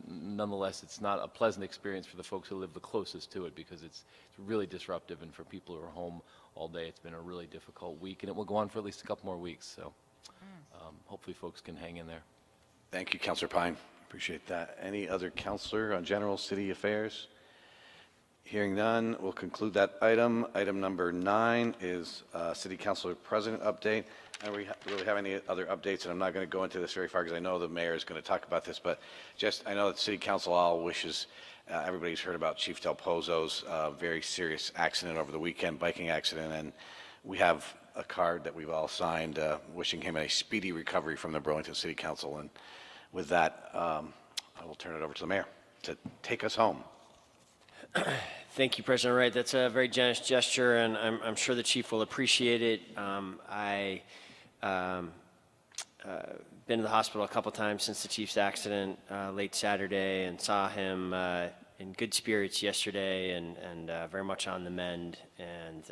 nonetheless, it's not a pleasant experience for the folks who live the closest to it because it's really disruptive, and for people who are home all day, it's been a really difficult week, and it will go on for at least a couple more weeks. So hopefully, folks can hang in there. Thank you, Councilor Pine. Appreciate that. Any other councilor on general city affairs? Hearing none, we'll conclude that item. Item number 9 is City Councilor President update. I don't really have any other updates, and I'm not going to go into this very far because I know the mayor is going to talk about this, but just I know that City Council all wishes everybody's heard about Chief Del Pozo's very serious accident over the weekend, biking accident, and we have a card that we've all signed wishing him a speedy recovery from the Burlington City Council. And with that, I will turn it over to the mayor to take us home. Thank you, President Wright. That's a very generous gesture, and I'm sure the chief will appreciate it. Been to the hospital a couple times since the chief's accident late Saturday, and saw him in good spirits yesterday, and very much on the mend. And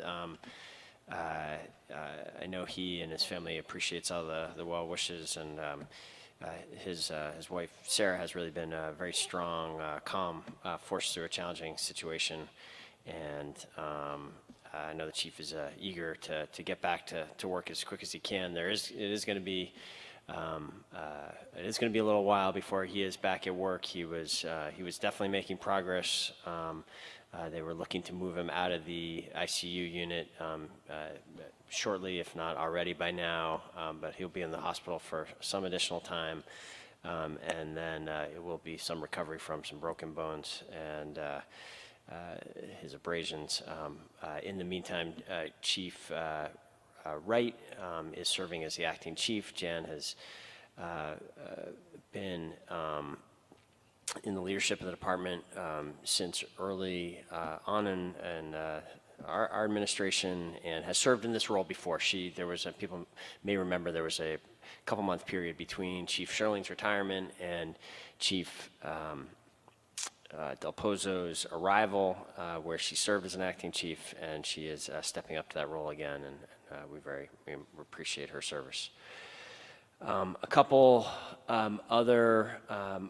I know he and his family appreciates all the well wishes, and his wife Sarah has really been a very strong, calm force through a challenging situation, and I know the chief is eager to get back to work as quick as he can. It is going to be a little while before he is back at work. He was definitely making progress. They were looking to move him out of the ICU unit shortly, if not already by now, but he'll be in the hospital for some additional time, and then it will be some recovery from some broken bones and his abrasions. In the meantime, Chief Wright is serving as the acting chief. Jan has been in the leadership of the department since early on in our administration, and has served in this role before. People may remember there was a couple-month period between Chief Sherling's retirement and Chief Del Pozo's arrival, where she served as an acting chief, and she is stepping up to that role again, and we appreciate her service. A couple other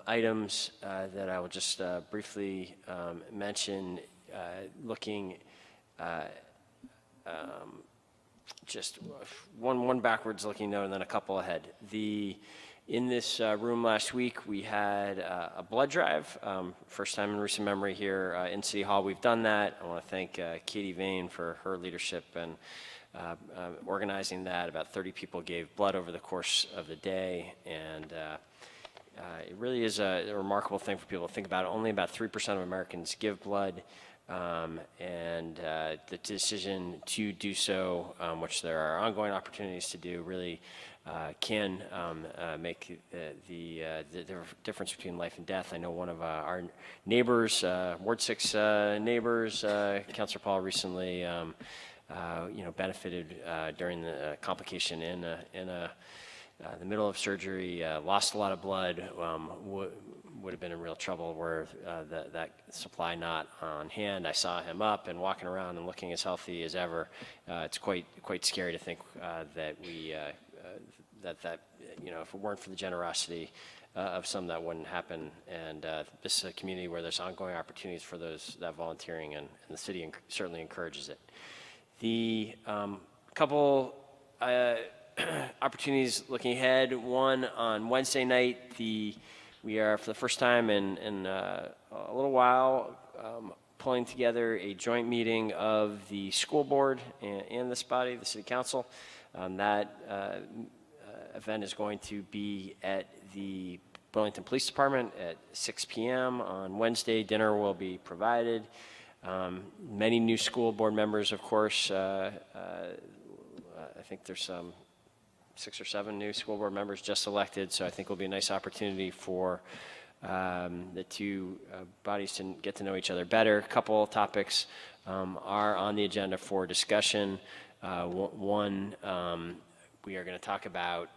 items that I will just briefly mention, looking just one backwards looking note and then a couple ahead. In this room last week, we had a blood drive. First time in recent memory here in City Hall we've done that. I want to thank Katie Vane for her leadership and organizing that. About 30 people gave blood over the course of the day, and it really is a remarkable thing for people to think about. Only about 3% of Americans give blood, and the decision to do so, which there are ongoing opportunities to do, really can make the difference between life and death. I know one of our neighbors, Ward 6 neighbors, Councilor Paul, recently benefited during the complication in the middle of surgery, lost a lot of blood, would have been in real trouble were that supply not on hand. I saw him up and walking around and looking as healthy as ever. It's quite scary to think that we if it weren't for the generosity of some, that wouldn't happen. And this is a community where there's ongoing opportunities for that volunteering, and the city certainly encourages it. The couple opportunities looking ahead. One, on Wednesday night, we are, for the first time in a little while, pulling together a joint meeting of the school board and this body, the City Council. That event is going to be at the Burlington Police Department at 6 p.m. on Wednesday. Dinner will be provided. Many new school board members, of course. I think there's 6 or 7 new school board members just elected, so I think it will be a nice opportunity for the two bodies to get to know each other better. A couple topics are on the agenda for discussion. One, we are going to talk about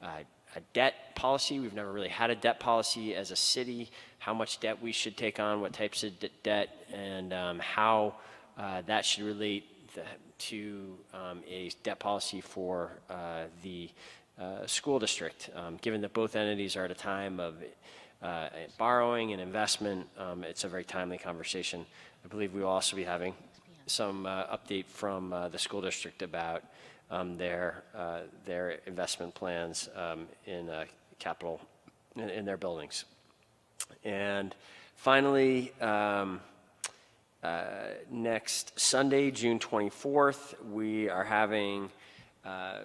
a debt policy. We've never really had a debt policy as a city, how much debt we should take on, what types of debt, and how that should relate to a debt policy for the school district. Given that both entities are at a time of borrowing and investment, it's a very timely conversation. I believe we will also be having some update from the school district about their investment plans in capital in their buildings. And finally, next Sunday, June 24th, we are having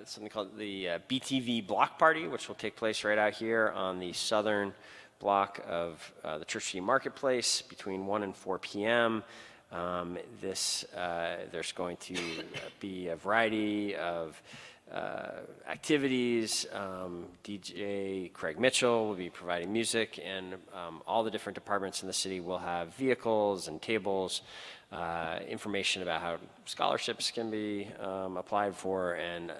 something called the BTV Block Party, which will take place right out here on the southern block of the Church Street Marketplace between 1 and 4 p.m. There's going to be a variety of activities. DJ Craig Mitchell will be providing music, and all the different departments in the city will have vehicles and tables, information about how scholarships can be applied for, and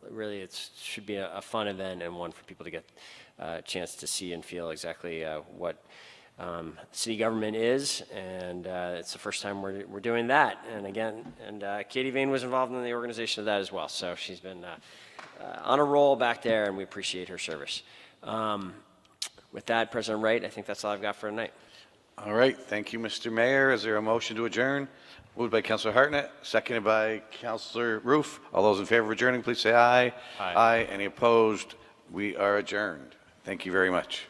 really it should be a fun event and one for people to get a chance to see and feel exactly what city government is, and it's the first time we're doing that. And again, Katie Vane was involved in the organization of that as well, so she's been on a roll back there, and we appreciate her service. With that, President Wright, I think that's all I've got for tonight. All right, thank you, Mr. Mayor. Is there a motion to adjourn? Moved by Councilor Hartnett, seconded by Councilor Roof. All those in favor of adjourning, please say aye. Aye. Any opposed? We are adjourned. Thank you very much.